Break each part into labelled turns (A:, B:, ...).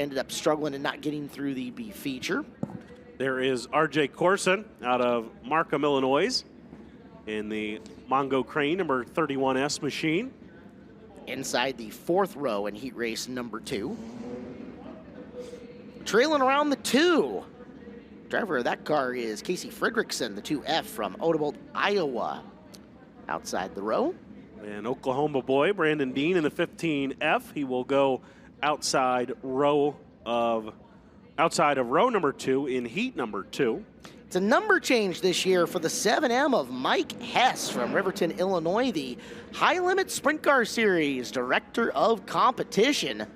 A: ended up struggling and not getting through the B feature.
B: There is R.J. Corson out of Markham, Illinois, in the Mongo Crane number 31S machine.
A: Inside the 4th row in heat race number 2. Trailing around the 2. Driver of that car is Casey Fredrickson, the 2F from Odebolt, Iowa. Outside the row.
B: And Oklahoma boy, Brandon Dean in the 15F. He will go outside of row number 2 in heat number 2.
A: It's a number change this year for the 7M of Mike Hess from Riverton, Illinois, the High Limit Sprint Car Series Director of Competition.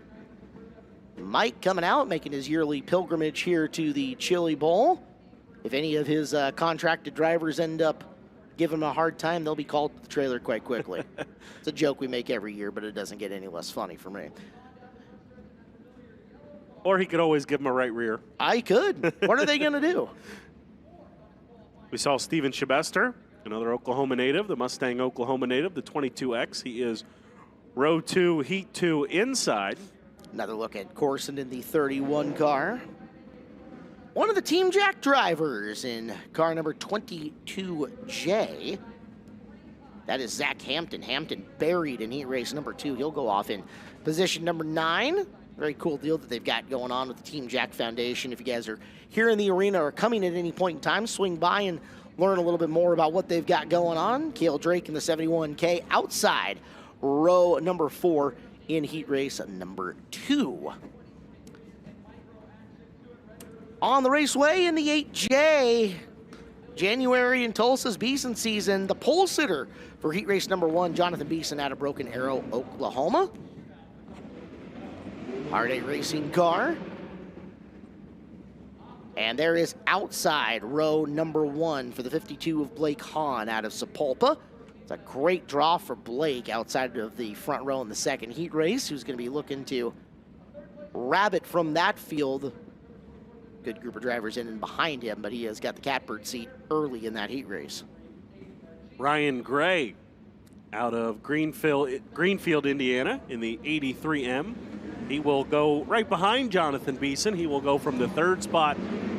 A: Mike coming out, making his yearly pilgrimage here to the Chili Bowl. If any of his contracted drivers end up giving him a hard time, they'll be called to the trailer quite quickly. It's a joke we make every year, but it doesn't get any less funny for me.
B: Or he could always give him a right rear.
A: I could. What are they going to do?
B: We saw Steven Shabester, another Oklahoma native, the Mustang Oklahoma native, the 22X. He is row 2, heat 2 inside.
A: Another look at Corson in the 31 car. One of the Team Jack drivers in car number 22J. That is Zach Hampton. Hampton buried in heat race number 2. He'll go off in position number 9. Very cool deal that they've got going on with the Team Jack Foundation. If you guys are here in the arena or coming at any point in time, swing by and learn a little bit more about what they've got going on. Cale Drake in the 71K outside row number 4 in heat race number 2. On the raceway in the 8J, January in Tulsa's Beeson season, the pole sitter for heat race number 1, Jonathan Beeson out of Broken Arrow, Oklahoma. Hard 8 racing car. And there is outside row number 1 for the 52 of Blake Hahn out of Sapulpa. It's a great draw for Blake outside of the front row in the second heat race, who's going to be looking to rabbit from that field. Good group of drivers in and behind him, but he has got the catbird seat early in that heat race.
B: Ryan Gray out of Greenfield, Indiana in the 83M. He will go right behind Jonathan Beeson. He will go from the 3rd spot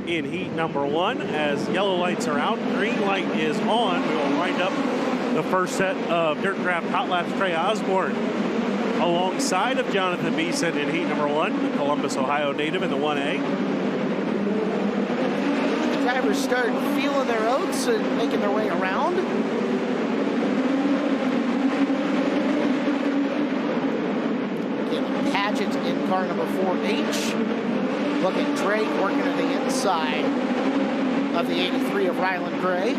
B: in heat number 1 as yellow lights are out, green light is on. We will wind up the first set of Dirt Craft Hot Laps. Trey Osborne alongside of Jonathan Beeson in heat number 1, the Columbus, Ohio native in the 1A.
A: The drivers start feeling their oats and making their way around. Caleb Paget in car number 4H. Look at Drake working at the inside of the 83 of Ryland Gray.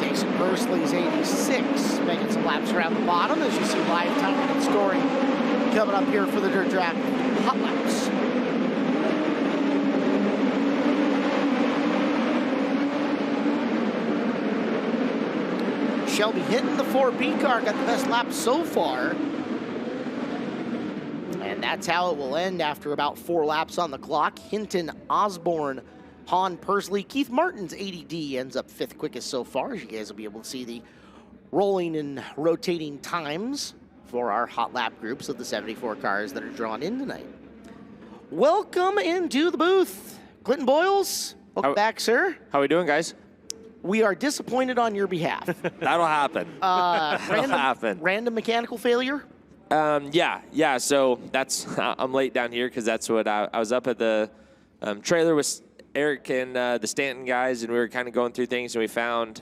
A: Jason Bursley's 86, making some laps around the bottom as you see live timing and scoring coming up here for the Dirt Track Hot Laps. Shelby Hinton, the 4B car, got the best lap so far. And that's how it will end after about 4 laps on the clock. Hinton, Osborne, Hahn, Persley, Keith Martin's 80D ends up 5th quickest so far. You guys will be able to see the rolling and rotating times for our hot lap groups of the 74 cars that are drawn in tonight. Welcome into the booth. Clinton Boyles, welcome back, sir.
C: How we doing, guys?
A: We are disappointed on your behalf.
C: That'll happen. That'll happen.
A: Random mechanical failure?
C: Yeah. So that's I'm late down here because that's what I was up at the trailer with Eric and the Stanton guys, and we were kind of going through things, and we found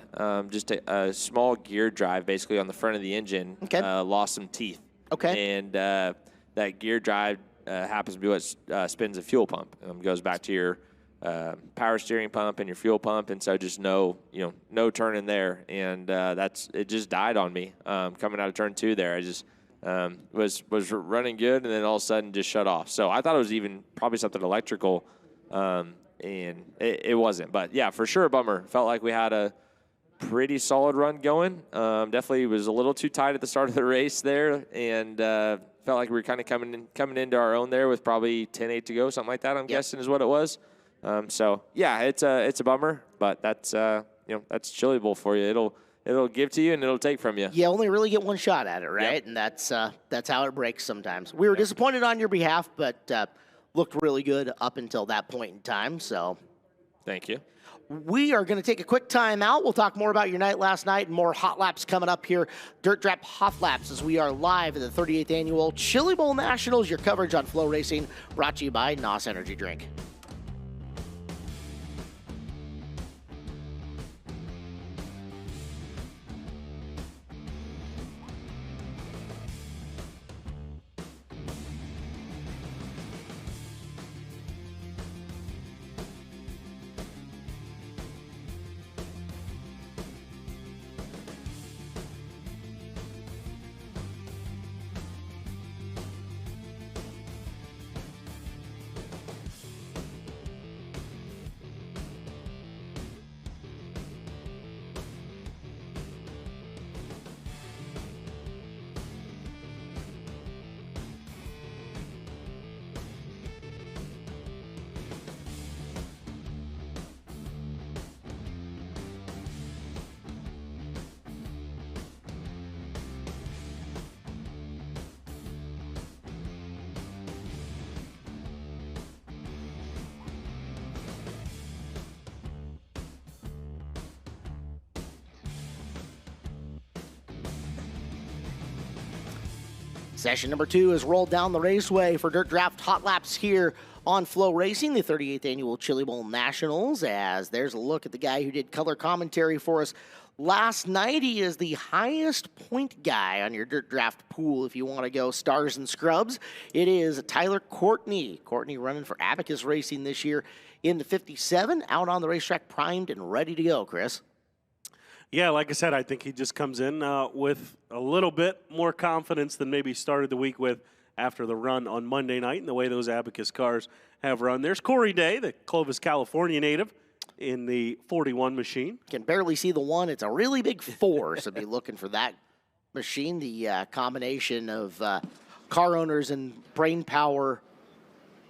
C: just a small gear drive basically on the front of the engine.
A: Okay.
C: Lost some teeth.
A: Okay.
C: And that gear drive happens to be what spins a fuel pump. Goes back to your power steering pump and your fuel pump, and so just no turning there, and it just died on me coming out of turn 2 there. I just was running good, and then all of a sudden just shut off. So I thought it was even probably something electrical, and it wasn't. But yeah, for sure a bummer. Felt like we had a pretty solid run going. Definitely was a little too tight at the start of the race there, and felt like we were kind of coming into our own there with probably 10-8 to go, something like that. I'm guessing is what it was. So yeah, it's a bummer, but that's that's Chili Bowl for you. it'll give to you and it'll take from you.
A: You only really get one shot at it, right? Yep. And that's how it breaks sometimes. We were disappointed on your behalf, but looked really good up until that point in time. So,
C: thank you.
A: We are going to take a quick time out. We'll talk more about your night last night and more hot laps coming up here. Dirt Draft Hot Laps as we are live at the 38th Annual Chili Bowl Nationals. Your coverage on FloRacing brought to you by NOS Energy Drink. Session number 2 is rolled down the raceway for Dirt Draft Hot Laps here on FloRacing, the 38th Annual Chili Bowl Nationals, as there's a look at the guy who did color commentary for us last night. He is the highest point guy on your Dirt Draft pool if you want to go stars and scrubs. It is Tyler Courtney. Courtney running for Abacus Racing this year in the 57, out on the racetrack primed and ready to go, Chris.
B: Yeah, like I said, I think he just comes in with a little bit more confidence than maybe started the week with after the run on Monday night and the way those Abacus cars have run. There's Corey Day, the Clovis, California native, in the 41 machine.
A: Can barely see the one. It's a really big 4, so be looking for that machine. The combination of car owners and brain power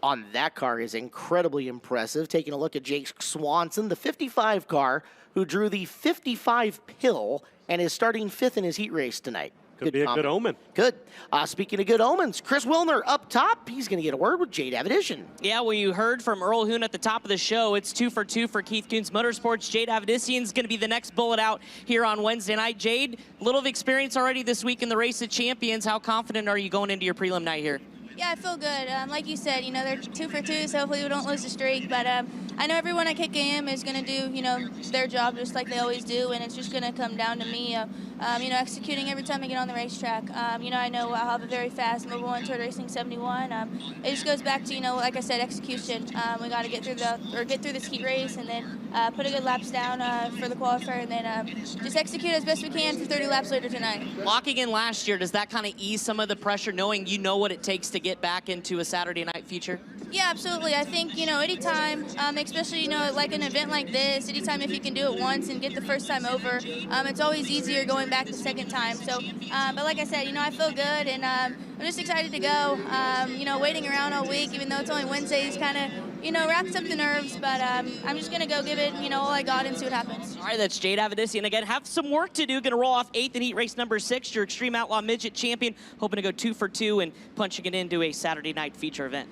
A: on that car is incredibly impressive. Taking a look at Jake Swanson, the 55 car, who drew the 55 pill and is starting 5th in his heat race tonight.
B: Could be a good omen.
A: Good. Speaking of good omens, Chris Wilner up top. He's going to get a word with Jade Avidition.
D: Yeah, well, you heard from Earl Hoon at the top of the show. It's 2 for 2 for Keith Kunz Motorsports. Jade Avidition is going to be the next bullet out here on Wednesday night. Jade, little of experience already this week in the Race of Champions. How confident are you going into your prelim night here?
E: Yeah, I feel good. Like you said, you know, they're 2 for 2, so hopefully we don't lose the streak. But I know everyone at KKM is going to do, you know, their job just like they always do, and it's just going to come down to me, you know, executing every time I get on the racetrack. You know, I know I'll have a very fast Mobile One Tour Racing 71. It just goes back to, you know, like I said, execution. We got to get through this heat race, and then put a good laps down for the qualifier, and then just execute as best we can for 30 laps later tonight.
D: Locking in last year, does that kind of ease some of the pressure, knowing you know what it takes to get back into a Saturday night feature?
E: Yeah, absolutely. I think, you know, anytime, especially, you know, like an event like this, anytime if you can do it once and get the first time over, it's always easier going back the second time. So, but like I said, you know, I feel good, and I'm just excited to go. You know, waiting around all week, even though it's only Wednesdays, kind of, you know, racks up the nerves, but I'm just going to go give it, you know, all I got and see what happens.
D: All right, that's Jade Avidition. Again, have some work to do. Going to roll off 8th in heat race number 6, your Extreme Outlaw Midget Champion, hoping to go 2 for 2 and punching it into a Saturday night feature event.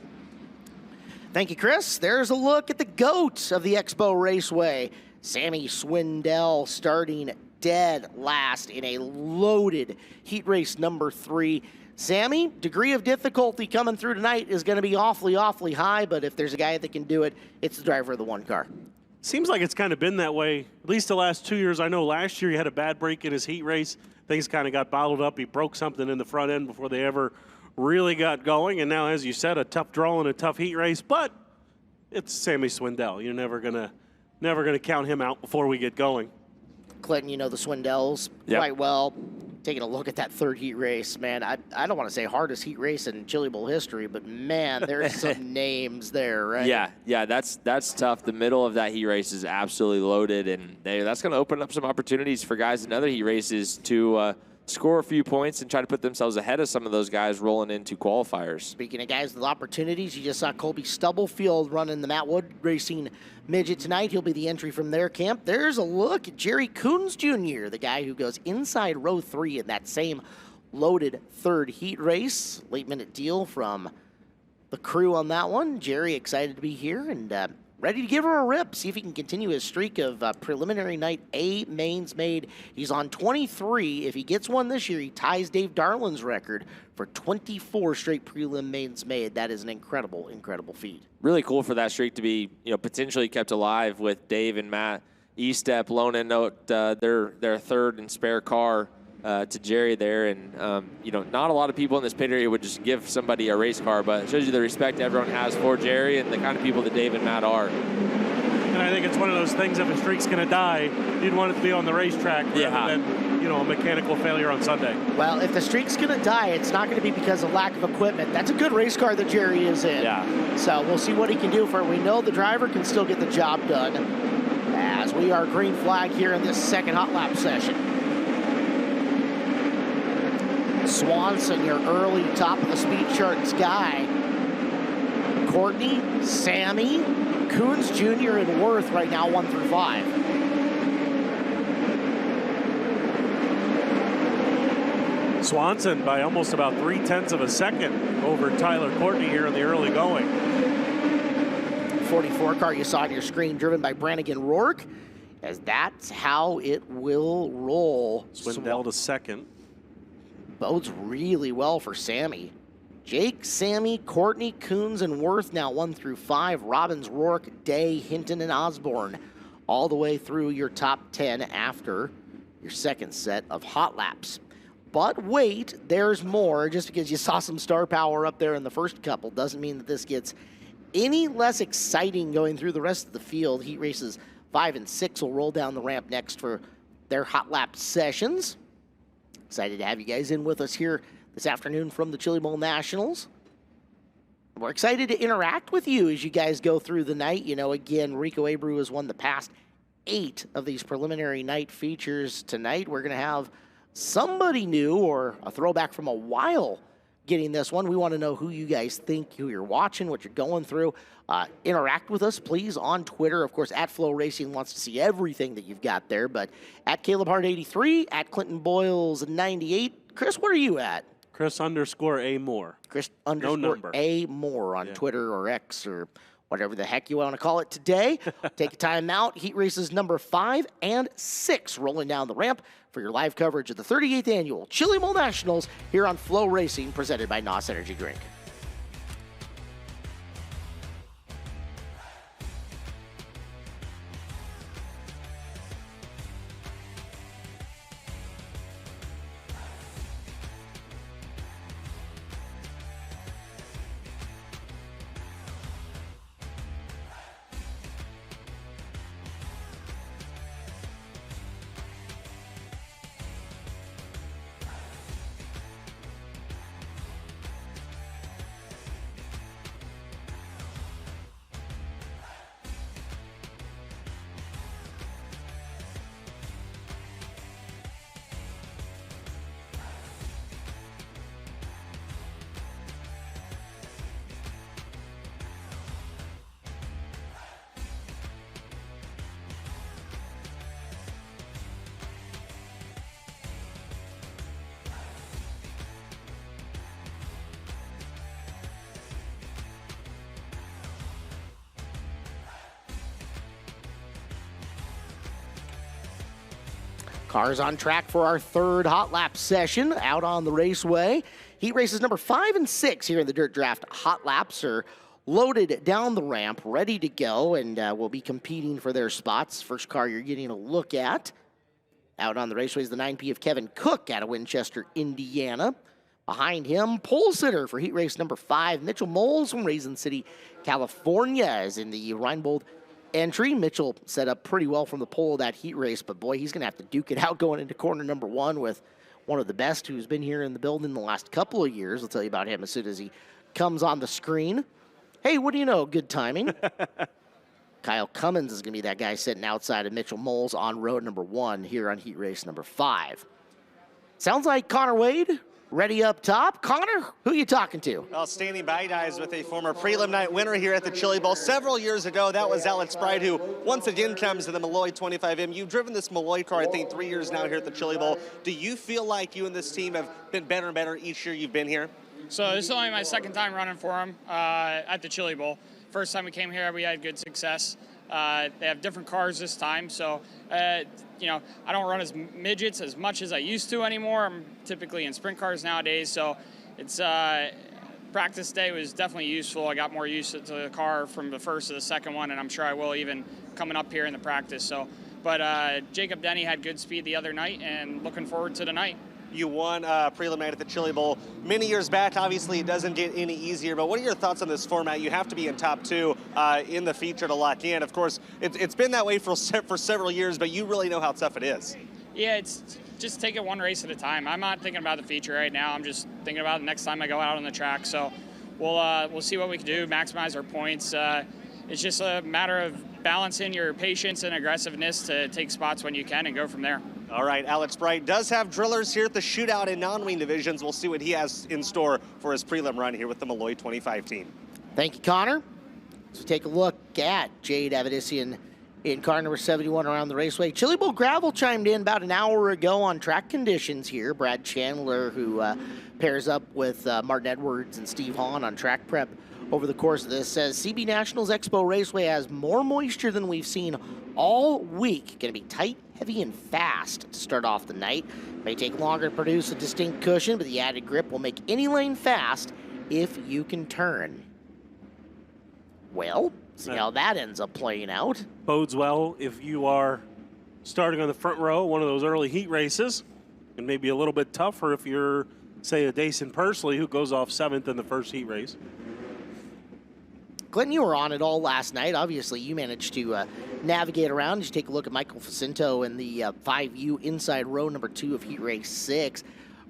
A: Thank you, Chris. There's a look at the GOAT of the Expo Raceway. Sammy Swindell starting dead last in a loaded heat race number 3. Sammy, degree of difficulty coming through tonight is going to be awfully, awfully high, but if there's a guy that can do it, it's the driver of the one car.
B: Seems like it's kind of been that way, at least the last 2 years. I know last year he had a bad break in his heat race. Things kind of got bottled up. He broke something in the front end before they ever really got going. And now, as you said, a tough draw and a tough heat race, but it's Sammy Swindell. You're never gonna count him out before we get going.
A: Clinton, you know the Swindells quite well. Taking a look at that 3rd heat race, man, I don't want to say hardest heat race in Chili Bowl history, but man, there's some names there, right?
C: Yeah, that's tough. The middle of that heat race is absolutely loaded, and that's going to open up some opportunities for guys in other heat races to score a few points and try to put themselves ahead of some of those guys rolling into qualifiers.
A: Speaking of guys with opportunities, you just saw Colby Stubblefield running the Matt Wood Racing Midget tonight. He'll be the entry from their camp. There's a look at Jerry Coons Jr., the guy who goes inside row 3 in that same loaded third heat race. Late minute deal from the crew on that one. Jerry excited to be here and ready to give her a rip, see if he can continue his streak of preliminary night A mains made. He's on 23. If he gets one this year, he ties Dave Darland's record for 24 straight prelim mains made. That is an incredible, incredible feat.
C: Really cool for that streak to be, potentially kept alive with Dave and Matt Estep loaning out their third and spare car to Jerry there. And, not a lot of people in this pit area would just give somebody a race car, but it shows you the respect everyone has for Jerry and the kind of people that Dave and Matt are.
B: And I think it's one of those things, if a streak's going to die, you'd want it to be on the racetrack rather than, a mechanical failure on Sunday.
A: Well, if the streak's going to die, it's not going to be because of lack of equipment. That's a good race car that Jerry is in.
C: Yeah.
A: So we'll see what he can do for it. We know the driver can still get the job done as we are green flag here in this second hot lap session. Swanson, your early top of the speed charts guy. Courtney, Sammy, Coons Jr. and Worth right now 1 through 5.
B: Swanson by almost about 0.3 of a second over Tyler Courtney here in the early going.
A: 44 car you saw on your screen, driven by Brannigan Rourke, as that's how it will roll.
B: Swindell to second.
A: Bodes really well for Sammy. Jake, Sammy, Courtney, Coons, and Worth now 1 through 5. Robbins, Rourke, Day, Hinton, and Osborne all the way through your top 10 after your second set of hot laps. But wait, there's more. Just because you saw some star power up there in the first couple doesn't mean that this gets any less exciting going through the rest of the field. Heat races 5 and 6 will roll down the ramp next for their hot lap sessions. Excited to have you guys in with us here this afternoon from the Chili Bowl Nationals. We're excited to interact with you as you guys go through the night. Again, Rico Abreu has won the past 8 of these preliminary night features. Tonight, we're going to have somebody new or a throwback from a while getting this one. We want to know who you guys think, who you're watching, what you're going through. Interact with us, please, on Twitter. Of course, at FloRacing wants to see everything that you've got there, but at Caleb Hart 83, at Clinton Boyles 98. Chris, where are you at?
B: Chris _A Moore.
A: Chris _ A Moore on Twitter or X or whatever the heck you want to call it today. Take a time out. Heat races number 5 and 6 rolling down the ramp for your live coverage of the 38th Annual Chili Bowl Nationals here on FloRacing, presented by NOS Energy Drink. Cars on track for our third hot lap session out on the raceway. Heat races number 5 and 6 here in the Dirt Draft hot laps are loaded down the ramp, ready to go, and will be competing for their spots. First car you're getting a look at out on the raceway is the 9P of Kevin Cook out of Winchester, Indiana. Behind him, pole sitter for heat race number 5, Mitchell Moles from Raisin City, California, is in the Reinbold entry. Mitchell set up pretty well from the pole of that heat race, but boy, he's going to have to duke it out going into corner number 1 with one of the best who's been here in the building the last couple of years. I'll tell you about him as soon as he comes on the screen. Hey, what do you know? Good timing. Kyle Cummins is going to be that guy sitting outside of Mitchell Moles on road number 1 here on heat race number 5. Sounds like Connor Wade ready up top. Connor, who you talking to?
F: Well, standing by guys with a former prelim night winner here at the Chili Bowl several years ago. That was Alex Bride, who once again comes to the Malloy 25M. You've driven this Malloy car, I think, 3 years now here at the Chili Bowl. Do you feel like you and this team have been better and better each year you've been here?
G: So this is only my second time running for them at the Chili Bowl. First time we came here, we had good success. They have different cars this time, so you know, I don't run as midgets as much as I used to anymore. I'm typically in sprint cars nowadays, so it's practice day was definitely useful. I got more used to the car from the first to the second one, and I'm sure I will even coming up here in the practice. So, but Jacob Denny had good speed the other night, and looking forward to tonight.
F: You won prelim night at the Chili Bowl many years back. Obviously, it doesn't get any easier, but what are your thoughts on this format? You have to be in top two in the feature to lock in. Of course, it's been that way for several years, but you really know how tough it is.
G: Yeah, it's just take it one race at a time. I'm not thinking about the feature right now. I'm just thinking about the next time I go out on the track. So we'll see what we can do, maximize our points. It's just a matter of balancing your patience and aggressiveness to take spots when you can and go from there.
F: All right, Alex Bright does have drillers here at the shootout in non-wing divisions. We'll see what he has in store for his prelim run here with the Malloy 25 team.
A: Thank you, Connor. So take a look at Jade Avedisian in car number 71 around the raceway. Chili Bowl Gravel chimed in about an hour ago on track conditions here. Brad Chandler, who pairs up with Martin Edwards and Steve Hahn on track prep over the course of this, says CB Nationals Expo Raceway has more moisture than we've seen all week. Going to be tight, heavy, and fast to start off the night. May take longer to produce a distinct cushion, but the added grip will make any lane fast if you can turn. Well, see how that ends up playing out.
B: Bodes well if you are starting on the front row, one of those early heat races, and maybe a little bit tougher if you're, say, a Dason Pursley who goes off 7th in the first heat race.
A: Clinton, you were on it all last night. Obviously, you managed to navigate around. As you take a look at Michael Facinto in the 5U inside row number 2 of heat race 6.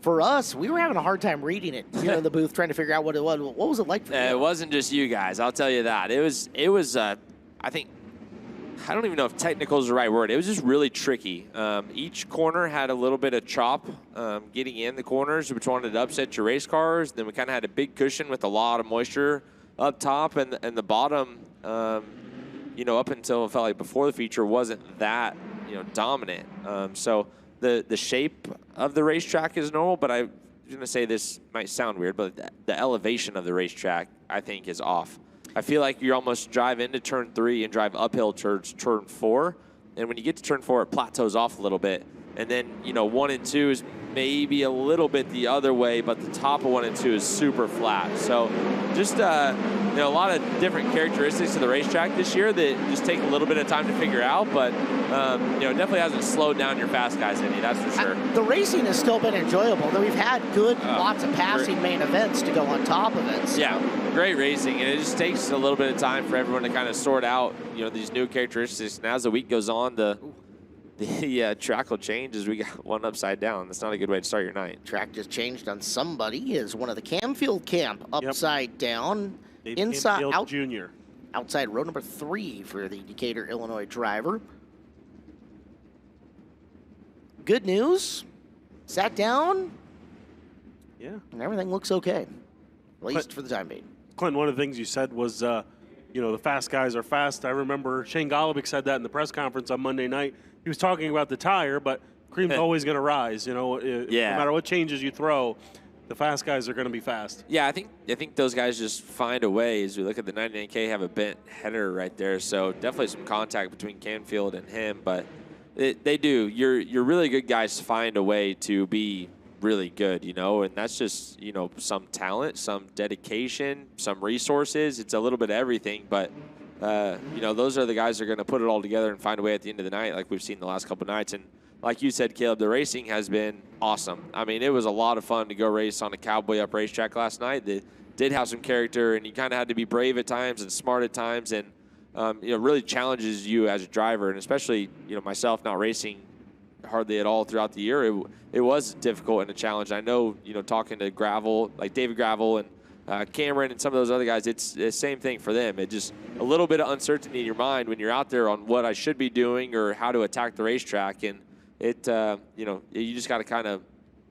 A: For us, we were having a hard time reading it here in the booth, trying to figure out what it was. What was it like for you?
C: It wasn't just you guys, I'll tell you that. It was I think, I don't even know if technical is the right word. It was just really tricky. Each corner had a little bit of chop getting in the corners, which wanted to upset your race cars. Then we kind of had a big cushion with a lot of moisture up top, and the bottom, you know, up until it felt like before the feature wasn't that, you know, dominant. So the shape of the racetrack is normal, but I'm going to say this might sound weird, but the elevation of the racetrack, I think, is off. I feel like you almost drive into turn 3 and drive uphill towards turn 4, and when you get to turn 4, it plateaus off a little bit. And then, you know, 1 and 2 is maybe a little bit the other way, but the top of 1 and 2 is super flat. So just, you know, a lot of different characteristics of the racetrack this year that just take a little bit of time to figure out, but, you know, definitely hasn't slowed down your fast guys any, that's for sure.
A: The racing has still been enjoyable, though we've had good, lots of passing main events to go on top of it. So.
C: Yeah, great racing, and it just takes a little bit of time for everyone to kind of sort out, you know, these new characteristics. And as the week goes on, the track will change as we got one upside down. That's not a good way to start your night.
A: Track just changed on somebody. Is one of the Camfield camp upside down.
B: Dave
A: Inside
B: Camfield
A: out,
B: Jr.
A: outside row number 3 for the Decatur, Illinois driver. Good news. Sat down.
B: Yeah.
A: And everything looks okay. At least for the time being.
B: Clinton, one of the things you said was, you know, the fast guys are fast. I remember Shane Golovic said that in the press conference on Monday night. He was talking about the tire, but cream's always going to rise. You know, no matter what changes you throw, the fast guys are going to be fast.
C: Yeah, I think those guys just find a way. As we look at the 99K, have a bent header right there, so definitely some contact between Canfield and him. But they do. Your really good guys find a way to be really good, you know, and that's just, you know, some talent, some dedication, some resources. It's a little bit of everything, but you know, those are the guys that are going to put it all together and find a way at the end of the night, like we've seen the last couple of nights. And like you said, Caleb, the racing has been awesome. I mean, it was a lot of fun to go race on a Cowboy Up racetrack last night. That did have some character, and you kind of had to be brave at times and smart at times, and you know, really challenges you as a driver, and especially, you know, myself not racing hardly at all throughout the year. It was difficult and a challenge. I know, you know, talking to Gravel, like David Gravel and Cameron and some of those other guys, it's the same thing for them. It just a little bit of uncertainty in your mind when you're out there on what I should be doing or how to attack the racetrack, and it you know, you just got to kind of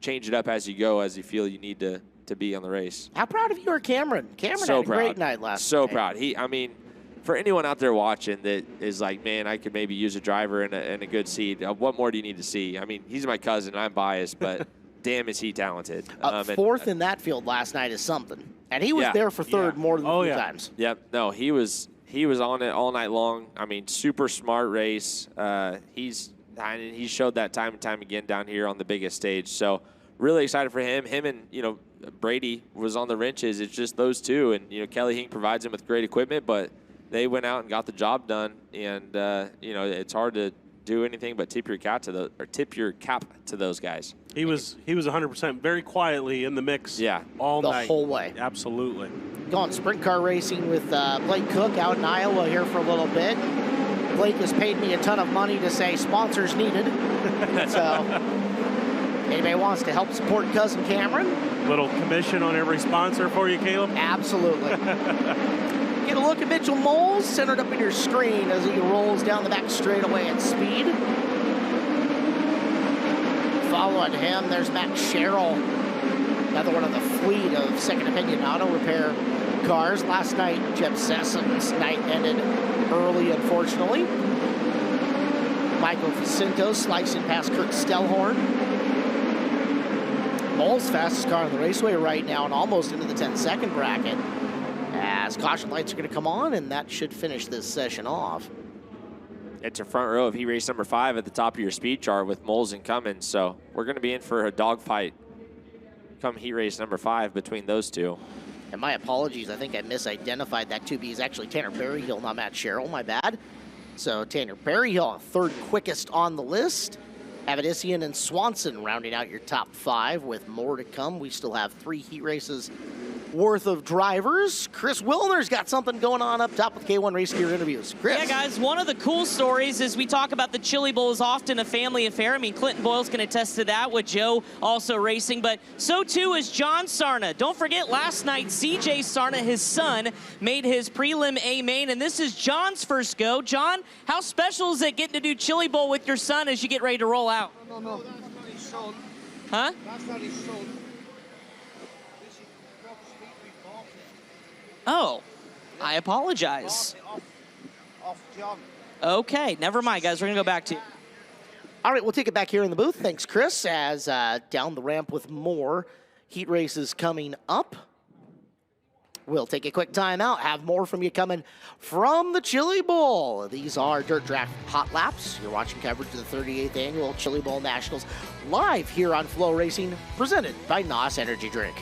C: change it up as you go, as you feel you need to be on the race.
A: How proud of you are Cameron? Cameron had a great night last night.
C: So proud. I mean, for anyone out there watching that is like, man, I could maybe use a driver in a good seat. What more do you need to see? I mean, he's my cousin. I'm biased, but damn, is he talented.
A: Fourth in that field last night is something. And he was there for third more than a few times.
C: Yep. No, he was on it all night long. I mean, super smart race. He showed that time and time again down here on the biggest stage. So really excited for him. Him and, Brady was on the wrenches. It's just those two. And, Kelly Hink provides him with great equipment, but they went out and got the job done. And, it's hard to do anything but tip your cap to those guys.
B: He was 100% very quietly in the mix all night.
A: The whole way.
B: Absolutely.
A: Going sprint car racing with Blake Cook out in Iowa here for a little bit. Blake has paid me a ton of money to say sponsors needed. So anybody wants to help support Cousin Cameron?
B: Little commission on every sponsor for you, Caleb?
A: Absolutely. Get a look at Mitchell Moles, centered up in your screen as he rolls down the back straightaway at speed. Following him, there's Matt Sherrill, another one of the fleet of Second Opinion auto repair cars. Last night, Jeb Sesson's night ended early, unfortunately. Michael Jacinto slicing past Kurt Stellhorn. Moles' fastest car on the raceway right now and almost into the 10-second bracket. As caution lights are going to come on, and that should finish this session off.
C: It's a front row of heat race number 5 at the top of your speed chart with Moles and Cummins. So we're going to be in for a dogfight come heat race number 5 between those two.
A: And my apologies, I think I misidentified that 2B is actually Tanner Berryhill, not Matt Sherrill, my bad. So Tanner Berryhill, third quickest on the list. Avedissian and Swanson rounding out your top 5 with more to come. We still have 3 heat races worth of drivers. Chris Wilner's got something going on up top with K1 Race Gear interviews. Chris.
D: Yeah, guys, one of the cool stories is we talk about the Chili Bowl is often a family affair. I mean, Clinton Boyles can attest to that with Joe also racing, but so too is John Sarna. Don't forget, last night, CJ Sarna, his son, made his prelim A main, and this is John's first go. John, how special is it getting to do Chili Bowl with your son as you get ready to roll out?
H: No, that's not his son.
D: Huh?
H: That's not his son.
D: Oh, I apologize.
H: Off John.
D: Okay, never mind, guys. We're going to go back to you.
A: All right, we'll take it back here in the booth. Thanks, Chris, as down the ramp with more heat races coming up. We'll take a quick timeout, have more from you coming from the Chili Bowl. These are Dirt Draft Hot Laps. You're watching coverage of the 38th Annual Chili Bowl Nationals live here on FloRacing, presented by NOS Energy Drink.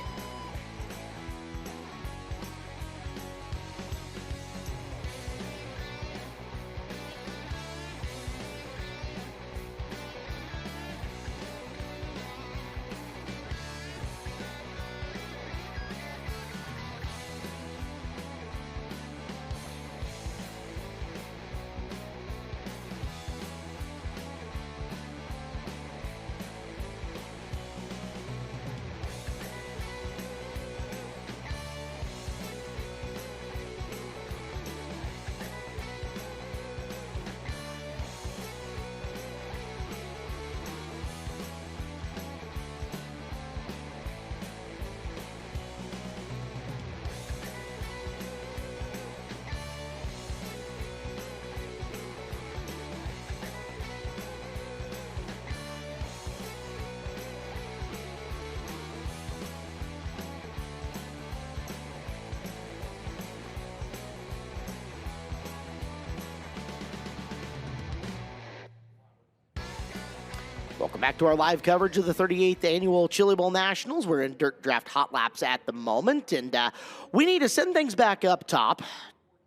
A: Welcome back to our live coverage of the 38th Annual Chili Bowl Nationals. We're in Dirt Draft Hot Laps at the moment, and we need to send things back up top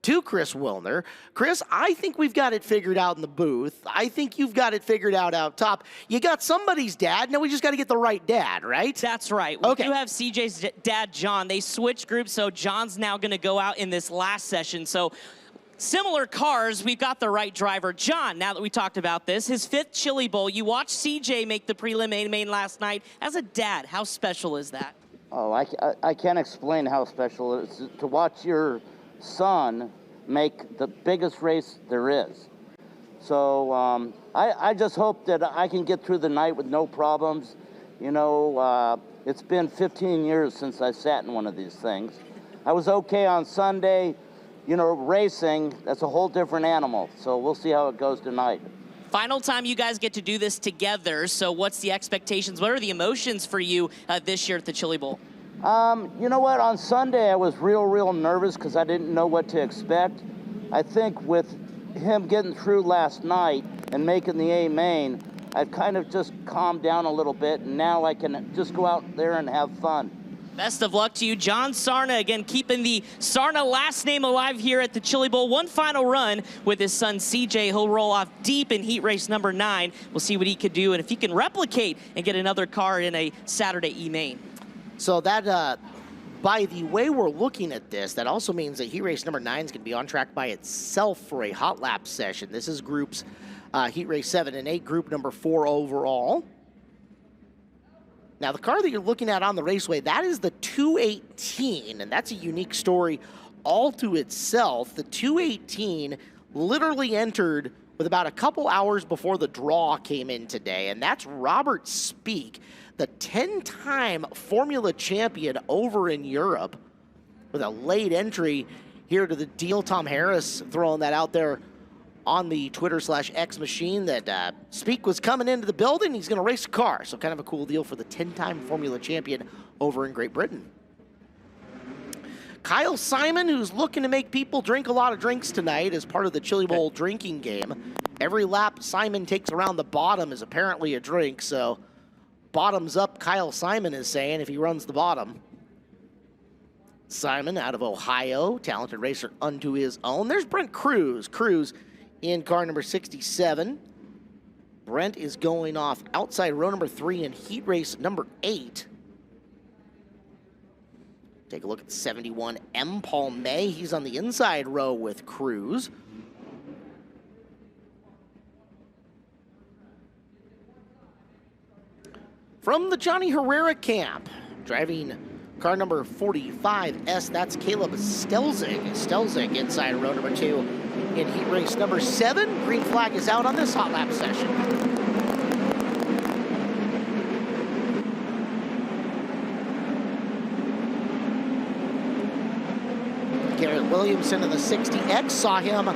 A: to Chris Wilner. Chris, I think we've got it figured out in the booth. I think you've got it figured out top. You got somebody's dad. Now we just got to get the right dad, right?
D: That's right. We do have CJ's dad, John. They switched groups, so John's now going to go out in this last session. So similar cars, we've got the right driver. John, now that we talked about this, his 5th Chili Bowl. You watched CJ make the prelim main last night. As a dad, how special is that?
I: Oh, I can't explain how special it is to watch your son make the biggest race there is. So I just hope that I can get through the night with no problems You know, it's been 15 years since I sat in one of these things. I was okay on Sunday. You know, racing, that's a whole different animal. So we'll see how it goes tonight.
D: Final time you guys get to do this together, so what's the expectations? What are the emotions for you this year at the Chili Bowl?
I: You know what? On Sunday, I was real nervous because I didn't know what to expect. I think with him getting through last night and making the A main, I've kind of just calmed down a little bit, and now I can just go out there and have fun.
D: Best of luck to you. John Sarna, again, keeping the Sarna last name alive here at the Chili Bowl. One final run with his son, CJ. He'll roll off deep in heat race number 9. We'll see what he could do and if he can replicate and get another car in a Saturday E-Main.
A: So that, by the way we're looking at this, that also means that heat race number 9 is going to be on track by itself for a hot lap session. This is groups heat race 7 and 8, group number 4 overall. Now, the car that you're looking at on the raceway, that is the 218, and that's a unique story all to itself. The 218 literally entered with about a couple hours before the draw came in today, and that's Robert Speak, the 10-time Formula champion over in Europe, with a late entry here to the deal. Tom Harris throwing that out there on the Twitter/X machine that Speak was coming into the building. He's going to race a car. So kind of a cool deal for the 10-time Formula champion over in Great Britain. Kyle Simon, who's looking to make people drink a lot of drinks tonight as part of the Chili Bowl drinking game. Every lap Simon takes around the bottom is apparently a drink. So bottoms up, Kyle Simon is saying, if he runs the bottom. Simon out of Ohio, talented racer unto his own. There's Brent Cruz. Cruz in car number 67. Brent is going off outside row number 3 in heat race number 8. Take a look at 71 M. Paul May. He's on the inside row with Cruz. From the Johnny Herrera camp, driving car number 45S, that's Caleb Stelzig. Stelzig inside row number 2 in heat race number 7. Green flag is out on this hot lap session. Garrett Williamson in the 60X, saw him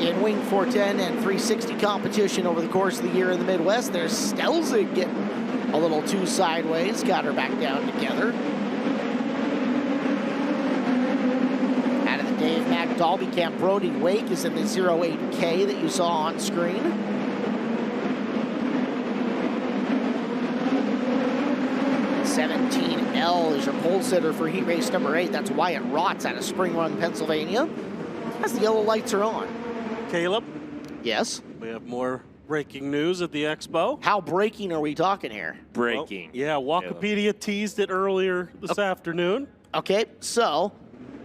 A: in Wing 410 and 360 competition over the course of the year in the Midwest. There's Stelzig getting a little too sideways, got her back down together. Out of the Dave Mack Dalby camp, Brody Wake is in the 08K that you saw on screen. L is your pole sitter for heat race number 8. That's Wyatt Rotz out of Spring Run, Pennsylvania. As the yellow lights are on.
B: Caleb?
A: Yes?
B: We have more breaking news at the Expo.
A: How breaking are we talking here?
C: Breaking.
B: Well, yeah, Wikipedia teased it earlier this afternoon.
A: Okay, so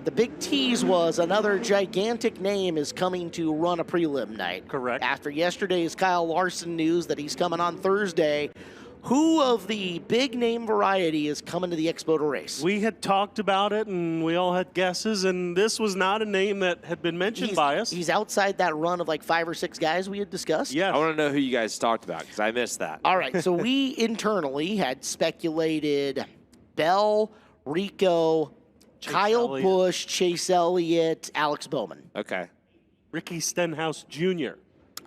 A: the big tease was another gigantic name is coming to run a prelim night.
B: Correct.
A: After yesterday's Kyle Larson news that he's coming on Thursday, who of the big name variety is coming to the Expo to race?
B: We had talked about it, and we all had guesses, and this was not a name that had been mentioned by us.
A: He's outside that run of like 5 or 6 guys we had discussed.
B: Yes.
C: I want to know who you guys talked about, because I missed that.
A: All right, so we internally had speculated Bell, Rico, Kyle
B: Elliott.
A: Busch, Chase Elliott, Alex Bowman.
C: Okay.
B: Ricky Stenhouse Jr.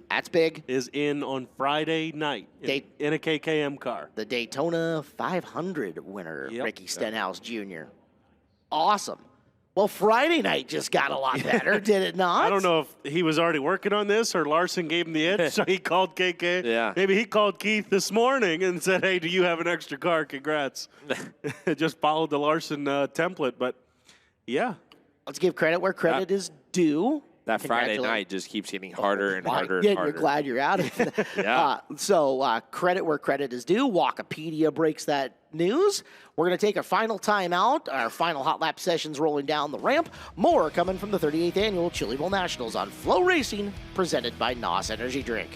A: That's big.
B: is in on Friday night in a KKM car.
A: The Daytona 500 winner,
B: Yep.
A: Ricky Stenhouse Jr. Awesome. Well, Friday night just got a lot better, did it not?
B: I don't know if he was already working on this or Larson gave him the edge, so he called KK.
C: Yeah.
B: Maybe he called Keith this morning and said, hey, do you have an extra car? Congrats. Just followed the Larson template, but yeah.
A: Let's give credit where credit is due.
C: That Friday
A: Congratulations.
C: night just keeps getting harder and harder and
A: Yeah,
C: harder.
A: you're glad you're out of it.
C: Yeah.
A: So credit where credit is due. Wikipedia breaks that news. We're going to take a final timeout. Our final hot lap sessions rolling down the ramp. More coming from the 38th Annual Chili Bowl Nationals on FloRacing, presented by NOS Energy Drink.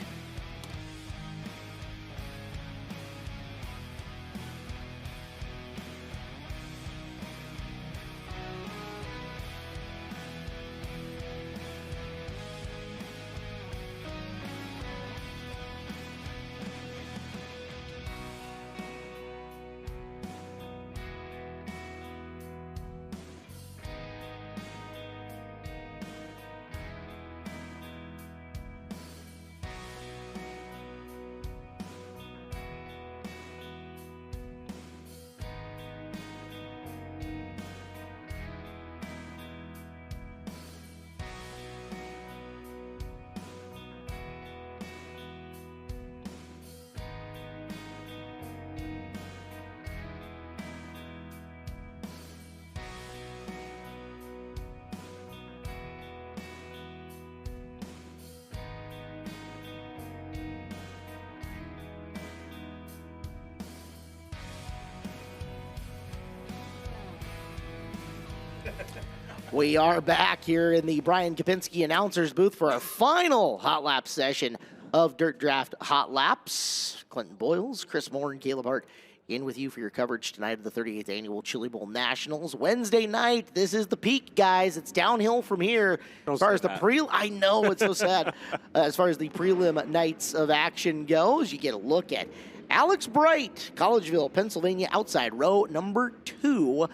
A: We are back here in the Brian Kapinski announcer's booth for our final Hot Lap session of Dirt Draft Hot Laps. Clinton Boyles, Chris Moore, and Caleb Hart in with you for your coverage tonight of the 38th Annual Chili Bowl Nationals. Wednesday night, this is the peak, guys. It's downhill from here.
B: Don't
A: as far
B: say
A: as the
B: that.
A: I know, it's so sad. As far as the prelim nights of action goes, you get a look at Alex Bright, Collegeville, Pennsylvania, outside row number 2.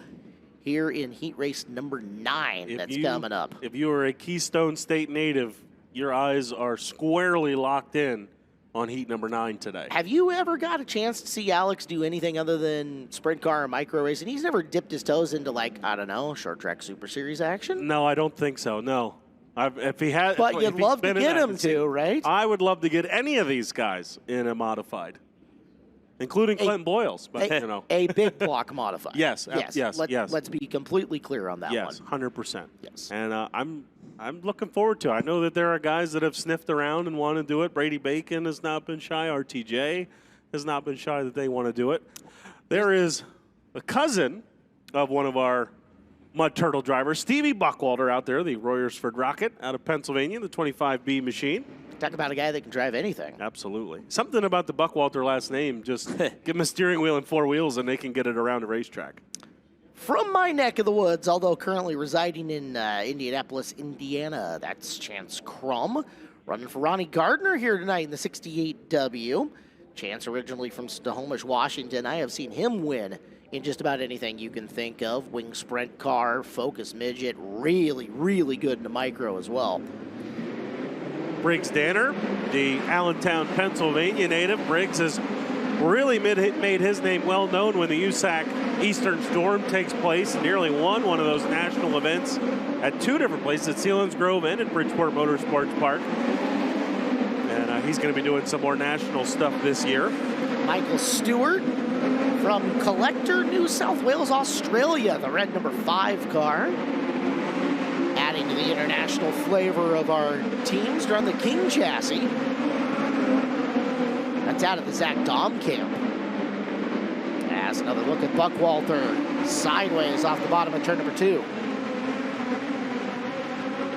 A: Here in heat race number 9 coming up.
B: If you are a Keystone State native, your eyes are squarely locked in on heat number 9 today.
A: Have you ever got a chance to see Alex do anything other than sprint car or micro racing? He's never dipped his toes into, like, I don't know, short track Super Series action?
B: No, I don't think so, no. If he had,
A: But
B: if
A: you'd
B: he's
A: love to
B: been in
A: get
B: that,
A: him to, right?
B: I would love to get any of these guys in a modified, including Clinton Boyles. But, you know.
A: A big block modified.
B: Yes.
A: Let's be completely clear on that
B: Yes,
A: one.
B: 100%.
A: Yes.
B: And I'm looking forward to it. I know that there are guys that have sniffed around and want to do it. Brady Bacon has not been shy. RTJ has not been shy that they want to do it. There is a cousin of one of our Mud Turtle drivers, Stevie Buckwalter, out there, the Royersford Rocket out of Pennsylvania, the 25B machine.
A: Talk about a guy that can drive anything.
B: Absolutely. Something about the Buckwalter last name, just give them a steering wheel and 4 wheels and they can get it around a racetrack.
A: From my neck of the woods, although currently residing in Indianapolis, Indiana, that's Chance Crum. Running for Ronnie Gardner here tonight in the 68W. Chance originally from Snohomish, Washington. I have seen him win in just about anything you can think of. Wing sprint car, focus midget, really, really good in the micro as well.
B: Briggs Danner, the Allentown, Pennsylvania native. Briggs has really made his name well known when the USAC Eastern Storm takes place. Nearly won one of those national events at 2 different places, at Sealands Grove and at Bridgeport Motorsports Park. And he's going to be doing some more national stuff this year.
A: Michael Stewart from Collector, New South Wales, Australia, the red number 5 car. Adding to the international flavor of our teams, run the King chassis. That's out of the Zach Dom camp. As another look at Buckwalter sideways off the bottom of turn number 2.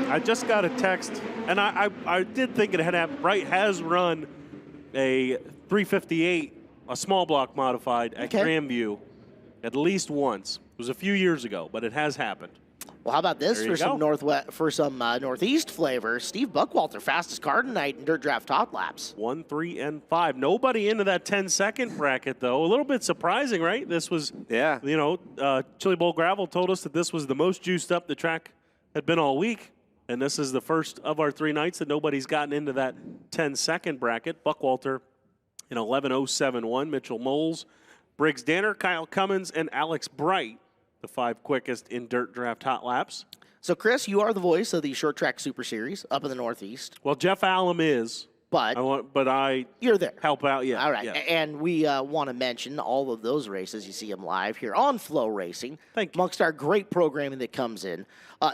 B: I just got a text, and I did think it had happened. Bright has run a 358, a small block modified at Grandview at least once. It was a few years ago, but it has happened.
A: Well, how about this
B: There
A: for some northeast flavor? Steve Buckwalter, fastest car tonight in Dirt Draft Hot Laps.
B: 1, 3, and 5. Nobody into that 10-second bracket, though. A little bit surprising, right? This was, Chili Bowl Gravel told us that this was the most juiced up the track had been all week. And this is the first of our 3 nights that nobody's gotten into that 10-second bracket. Buckwalter in 11:07.1. Mitchell Moles, Briggs Danner, Kyle Cummins, and Alex Bright, the 5 quickest in Dirt Draft Hot Laps.
A: So, Chris, you are the voice of the Short Track Super Series up in the Northeast.
B: Well, Jeff Allen is.
A: But you're there.
B: Help out, yeah.
A: All right.
B: Yeah.
A: And we want to mention all of those races. You see them live here on FloRacing.
B: Thank you.
A: Amongst our great programming that comes in.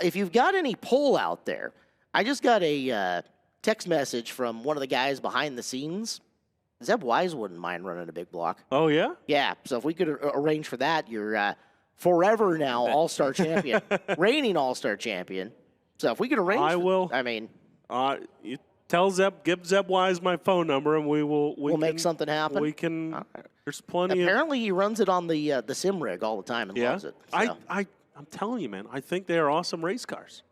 A: If you've got any poll out there, I just got a text message from one of the guys behind the scenes. Zeb Wise wouldn't mind running a big block.
B: Oh, yeah?
A: Yeah. So if we could arrange for that, you're forever now All-Star champion, reigning All-Star champion. So if we could arrange,
B: I will.
A: I mean,
B: you tell Zeb, give Zeb Wise my phone number, and we'll
A: make something happen.
B: We can. There's plenty.
A: Apparently, he runs it on the sim rig all the time and loves it. So.
B: I'm telling you, man. I think they are awesome race cars.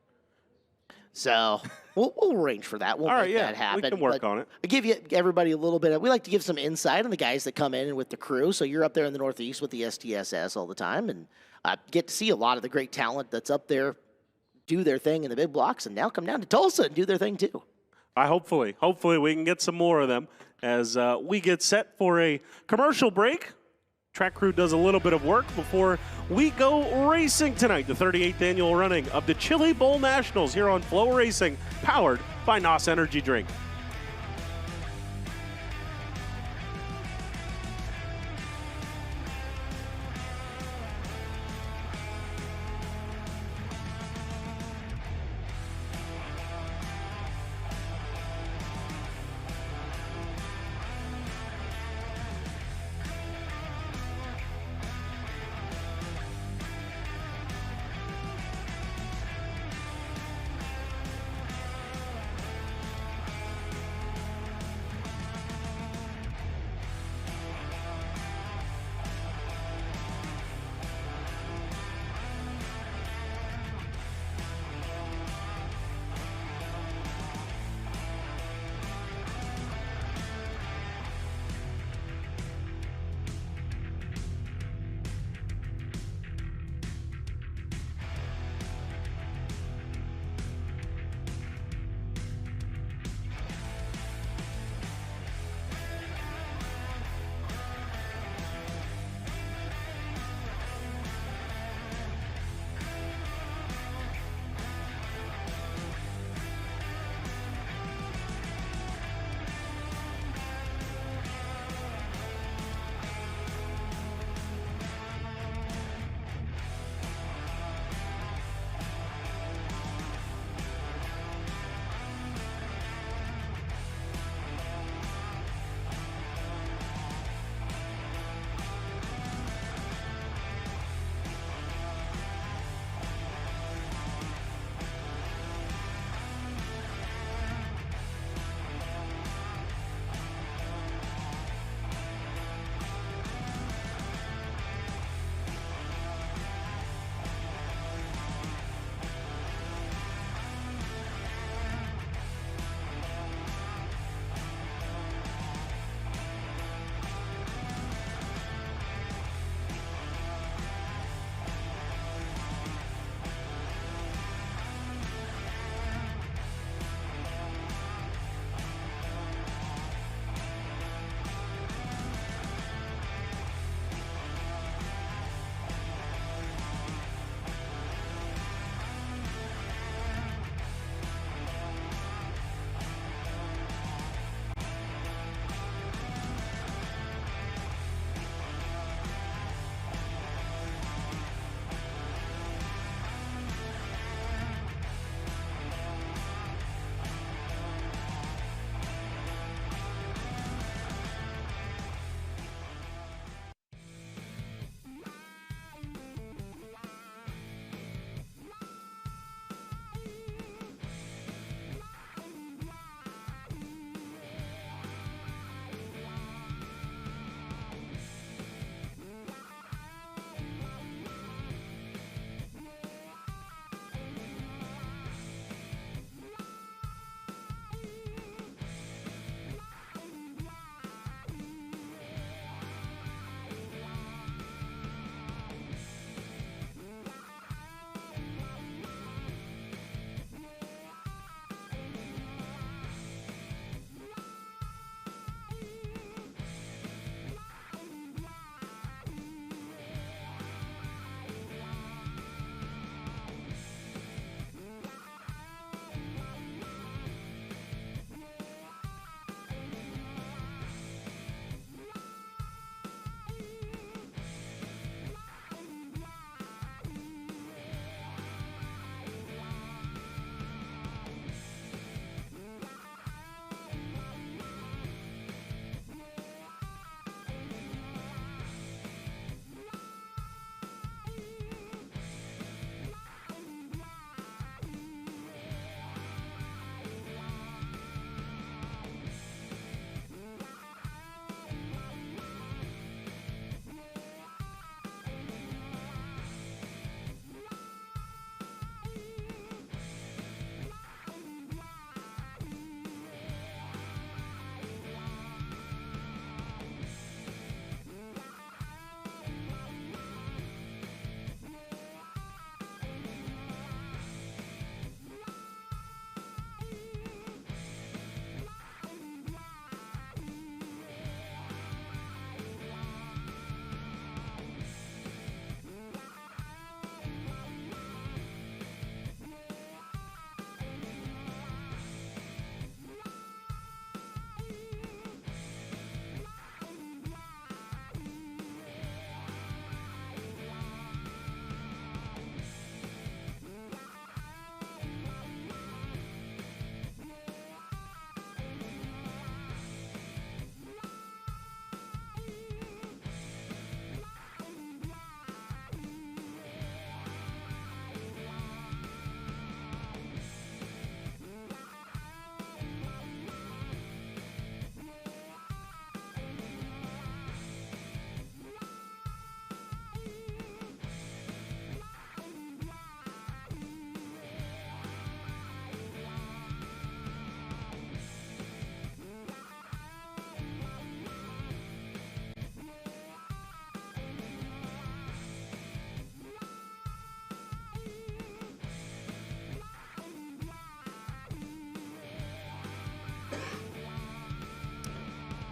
A: So we'll arrange for that. We'll make that happen.
B: We can work on it.
A: I give everybody a little bit. We like to give some insight on the guys that come in with the crew. So you're up there in the Northeast with the STSS all the time, and get to see a lot of the great talent that's up there do their thing in the big blocks, and now come down to Tulsa and do their thing too.
B: Hopefully we can get some more of them as we get set for a commercial break. Track crew does a little bit of work before we go racing tonight. The 38th annual running of the Chili Bowl Nationals here on FloRacing, powered by NOS Energy Drink.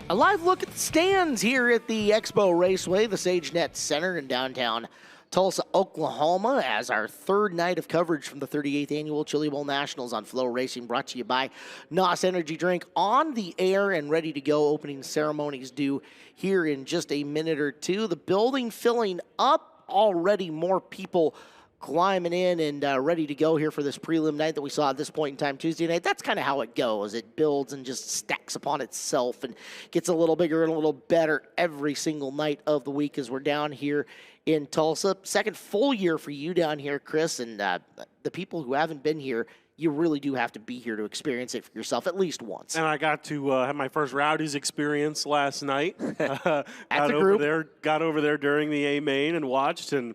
A: A live look at the stands here at the Expo Raceway, the SageNet Center in downtown Tulsa, Oklahoma, as our third night of coverage from the 38th Annual Chili Bowl Nationals on FloRacing, brought to you by NOS Energy Drink, on the air and ready to go. Opening ceremonies due here in just a minute or two. The building filling up, already more people climbing in and ready to go here for this prelim night that we saw at this point in time Tuesday night. That's kind of how it goes. It builds and just stacks upon itself and gets a little bigger and a little better every single night of the week as we're down here in Tulsa. Second full year for you down here, Chris, and the people who haven't been here, you really do have to be here to experience it for yourself at least once.
B: And I got to have my first Rowdies experience last night.
A: Got
B: over there during the A main and watched, and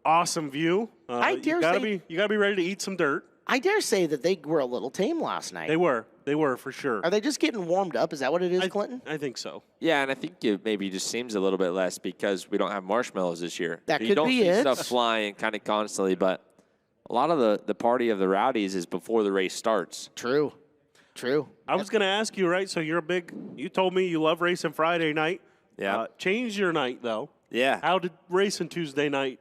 B: awesome view.
A: I dare say
B: you gotta be ready to eat some dirt.
A: I dare say that they were a little tame last night.
B: They were for sure.
A: Are they just getting warmed up? Is that what it is, Clinton?
B: I think so.
C: Yeah, and I think it maybe just seems a little bit less because we don't have marshmallows this year.
A: That
C: you
A: could
C: don't
A: be
C: see
A: it.
C: stuff flying kind of constantly, but a lot of the party of the Rowdies is before the race starts.
A: True.
B: I was gonna ask you, right? So you told me you love racing Friday night.
C: Yeah.
B: Change your night though.
C: Yeah.
B: How did racing Tuesday night?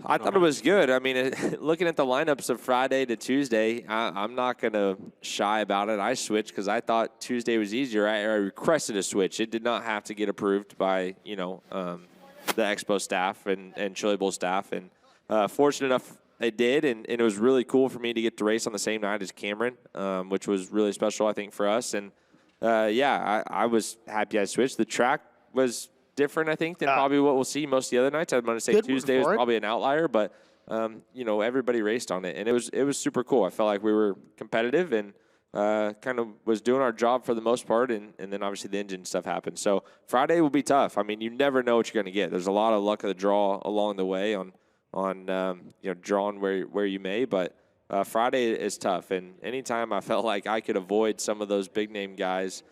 C: I thought it was good. I mean, looking at the lineups of Friday to Tuesday, I'm not going to shy about it. I switched because I thought Tuesday was easier. I requested a switch. It did not have to get approved by, the Expo staff and Chili Bowl staff. And fortunate enough, it did. And it was really cool for me to get to race on the same night as Cameron, which was really special, I think, for us. And, I was happy I switched. The track was different, I think, than probably what we'll see most of the other nights. I'm going to say Tuesday was probably an outlier, but everybody raced on it, and it was super cool. I felt like we were competitive and kind of was doing our job for the most part, and then obviously the engine stuff happened. So Friday will be tough. I mean, you never know what you're going to get. There's a lot of luck of the draw along the way on drawing where you may, but Friday is tough. And anytime I felt like I could avoid some of those big name guys,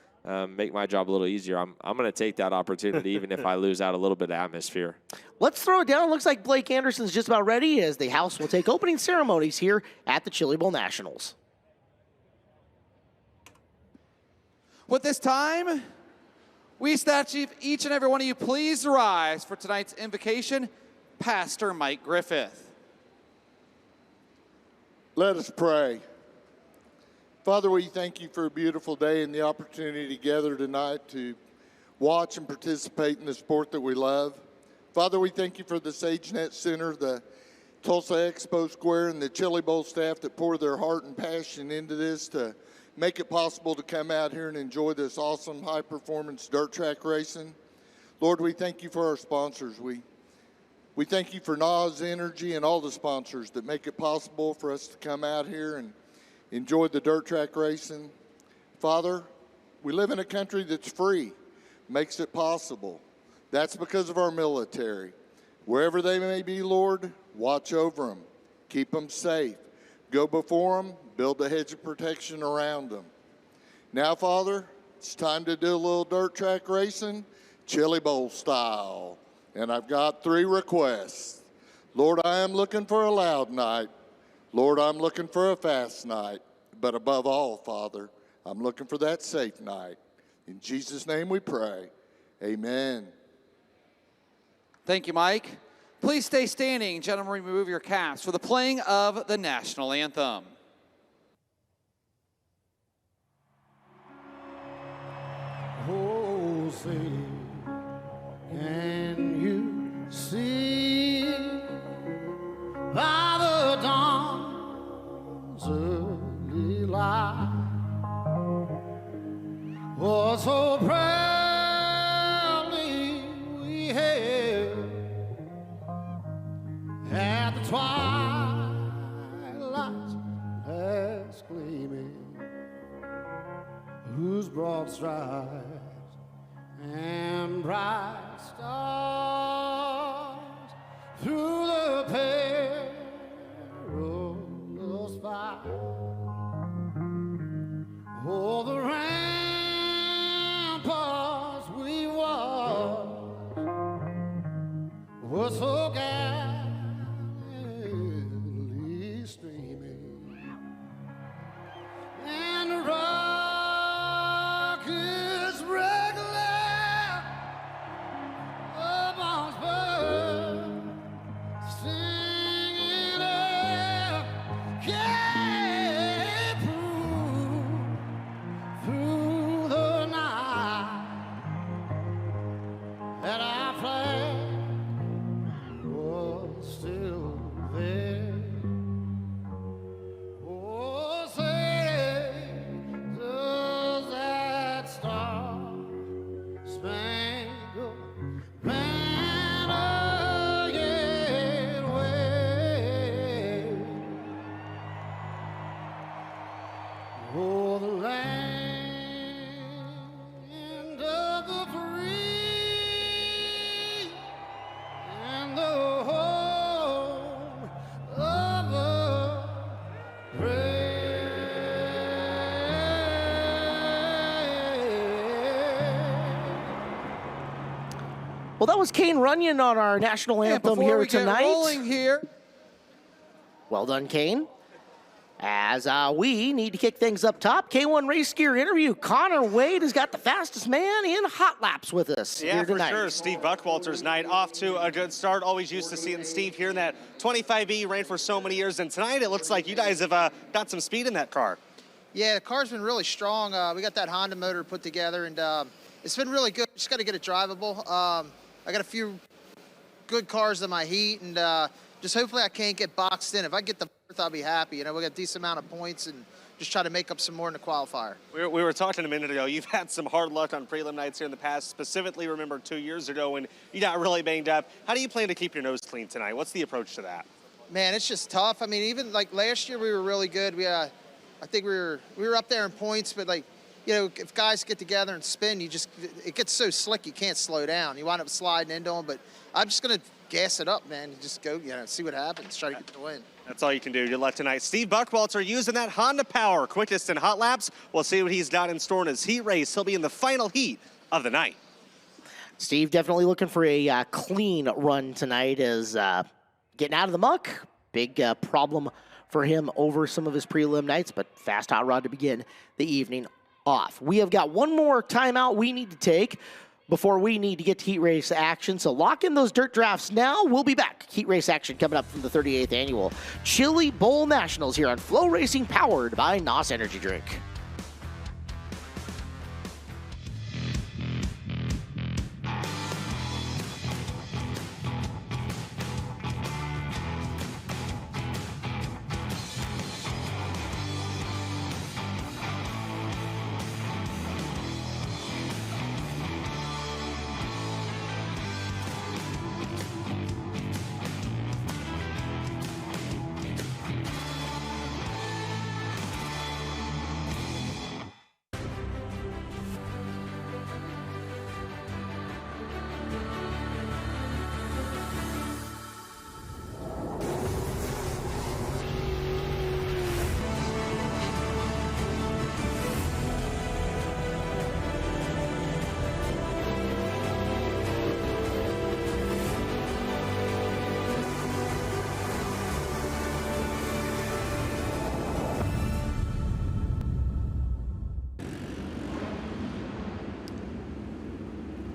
C: make my job a little easier, I'm going to take that opportunity even if I lose out a little bit of atmosphere.
A: Let's throw it down. It looks like Blake Anderson's just about ready as the house will take opening ceremonies here at the Chili Bowl Nationals.
J: With this time, we ask each and every one of you please rise for tonight's invocation, Pastor Mike Griffith.
K: Let us pray. Father, we thank you for a beautiful day and the opportunity to gather tonight to watch and participate in the sport that we love. Father, we thank you for the SageNet Center, the Tulsa Expo Square, and the Chili Bowl staff that pour their heart and passion into this to make it possible to come out here and enjoy this awesome high-performance dirt track racing. Lord, we thank you for our sponsors. We thank you for NOS Energy and all the sponsors that make it possible for us to come out here and enjoy the dirt track racing. Father, we live in a country that's free, makes it possible. That's because of our military. Wherever they may be, Lord, watch over them. Keep them safe. Go before them. Build a hedge of protection around them. Now, Father, it's time to do a little dirt track racing, Chili Bowl style. And I've got 3 requests. Lord, I am looking for a loud night. Lord, I'm looking for a fast night, but above all, Father, I'm looking for that safe night. In Jesus' name we pray, amen.
J: Thank you, Mike. Please stay standing. Gentlemen, remove your caps for the playing of the national anthem.
H: Oh, say, can you see by the dawn's early light what so proudly we hailed at the twilight's last gleaming, whose broad stripes and bright stars through the perilous fight. Oh, the ramparts we watched were so gallantly streaming, and the rockets' regular Oh, the land of the free and the home of the brave.
A: Well, that was Kane Runyon on our national anthem
J: before
A: here
J: we
A: tonight.
J: get rolling here,
A: Well done, Kane. As we need to kick things up top, K1 Race Gear interview. Connor Wade has got the fastest man in hot laps with us
F: Yeah,
A: here
F: for
A: tonight.
F: sure. Steve Buckwalter's night off to a good start. Always used to seeing Steve here in that 25E, ran for so many years. And tonight it looks like you guys have got some speed in that car.
L: Yeah, the car's been really strong. We got that Honda motor put together, and it's been really good. Just got to get it drivable. I got a few good cars in my heat, and just hopefully I can't get boxed in. If I get the fourth, I'll be happy. You know, we got a decent amount of points, and just try to make up some more in the qualifier.
F: We were talking a minute ago. You've had some hard luck on prelim nights here in the past. Specifically, remember 2 years ago when you got really banged up. How do you plan to keep your nose clean tonight? What's the approach to that?
L: Man, it's just tough. I mean, even like last year, we were really good. I think we were up there in points, but like, you know, if guys get together and spin, it gets so slick you can't slow down. You wind up sliding into them, but I'm just gonna gas it up, man. Just go, see what happens. Try to get the win.
F: That's all you can do. Good luck tonight. Steve Buckwalter using that Honda power, quickest in hot laps. We'll see what he's got in store in his heat race. He'll be in the final heat of the night.
A: Steve definitely looking for a clean run tonight as getting out of the muck. Big problem for him over some of his prelim nights, but fast hot rod to begin the evening off. We have got one more timeout we need to take before we need to get to heat race action. So lock in those dirt drafts now. We'll be back. Heat race action coming up from the 38th annual Chili Bowl Nationals here on FloRacing, powered by NOS Energy Drink.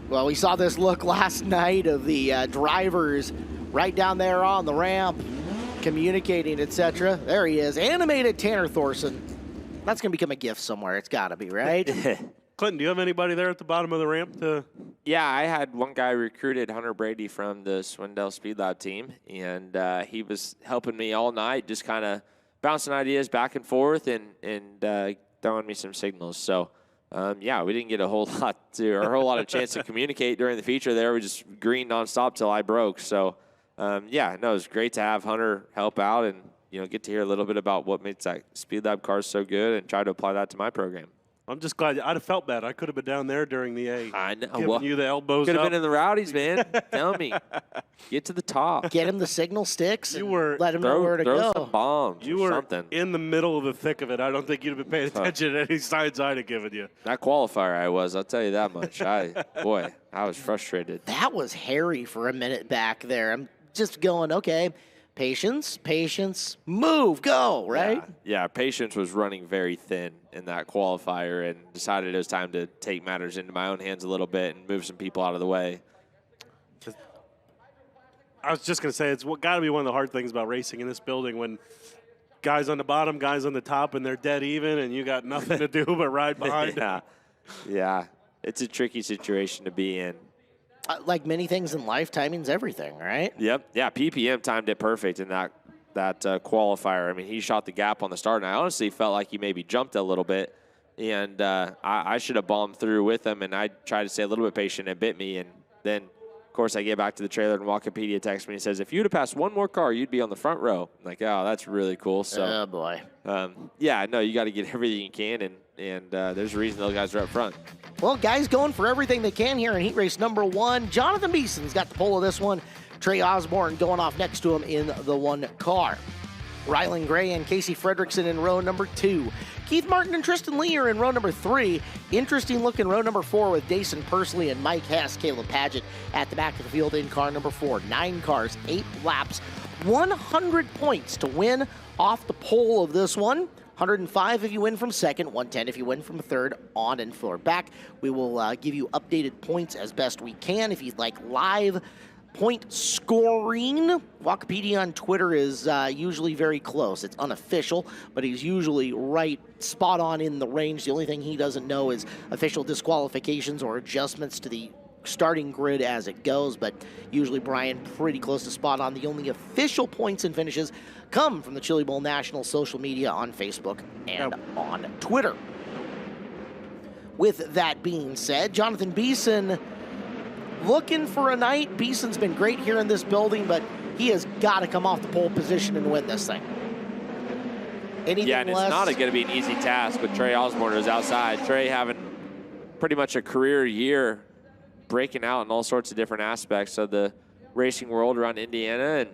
A: Well, we saw this look last night of the drivers right down there on the ramp, communicating, etc. There he is, animated Tanner Thorson. That's going to become a GIF somewhere. It's got to be, right?
B: Clinton, do you have anybody there at the bottom of the ramp to?
C: Yeah, I had one guy recruited, Hunter Brady, from the Swindell Speed Lab team, and he was helping me all night, just kind of bouncing ideas back and forth and throwing me some signals. So, yeah, we didn't get a whole lot of chance to communicate during the feature there. We just greened nonstop till I broke. So, yeah, no, it was great to have Hunter help out and, get to hear a little bit about what makes that Speed Lab car so good and try to apply that to my program.
B: I'm just glad. I'd have felt bad. I could have been down there during the A.
C: I know.
B: Giving you the elbows
C: Could have
B: up.
C: been in the rowdies, man. Tell me. Get to the top.
A: Get him the signal sticks
B: You were-
A: let him know where to
C: Throw
A: go.
C: some bombs
B: You
C: or
B: were
C: something.
B: in the middle of the thick of it. I don't think you'd have been paying attention to any signs I'd have given you.
C: That qualifier I was, I'll tell you that much. Boy, I was frustrated.
A: That was hairy for a minute back there. I'm just going, okay, patience, move, go, right?
C: Yeah, patience was running very thin in that qualifier and decided it was time to take matters into my own hands a little bit and move some people out of the way.
B: I was just going to say, it's got to be one of the hard things about racing in this building when guys on the bottom, guys on the top, and they're dead even, and you got nothing to do but ride behind.
C: Yeah, it's a tricky situation to be in.
A: Like many things in life, timing's everything, right?
C: Yep. Yeah, PPM timed it perfect in that qualifier. I mean, he shot the gap on the start, and I honestly felt like he maybe jumped a little bit, and I should have bombed through with him, and I tried to stay a little bit patient and bit me, and then course, I get back to the trailer and Wikipedia texts me and says, if you'd have passed one more car, you'd be on the front row. I'm like, oh, that's really cool. So,
A: oh, boy.
C: Yeah, no, you got to get everything you can, and there's a reason those guys are up front.
A: Well, guys going for everything they can here in heat race number 1. Jonathan Beeson's got the pole of this one. Trey Osborne going off next to him in the 1 car. Rylan Gray and Casey Fredrickson in row number 2. Keith Martin and Tristan Lee are in row number 3. Interesting looking row number 4 with Dason Persley and Mike Hess, Caleb Paget at the back of the field in car number 4. 9 cars, 8 laps, 100 points to win off the pole of this one. 105 if you win from second, 110 if you win from third, on and forward back. We will give you updated points as best we can. If you'd like live point scoring, Wikipedia on Twitter is usually very close. It's unofficial, but he's usually right spot on in the range. The only thing he doesn't know is official disqualifications or adjustments to the starting grid as it goes, but usually Brian pretty close to spot on. The only official points and finishes come from the Chili Bowl National social media on Facebook and on Twitter. With that being said, Jonathan Beeson looking for a night. Beeson's been great here in this building, but he has got to come off the pole position and win this thing. Anything
C: yeah, and it's not going to be an easy task with Trey Osborne who's outside. Trey having pretty much a career year, breaking out in all sorts of different aspects of the racing world around Indiana, and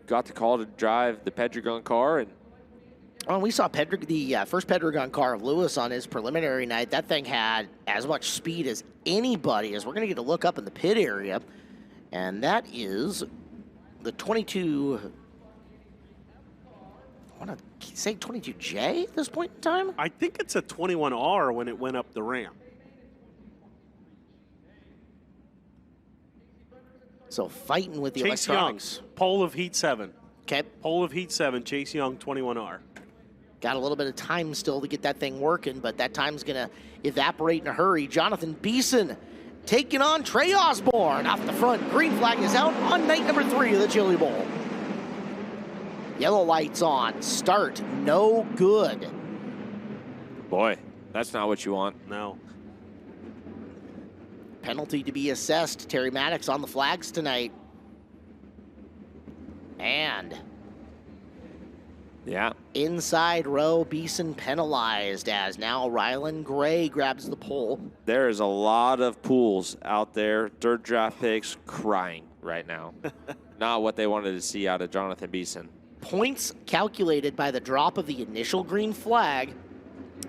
C: got the call to drive the Pedregon car. And
A: well, we saw the first Pedregon car of Lewis on his preliminary night. That thing had as much speed as anybody, as we're going to get a look up in the pit area. And that is the 22, I want to say 22J at this point in time?
B: I think it's a 21R when it went up the ramp.
A: So fighting with the
B: Chase
A: electronics.
B: Young, pole of heat 7.
A: Okay.
B: Pole of heat 7, Chase Young, 21R.
A: Got a little bit of time still to get that thing working, but that time's going to evaporate in a hurry. Jonathan Beeson taking on Trey Osborne off the front. Green flag is out on night number 3 of the Chili Bowl. Yellow lights on. Start no good.
C: Boy, that's not what you want.
B: No.
A: Penalty to be assessed. Terry Maddox on the flags tonight. And
C: yeah,
A: inside row, Beeson penalized as now Rylan Gray grabs the pole.
C: There is a lot of pools out there, dirt draft picks crying right now. Not what they wanted to see out of Jonathan Beeson.
A: Points calculated by the drop of the initial green flag.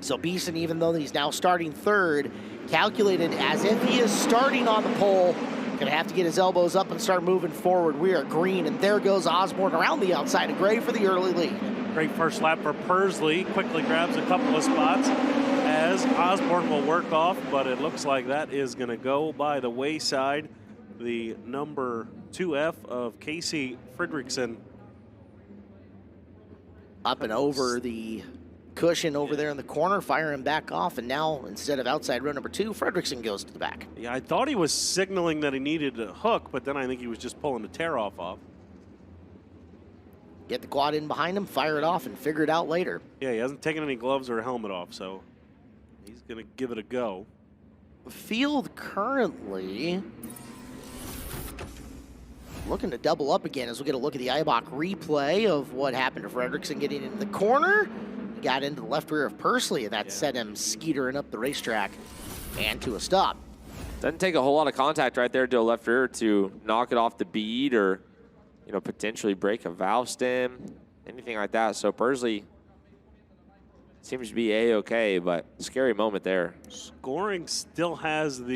A: So Beeson, even though he's now starting third, calculated as if he is starting on the pole. Gonna have to get his elbows up and start moving forward. We are green, and there goes Osborne around the outside of Gray for the early lead.
B: Great first lap for Persley. Quickly grabs a couple of spots as Osborne will work off, but it looks like that is gonna go by the wayside. The number 2F of Casey Fredrickson.
A: Up and over the cushion over there in the corner, firing back off, and now instead of outside row number 2, Fredrickson goes to the back.
B: Yeah, I thought he was signaling that he needed a hook, but then I think he was just pulling the tear-off off.
A: Get the quad in behind him, fire it off, and figure it out later.
B: Yeah, he hasn't taken any gloves or a helmet off, so he's going to give it a go.
A: Field currently looking to double up again as we get a look at the Eibach replay of what happened to Fredrickson getting into the corner. He got into the left rear of Persley, and that set him skeetering up the racetrack and to a stop.
C: Doesn't take a whole lot of contact right there to a left rear to knock it off the bead or, you know, potentially break a valve stem, anything like that. So Persley seems to be A-okay, but scary moment there.
B: Scoring still has us,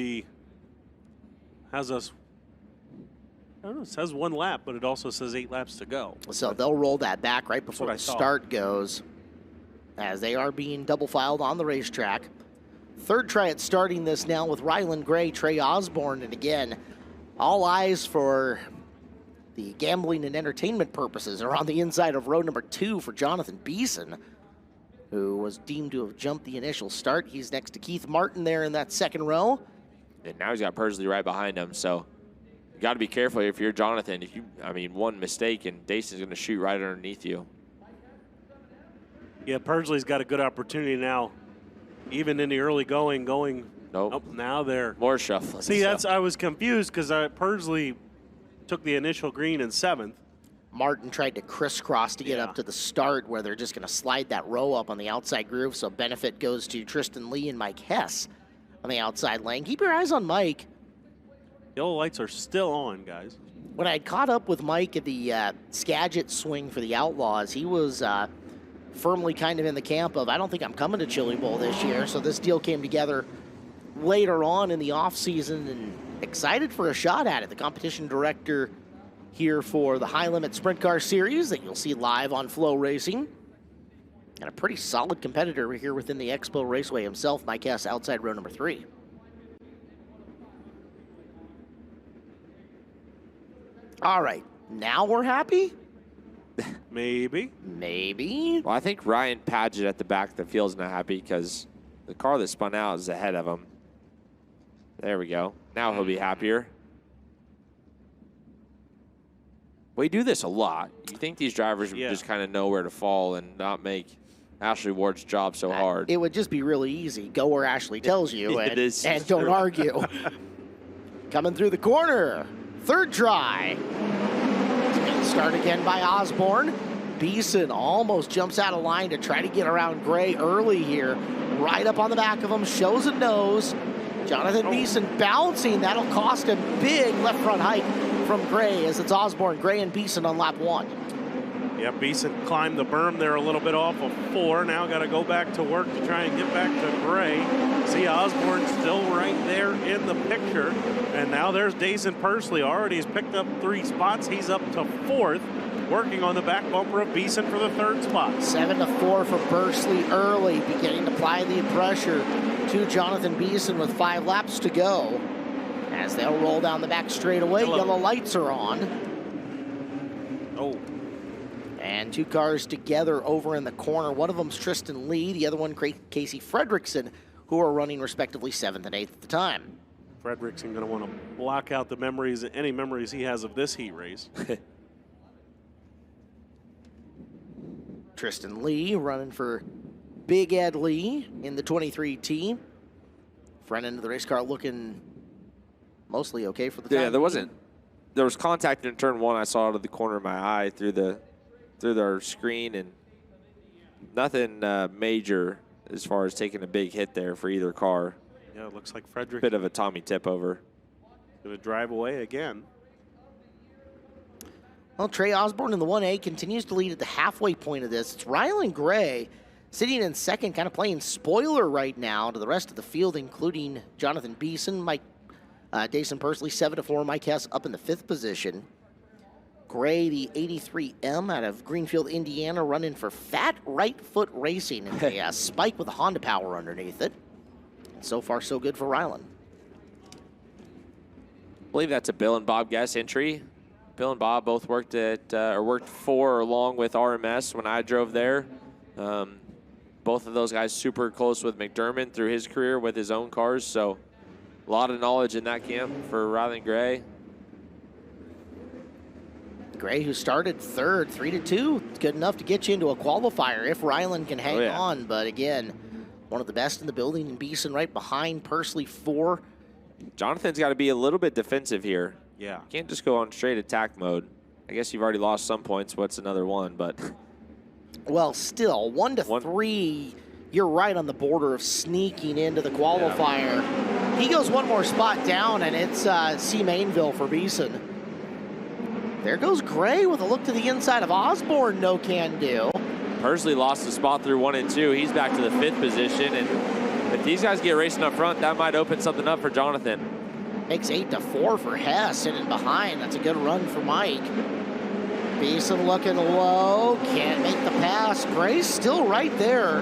B: I don't know, it says 1 lap, but it also says 8 laps to go.
A: So they'll roll that back right before the start goes, as they are being double filed on the racetrack. Third try at starting this now with Rylan Gray, Trey Osborne, and again, all eyes for the gambling and entertainment purposes are on the inside of row number 2 for Jonathan Beeson, who was deemed to have jumped the initial start. He's next to Keith Martin there in that second row.
C: And now he's got Persley right behind him, so you got to be careful if you're Jonathan. If you, one mistake and Dason's going to shoot right underneath you.
B: Yeah, Persley's got a good opportunity now, even in the early going.
C: Nope.
B: Oh, now they're
C: more shuffling.
B: See, I was confused because Persley took the initial green in 7th.
A: Martin tried to crisscross to get up to the start where they're just going to slide that row up on the outside groove. So benefit goes to Tristan Lee and Mike Hess on the outside lane. Keep your eyes on Mike.
B: Yellow lights are still on, guys.
A: When I caught up with Mike at the Skagit swing for the Outlaws, he was firmly kind of in the camp of, I don't think I'm coming to Chili Bowl this year. So this deal came together later on in the offseason and excited for a shot at it. The competition director here for the High Limit Sprint Car Series that you'll see live on FloRacing. And a pretty solid competitor here within the Expo Raceway himself, Mike Hess, outside row number 3. All right, now we're happy?
B: Maybe.
A: Maybe.
C: Well, I think Ryan Padgett at the back of the field's not happy because the car that spun out is ahead of him. There we go. Now he'll be happier. We do this a lot. You think these drivers would just kind of know where to fall and not make Ashley Ward's job so hard.
A: It would just be really easy. Go where Ashley tells you and don't argue. Coming through the corner. 3rd try. It's going to start again by Osborne. Beeson almost jumps out of line to try to get around Gray early here. Right up on the back of him, shows a nose. Jonathan Beeson bouncing. That'll cost him big left front hike from Gray as it's Osborne, Gray, and Beeson on lap 1.
B: Yeah, Beeson climbed the berm there a little bit off of 4. Now got to go back to work to try and get back to Gray. See Osborne still right there in the picture. And now there's Dason Pursley. Already has picked up 3 spots. He's up to 4th, working on the back bumper of Beeson for the 3rd spot.
A: 7-4 for Pursley early, beginning to apply the pressure to Jonathan Beeson with 5 laps to go. As they'll roll down the back straightaway, yellow lights are on.
B: Oh.
A: And 2 cars together over in the corner. One of them's Tristan Lee, the other one Casey Fredrickson, who are running respectively 7th and 8th at the time.
B: Fredrickson going to want to block out the memories, any memories he has of this heat race.
A: Tristan Lee running for Big Ed Lee in the 23T. Front end of the race car looking mostly okay for the time.
C: Yeah, there was contact in turn 1 I saw out of the corner of my eye through their screen, and nothing major as far as taking a big hit there for either car.
B: Yeah, it looks like Frederick.
C: Bit of a Tommy tip over.
B: Going to drive away again.
A: Well, Trey Osborne in the 1A continues to lead at the halfway point of this. It's Rylan Gray sitting in 2nd, kind of playing spoiler right now to the rest of the field, including Jonathan Beeson, Dason Pursley, 7-4. Mike Hess up in the 5th position. Gray, the 83M out of Greenfield, Indiana, running for Fat Right Foot Racing. And a spike with a Honda power underneath it. And so far, so good for Rylan.
C: I believe that's a Bill and Bob Guess entry. Bill and Bob both worked for along with RMS when I drove there. Both of those guys super close with McDermott through his career with his own cars. So a lot of knowledge in that camp for Rylan Gray.
A: Gray, who started 3rd, 3-2, it's good enough to get you into a qualifier if Rylan can hang on. But again, one of the best in the building, and Beeson right behind Pursley 4.
C: Jonathan's got to be a little bit defensive here.
B: Yeah.
C: Can't just go on straight attack mode. I guess you've already lost some points. What's another one? But
A: well, still 1-3. You're right on the border of sneaking into the qualifier. Yeah. He goes 1 more spot down, and it's C. Mainville for Beeson. There goes Gray with a look to the inside of Osborne. No can do.
C: Pursley lost a spot through 1 and 2. He's back to the 5th position, and if these guys get racing up front, that might open something up for Jonathan.
A: Makes 8-4 for Hess sitting behind. That's a good run for Mike. Beeson looking low, can't make the pass. Gray's still right there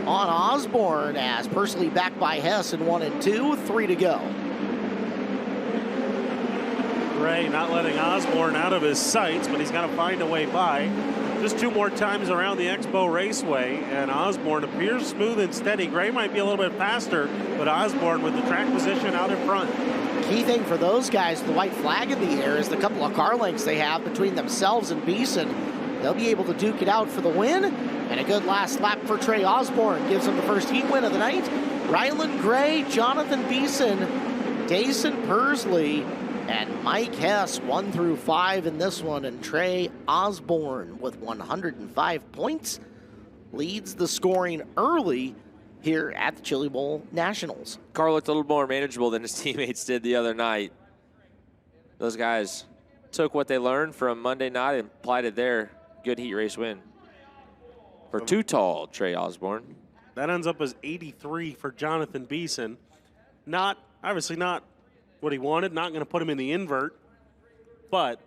A: on Osborne as Pursley back by Hess in 1 and 2, 3 to go.
B: Gray not letting Osborne out of his sights, but he's got to find a way by. Just 2 more times around the Expo Raceway, and Osborne appears smooth and steady. Gray might be a little bit faster, but Osborne with the track position out in front.
A: Key thing for those guys, the white flag in the air, is the couple of car lengths they have between themselves and Beeson. They'll be able to duke it out for the win, and a good last lap for Trey Osborne gives him the first heat win of the night. Rylan Gray, Jonathan Beeson, Dason Pursley, And Mike Hess 1 through 5 in this one, and Trey Osborne with 105 points leads the scoring early here at the Chili Bowl Nationals.
C: Car looked a little more manageable than his teammates did the other night. Those guys took what they learned from Monday night and applied it there. Good heat race win for too tall Trey Osborne.
B: That ends up as 83 for Jonathan Beeson. Obviously not what he wanted, not going to put him in the invert, but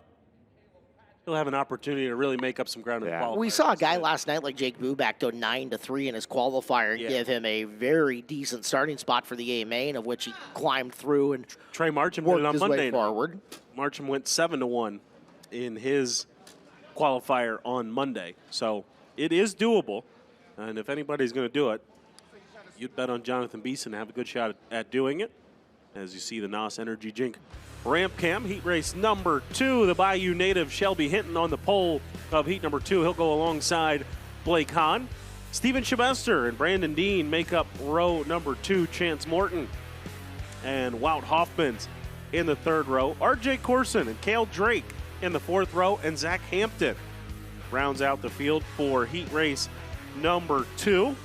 B: he'll have an opportunity to really make up some ground in the qualifier.
A: We saw a guy last night like Jake Buback go 9-3 in his qualifier and give him a very decent starting spot for the A main, of which he climbed through and
B: Trey Marcham
A: worked
B: did it on
A: his
B: Monday
A: way forward.
B: Marcham went 7-1 in his qualifier on Monday. So it is doable, and if anybody's going to do it, you'd bet on Jonathan Beeson to have a good shot at doing it. As you see the NOS Energy Drink ramp cam, heat race number 2, the Bayou native Shelby Hinton on the pole of heat number 2. He'll go alongside Blake Hahn. Steven Shabester and Brandon Dean make up row number 2. Chance Morton and Wout Hoffmans in the 3rd row. RJ Corson and Cale Drake in the 4th row, and Zach Hampton rounds out the field for heat race number 2.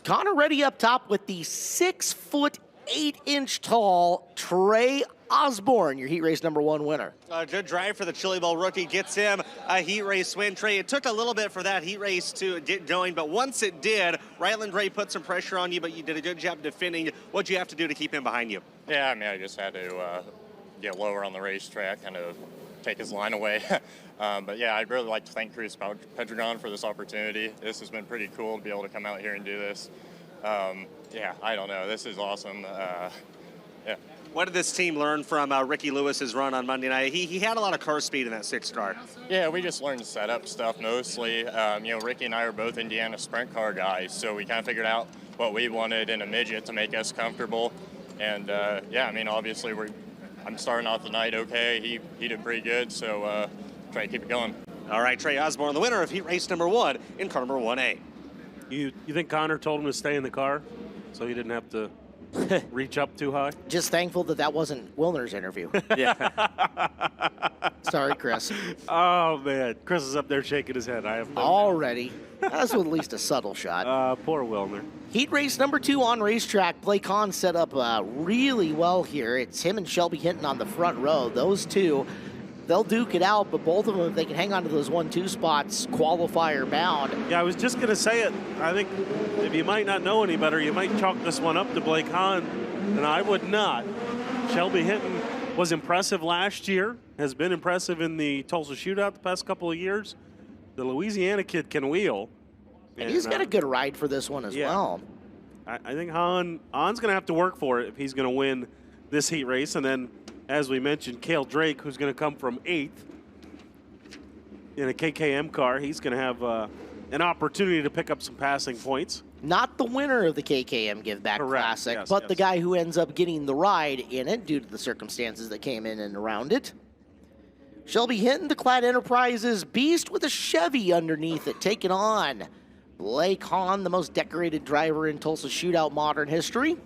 A: Connor Reddy up top with the 6'8" tall Trey Osborne, your heat race number 1 winner.
F: Good drive for the Chili Bowl rookie, gets him a heat race win. Trey, it took a little bit for that heat race to get going, but once it did, Ryland Ray put some pressure on you, but you did a good job defending. What'd you have to do to keep him behind you?
M: Yeah, I mean, I just had to get lower on the racetrack, kind of take his line away. But yeah, I'd really like to thank Cruz Pedregon for this opportunity. This has been pretty cool to be able to come out here and do this. Yeah, I don't know. This is awesome. Yeah.
F: What did this team learn from Ricky Lewis's run on Monday night? He had a lot of car speed in that 6th car.
M: Yeah, we just learned setup stuff mostly. You know, Ricky and I are both Indiana sprint car guys, so we kind of figured out what we wanted in a midget to make us comfortable. And yeah, I mean, obviously I'm starting off the night okay. He did pretty good, so try to keep it going.
F: All right, Trey Osborne, the winner of heat race number 1 in car number 1A.
B: You think Connor told him to stay in the car so he didn't have to reach up too high?
A: Just thankful that wasn't Wilner's interview.
C: Yeah.
A: Sorry, Chris.
B: Oh, man. Chris is up there shaking his head. I have no
A: Already. That's at least a subtle shot.
B: Poor Wilner.
A: Heat race number 2 on racetrack. Blake Hahn set up really well here. It's him and Shelby Hinton on the front row. Those two, they'll duke it out, but both of them, if they can hang on to those 1-2 spots, qualifier bound.
B: Yeah, I was just going to say it. I think if you might not know any better, you might chalk this one up to Blake Hahn, and I would not. Shelby Hinton was impressive last year, has been impressive in the Tulsa shootout the past couple of years. The Louisiana kid can wheel.
A: And he's got a good ride for this one as well.
B: I think Hahn's going to have to work for it if he's going to win this heat race. And then, as we mentioned, Cale Drake, who's going to come from 8th in a KKM car, he's going to have an opportunity to pick up some passing points.
A: Not the winner of the KKM Give Back Classic, but the guy who ends up getting the ride in it due to the circumstances that came in and around it. Shelby Hinton, the Clad Enterprises beast with a Chevy underneath it, taking on Blake Hahn, the most decorated driver in Tulsa shootout modern history.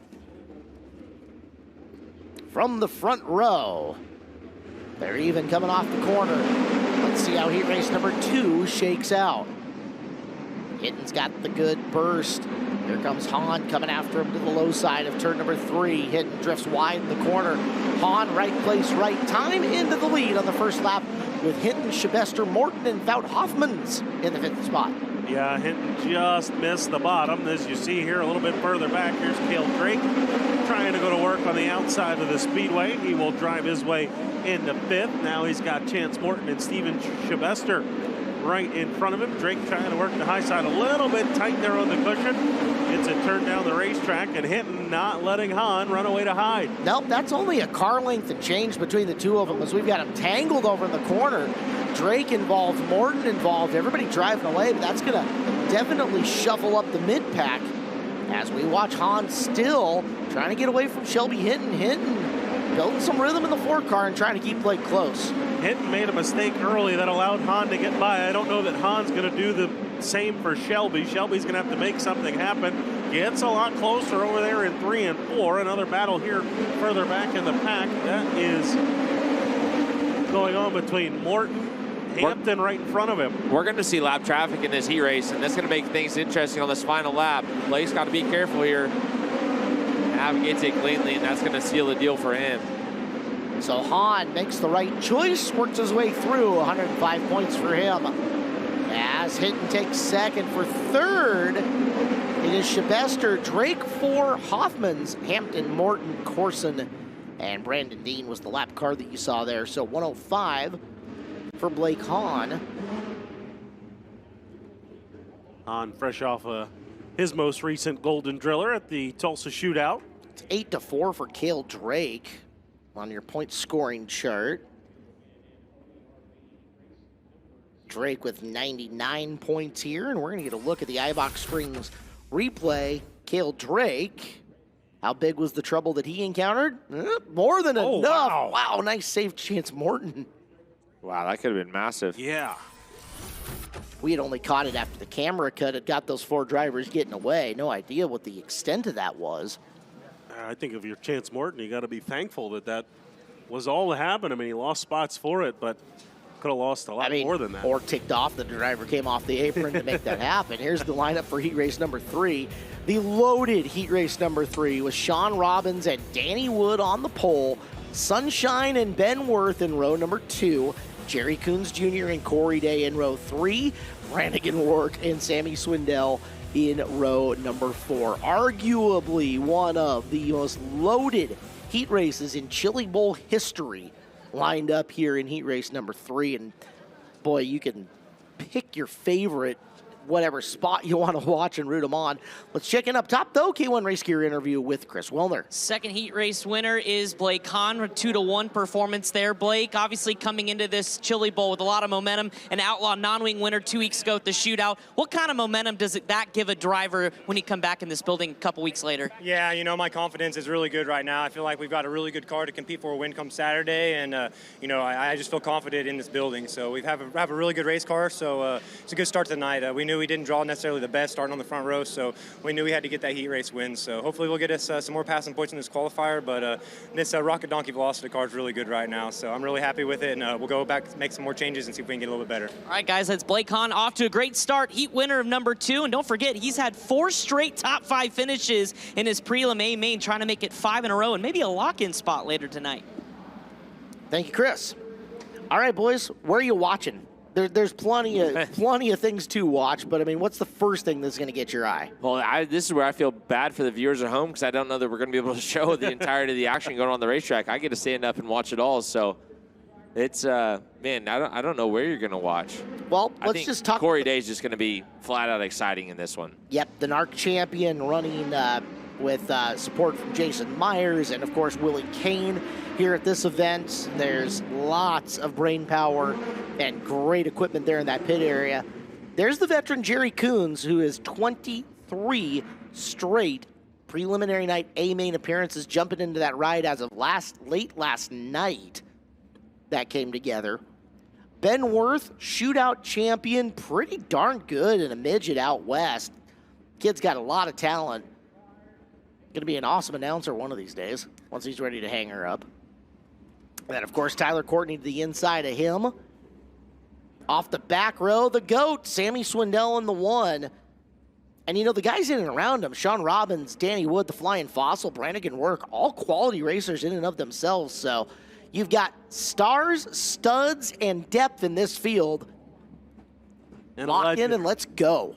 A: From the front row, they're even coming off the corner. Let's see how heat race number 2 shakes out. Hinton's got the good burst. Here comes Hahn coming after him to the low side of turn number 3. Hinton drifts wide in the corner. Hahn, right place, right time, into the lead on the first lap with Hinton, Shabester, Morton, and Wout Hoffmans in the 5th spot.
B: Yeah, Hinton just missed the bottom. As you see here a little bit further back, here's Cale Drake trying to go to work on the outside of the speedway. He will drive his way into 5th. Now he's got Chance Morton and Steven Shabester right in front of him. Drake trying to work the high side a little bit tight there on the cushion. It's a turn down the racetrack, and Hinton not letting Hahn run away to hide.
A: Nope, that's only a car length and change between the two of them as we've got them tangled over in the corner. Drake involved, Morton involved, everybody driving away, but that's going to definitely shuffle up the mid-pack as we watch Hahn still trying to get away from Shelby Hinton. Hinton building some rhythm in the 4 car and trying to keep Blake close.
B: Hinton made a mistake early that allowed Hahn to get by. I don't know that Hahn's going to do the same for Shelby. Shelby's going to have to make something happen. Gets a lot closer over there in 3 and 4. Another battle here further back in the pack. That is going on between Morton, Hampton right in front of him.
C: We're going to see lap traffic in this heat race, and that's going to make things interesting on this final lap. Blake's got to be careful here. Navigates it cleanly, and that's going to seal the deal for him.
A: So Hahn makes the right choice, works his way through. 105 points for him. As Hinton takes second. For third, it is Shabester, Drake for Hoffman's, Hampton, Morton, Corson, and Brandon Dean was the lap car that you saw there. So 105 for Blake Hahn.
B: Hahn fresh off his most recent Golden Driller at the Tulsa Shootout.
A: It's 8-4 for Cale Drake on your point scoring chart. Drake with 99 points here, and we're going to get a look at the iBox Springs replay. Cale Drake, how big was the trouble that he encountered? More than enough. Wow, nice save chance, Morton.
C: Wow, that could have been massive.
B: Yeah.
A: We had only caught it after the camera cut. It got those 4 drivers getting away. No idea what the extent of that was.
B: I think if you're Chance Morton, you got to be thankful that that was all that happened. I mean, he lost spots for it, but could have lost a lot more than that.
A: Or ticked off that the driver came off the apron to make that happen. Here's the lineup for heat race number 3. The loaded heat race number 3 with Sean Robbins and Danny Wood on the pole, Sunshine and Ben Worth in row number 2, Jerry Coons Jr. and Corey Day in row 3, Brannigan Rourke and Sammy Swindell in row number 4. Arguably one of the most loaded heat races in Chili Bowl history lined up here in heat race number 3. And boy, you can pick your favorite whatever spot you want to watch and root them on. Let's check in up top, though. K1 Race Gear interview with Chris Wilner.
D: Second heat race winner is Blake Hahn, 2-1 performance there. Blake, obviously coming into this Chili Bowl with a lot of momentum, an Outlaw non-wing winner 2 weeks ago at the shootout. What kind of momentum does that give a driver when you come back in this building a couple weeks later?
N: Yeah, you know, my confidence is really good right now. I feel like we've got a really good car to compete for a win come Saturday, and, you know, I just feel confident in this building. So we have a really good race car, so it's a good start tonight. We knew we didn't draw necessarily the best starting on the front row, so we knew we had to get that heat race win. So hopefully we'll get us some more passing points in this qualifier, but this Rocket Donkey Velocity car is really good right now, so I'm really happy with it, and we'll go back, make some more changes, and see if we can get a little bit better.
D: All right, guys, that's Blake Hahn off to a great start, heat winner of number 2, and don't forget, he's had 4 straight top 5 finishes in his prelim A main, trying to make it 5 in a row, and maybe a lock-in spot later tonight.
A: Thank you, Chris. All right, boys, where are you watching? There's plenty of things to watch, but I mean, what's the first thing that's going to get your eye?
C: Well, this is where I feel bad for the viewers at home because I don't know that we're going to be able to show the entirety of the action going on the racetrack. I get to stand up and watch it all, so it's man, I don't know where you're going to watch.
A: Well,
C: I
A: let's
C: think
A: just talk.
C: Corey Day is just going to be flat out exciting in this one.
A: Yep, the NARC champion running with support from Jason Myers and of course Willie Kane here at this event. There's lots of brain power and great equipment there in that pit area. There's the veteran Jerry Coons, who is 23 straight preliminary night A main appearances, jumping into that ride as of late last night. That came together. Ben Worth, shootout champion, pretty darn good in a midget out west. Kid's got a lot of talent. Gonna be an awesome announcer one of these days, once he's ready to hang her up. And then, of course, Tyler Courtney to the inside of him. Off the back row, the GOAT, Sammy Swindell in the 1. And, you know, the guys in and around him, Sean Robbins, Danny Wood, the Flying Fossil, Brannigan Rourke, all quality racers in and of themselves. So you've got stars, studs, and depth in this field.
B: And
A: lock in and let's go.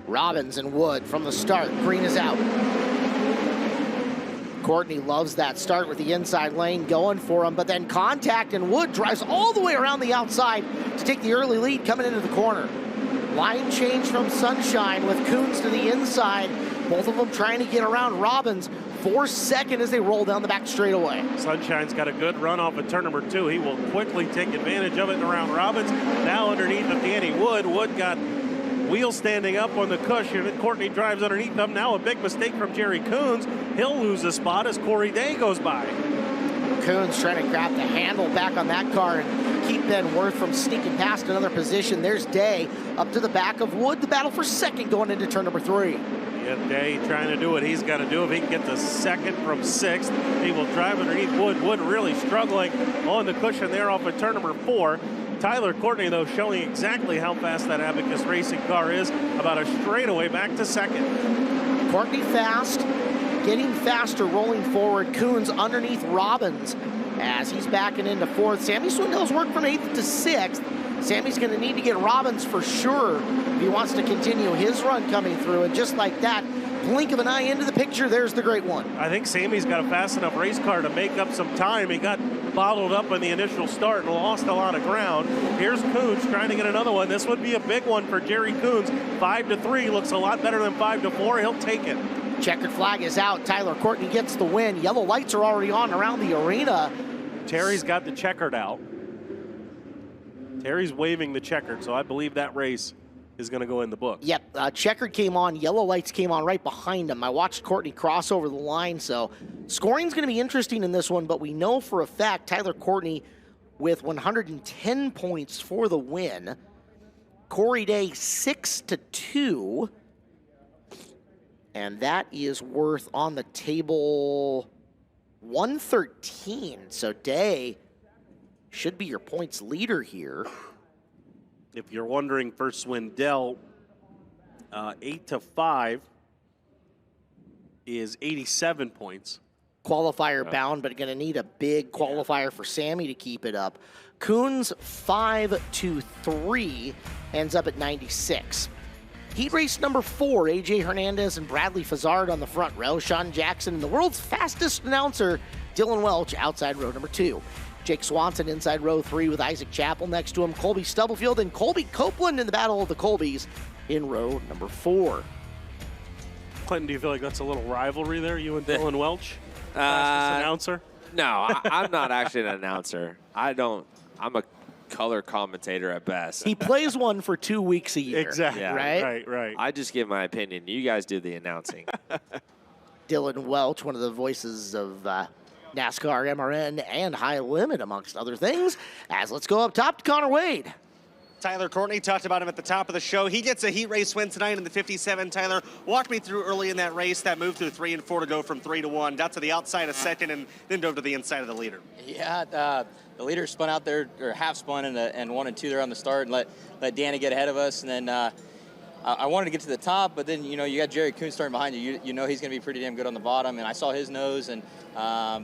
A: Robbins and Wood from the start. Green is out. Courtney loves that start with the inside lane going for him, but then contact, and Wood drives all the way around the outside to take the early lead coming into the corner. Line change from Sunshine with Coons to the inside. Both of them trying to get around Robbins. 4 seconds as they roll down the back straightaway.
B: Sunshine's got a good run off of turn number 2. He will quickly take advantage of it and around Robbins. Now underneath of Danny Wood. Wood got wheel standing up on the cushion, and Courtney drives underneath them. Now a big mistake from Jerry Coons. He'll lose a spot as Corey Day goes by.
A: Coons trying to grab the handle back on that car and keep Ben Worth from sneaking past another position. There's Day up to the back of Wood. The battle for second going into turn number 3.
B: Yeah, Day trying to do what he's got to do. If he can get to second from 6th, he will drive underneath Wood. Wood really struggling on the cushion there off of turn number 4. Tyler Courtney, though, showing exactly how fast that Abacus Racing car is. About a straightaway back to second.
A: Courtney fast, getting faster, rolling forward. Coons underneath Robbins as he's backing into 4th. Sammy Swindell's worked from 8th to 6th. Sammy's going to need to get Robbins for sure if he wants to continue his run coming through. And just like that, blink of an eye into the picture, there's the great one.
B: I think Sammy's got a fast enough race car to make up some time. He got bottled up in the initial start and lost a lot of ground. Here's Coons trying to get another one. This would be a big one for Jerry Coons. 5-3 looks a lot better than 5-4. He'll take it.
A: Checkered flag is out. Tyler Courtney gets the win. Yellow lights are already on around the arena.
B: Terry's got the checkered out. Terry's waving the checkered, so I believe that race is going to go in the book.
A: Yep, checkered came on. Yellow lights came on right behind him. I watched Courtney cross over the line, so scoring's going to be interesting in this one, but we know for a fact Tyler Courtney with 110 points for the win. Corey Day 6-2. And that is worth on the table 113. So Day should be your points leader here.
B: If you're wondering for Swindell, 8-5 is 87 points.
A: Qualifier bound, but going to need a big qualifier for Sammy to keep it up. Coons 5-3 ends up at 96. Heat race number 4, AJ Hernandez and Bradley Fazard on the front row. Sean Jackson and the world's fastest announcer, Dylan Welch, outside row number 2. Jake Swanson inside row 3 with Isaac Chappell next to him. Colby Stubblefield and Colby Copeland in the battle of the Colbys in row number 4.
B: Clinton, do you feel like that's a little rivalry there, you and Dylan Welch? Fastest announcer?
C: No, I'm not actually an announcer. I'm a color commentator at best.
A: He plays one for 2 weeks a year.
B: Exactly.
C: Yeah.
B: Right.
C: I just give my opinion. You guys do the announcing.
A: Dylan Welch, one of the voices of NASCAR, MRN, and High Limit, amongst other things. As let's go up top to Connor Wade.
F: Tyler Courtney, talked about him at the top of the show. He gets a heat race win tonight in the 57. Tyler, walked me through early in that race, that move through 3 and 4 to go from 3-1. Got to the outside of second and then drove to the inside of the leader.
O: Yeah, the leader spun out there, or half spun, and 1 and 2 there on the start, and let Danny get ahead of us. And then I wanted to get to the top, but then, you get Jerry Coons starting behind you. You know he's going to be pretty damn good on the bottom, and I saw his nose, and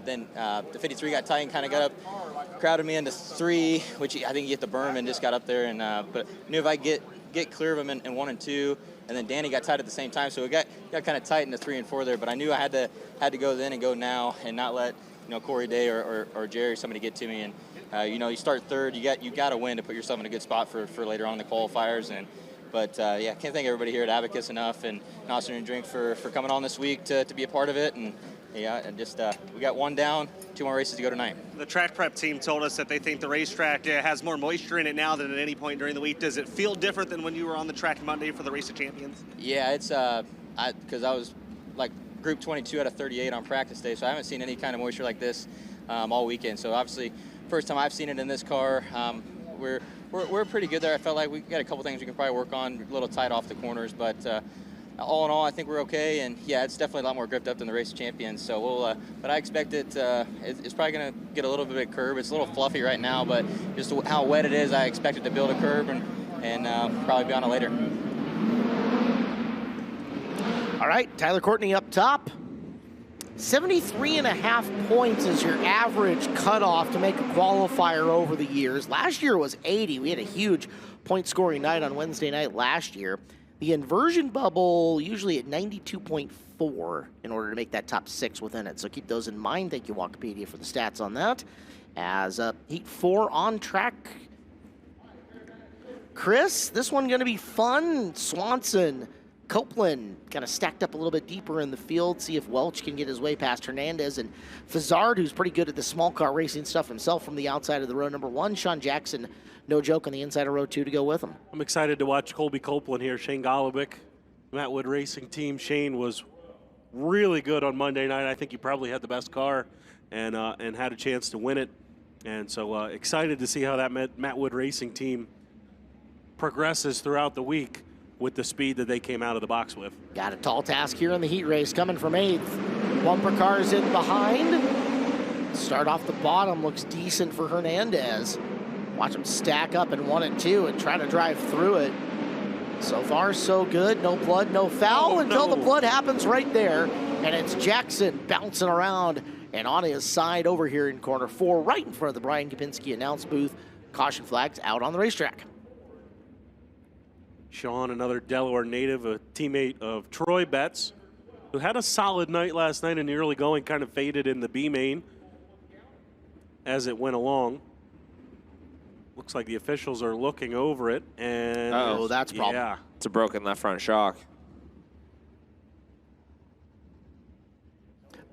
O: then the 53 got tight and kind of got up, crowded me into 3, which I think he hit the berm and just got up there. And but I knew if I get clear of him in 1 and 2, and then Danny got tight at the same time, so it got kind of tight in the 3 and 4 there. But I knew I had to go then and go now, and not let Corey Day or Jerry, somebody get to me. And you start third, you got to win to put yourself in a good spot for later on in the qualifiers. But yeah, can't thank everybody here at Abacus enough, and NOS Energy Drink for coming on this week to be a part of it. And yeah, and just we got 1 down, 2 more races to go tonight.
F: The track prep team told us that they think the racetrack has more moisture in it now than at any point during the week. Does it feel different than when you were on the track Monday for the Race of Champions?
O: Yeah, it's because I was like Group 22 out of 38 on practice day, so I haven't seen any kind of moisture like this all weekend. So obviously, first time I've seen it in this car. We're pretty good there. I felt like we got a couple things we can probably work on, a little tight off the corners, but all in all, I think we're okay. And yeah, it's definitely a lot more gripped up than the Race of Champions. So we'll, but I expect it's probably going to get a little bit of curb. It's a little fluffy right now, but just how wet it is, I expect it to build a curb and probably be on it later.
A: All right, Tyler Courtney up top. 73.5 points is your average cutoff to make a qualifier over the years. Last year was 80. We had a huge point scoring night on Wednesday night last year. The inversion bubble usually at 92.4 in order to make that top 6 within it. So keep those in mind. Thank you, Wikipedia, for the stats on that. As Heat 4 on track. Chris, this one going to be fun. Swanson, Copeland kind of stacked up a little bit deeper in the field, see if Welch can get his way past Hernandez. And Fazard, who's pretty good at the small car racing stuff himself from the outside of the row number 1. Sean Jackson, no joke, on the inside of row 2 to go with him.
B: I'm excited to watch Colby Copeland here. Shane Golobic, Matt Wood Racing Team. Shane was really good on Monday night. I think he probably had the best car and had a chance to win it. And so excited to see how that Matt Wood Racing Team progresses throughout the week with the speed that they came out of the box with.
A: Got a tall task here in the heat race, coming from 8th. Bumper cars in behind. Start off the bottom, looks decent for Hernandez. Watch him stack up in 1 and 2 and try to drive through it. So far, so good. No blood, no foul until the blood happens right there. And it's Jackson bouncing around and on his side over here in corner 4, right in front of the Brian Kapinski announce booth. Caution flags out on the racetrack.
B: Sean, another Delaware native, a teammate of Troy Betts, who had a solid night last night in the early going, kind of faded in the B main as it went along. Looks like the officials are looking over it, and
C: oh,
A: that's a problem.
B: Yeah,
C: it's a broken left front shock.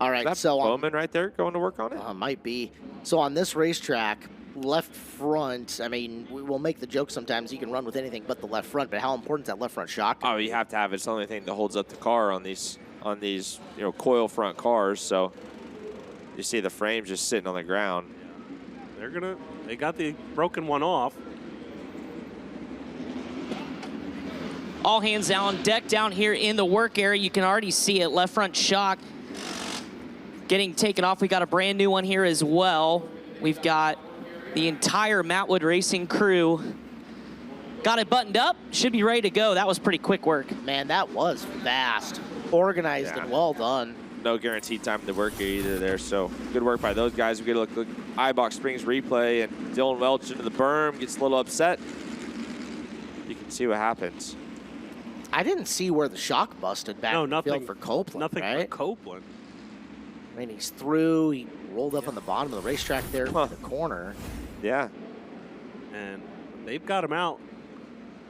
A: All right,
C: is that
A: so
C: Bowman right there going to work on it?
A: Might be. So on this racetrack, left front, I mean, we'll make the joke sometimes you can run with anything but the left front, but how important is that left front shock?
C: Oh, you have to have it. It's the only thing that holds up the car on these coil front cars. So you see the frames just sitting on the ground.
B: They got the broken one off.
D: All hands on deck down here in the work area. You can already see it, left front shock getting taken off. We got a brand new one here as well. We've got the entire Matt Wood Racing crew. Got it buttoned up, should be ready to go. That was pretty quick work.
A: Man, that was fast. Organized and well done.
C: No guaranteed time to work here either there, so good work by those guys. We get a look iBox Springs replay, and Dylan Welch into the berm, gets a little upset. You can see what happens.
A: I didn't see where the shock busted back in the field for Copeland,
B: Nothing
A: right?
B: for Copeland.
A: I mean, he's through. He rolled up on the bottom of the racetrack there in the corner.
C: Yeah.
B: And they've got him out.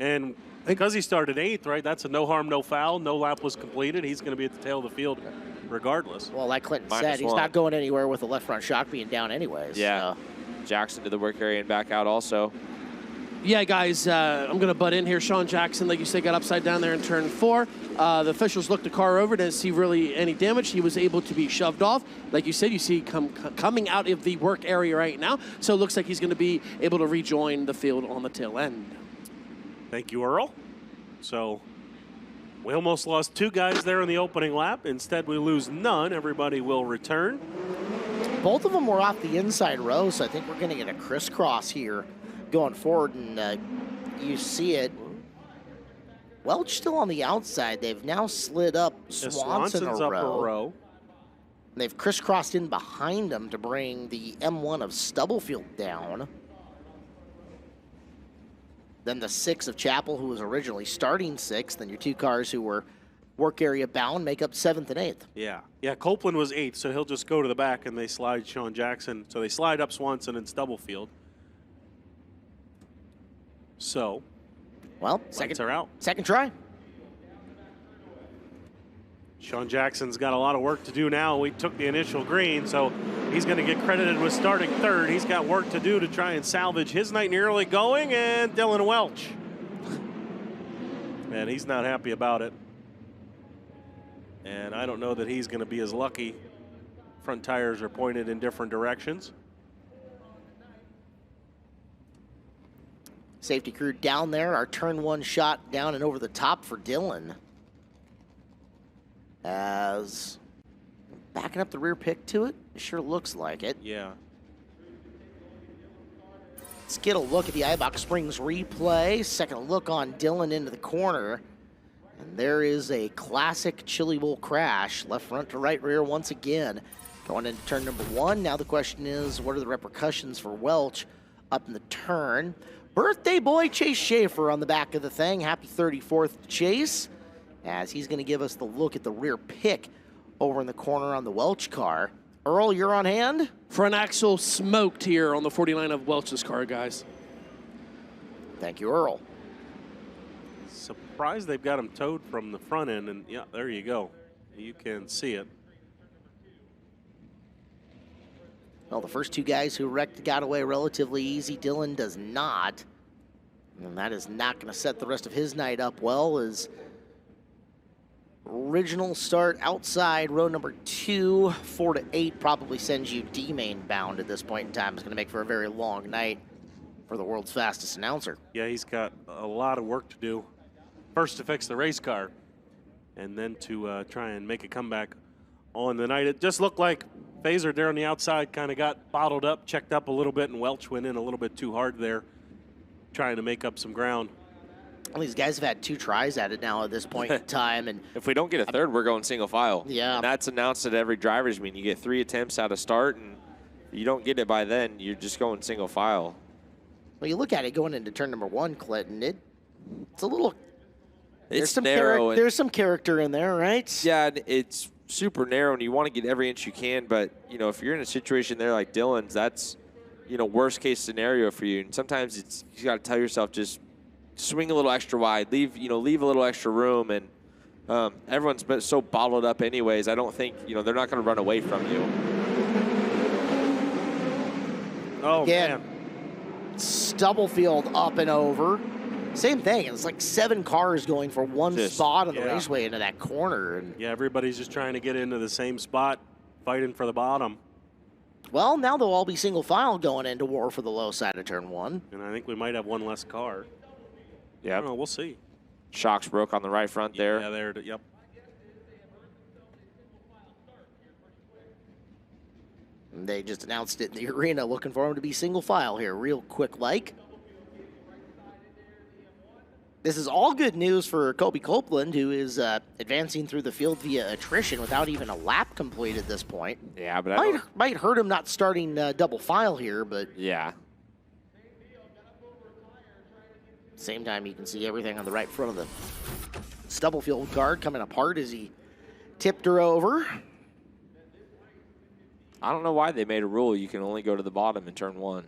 B: And because he started 8th, right, that's a no harm, no foul. No lap was completed. He's going to be at the tail of the field regardless.
A: Well, like Clinton said, he's not going anywhere with the left front shock being down anyways.
C: Yeah.
A: So.
C: Jackson to the work area and back out also.
P: Yeah, guys, I'm going to butt in here. Sean Jackson, like you said, got upside down there in turn 4. The officials looked the car over, didn't see really any damage. He was able to be shoved off. Like you said, you see coming out of the work area right now. So it looks like he's going to be able to rejoin the field on the tail end.
B: Thank you, Earl. So we almost lost 2 guys there in the opening lap. Instead, we lose none. Everybody will return.
A: Both of them were off the inside row, so I think we're going to get a crisscross here going forward, and you see it. Welch still on the outside. They've now slid up Swanson
B: Swanson's
A: a
B: up
A: row.
B: a row.
A: And they've crisscrossed in behind them to bring the M1 of Stubblefield down. Then the 6 of Chapel, who was originally starting 6th, and your 2 cars who were work area bound make up 7th and 8th.
B: Yeah. Yeah, Copeland was 8th, so he'll just go to the back, and they slide Sean Jackson. So they slide up Swanson and Stubblefield. So,
A: well,
B: second are out.
A: Second try.
B: Sean Jackson's got a lot of work to do now. We took the initial green, so he's going to get credited with starting 3rd. He's got work to do to try and salvage his night in the early going, and Dylan Welch. And he's not happy about it. And I don't know that he's going to be as lucky. Front tires are pointed in different directions.
A: Safety crew down there. Our turn 1 shot down and over the top for Dylan. As backing up the rear pick to it, it sure looks like it.
B: Yeah.
A: Let's get a look at the iBox Springs replay. Second look on Dylan into the corner. And there is a classic Chili Bowl crash. Left front to right rear once again. Going into turn number 1. Now the question is, what are the repercussions for Welch up in the turn? Birthday boy Chase Schaefer on the back of the thing. Happy 34th to Chase, as he's going to give us the look at the rear pick over in the corner on the Welch car. Earl, you're on hand?
P: Front axle smoked here on the 49 of Welch's car, guys.
A: Thank you, Earl.
B: Surprised they've got him towed from the front end, and yeah, there you go. You can see it.
A: Well, the first two guys who wrecked got away relatively easy. Dylan does not. And that is not going to set the rest of his night up well, as original start outside row number 2, 4 to 8 probably sends you D-main bound at this point in time. It's going to make for a very long night for the world's fastest announcer.
B: Yeah, he's got a lot of work to do. First to fix the race car, and then to try and make a comeback on the night. It just looked like Phaser there on the outside kind of got bottled up, checked up a little bit, and Welch went in a little bit too hard there, trying to make up some ground.
A: Well, these guys have had 2 tries at it now at this point in time. And
C: if we don't get a third, we're going single file.
A: Yeah.
C: And that's announced at every driver's meeting. You get 3 attempts out of start, and if you don't get it by then, you're just going single file.
A: Well, you look at it going into turn number 1, Clinton, it's a little...
C: It's narrow.
A: There's some character in there, right?
C: Yeah, it's super narrow, and you want to get every inch you can, but, you know, if you're in a situation there like Dylan's, that's, you know, worst case scenario for you. And sometimes you got to tell yourself, just swing a little extra wide, leave a little extra room, and everyone's been so bottled up anyways. I don't think, you know, they're not going to run away from you.
B: Oh,
A: again,
B: man.
A: Stubblefield up and over. Same thing. It's like 7 cars going for one spot on the raceway into that corner. And
B: yeah, everybody's just trying to get into the same spot, fighting for the bottom.
A: Well, now they'll all be single file going into war for the low side of turn 1.
B: And I think we might have one less car.
C: Yeah.
B: We'll see.
C: Shocks broke on the right front there.
B: Yeah, there. Yep.
A: And they just announced it in the arena, looking for them to be single file here, real quick like. This is all good news for Kobe Copeland, who is advancing through the field via attrition without even a lap complete at this point.
C: Yeah, but
A: might hurt him not starting double file here, but
C: yeah.
A: Same time, you can see everything on the right front of the Stubblefield car coming apart as he tipped her over.
C: I don't know why they made a rule you can only go to the bottom in turn 1.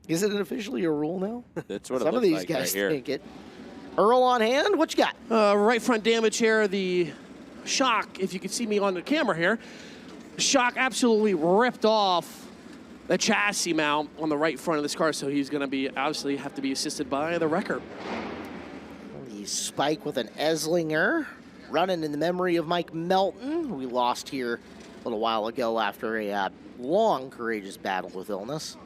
A: Is it officially a rule now?
C: That's what it
A: Some of
C: looks
A: these
C: like
A: guys
C: right here.
A: think it. Earl on hand, what you got?
P: Right front damage here, the shock, if you can see me on the camera here, shock absolutely ripped off the chassis mount on the right front of this car, so he's going to be obviously have to be assisted by the wrecker.
A: The spike with an Eslinger, running in the memory of Mike Melton, who we lost here a little while ago after a long, courageous battle with illness.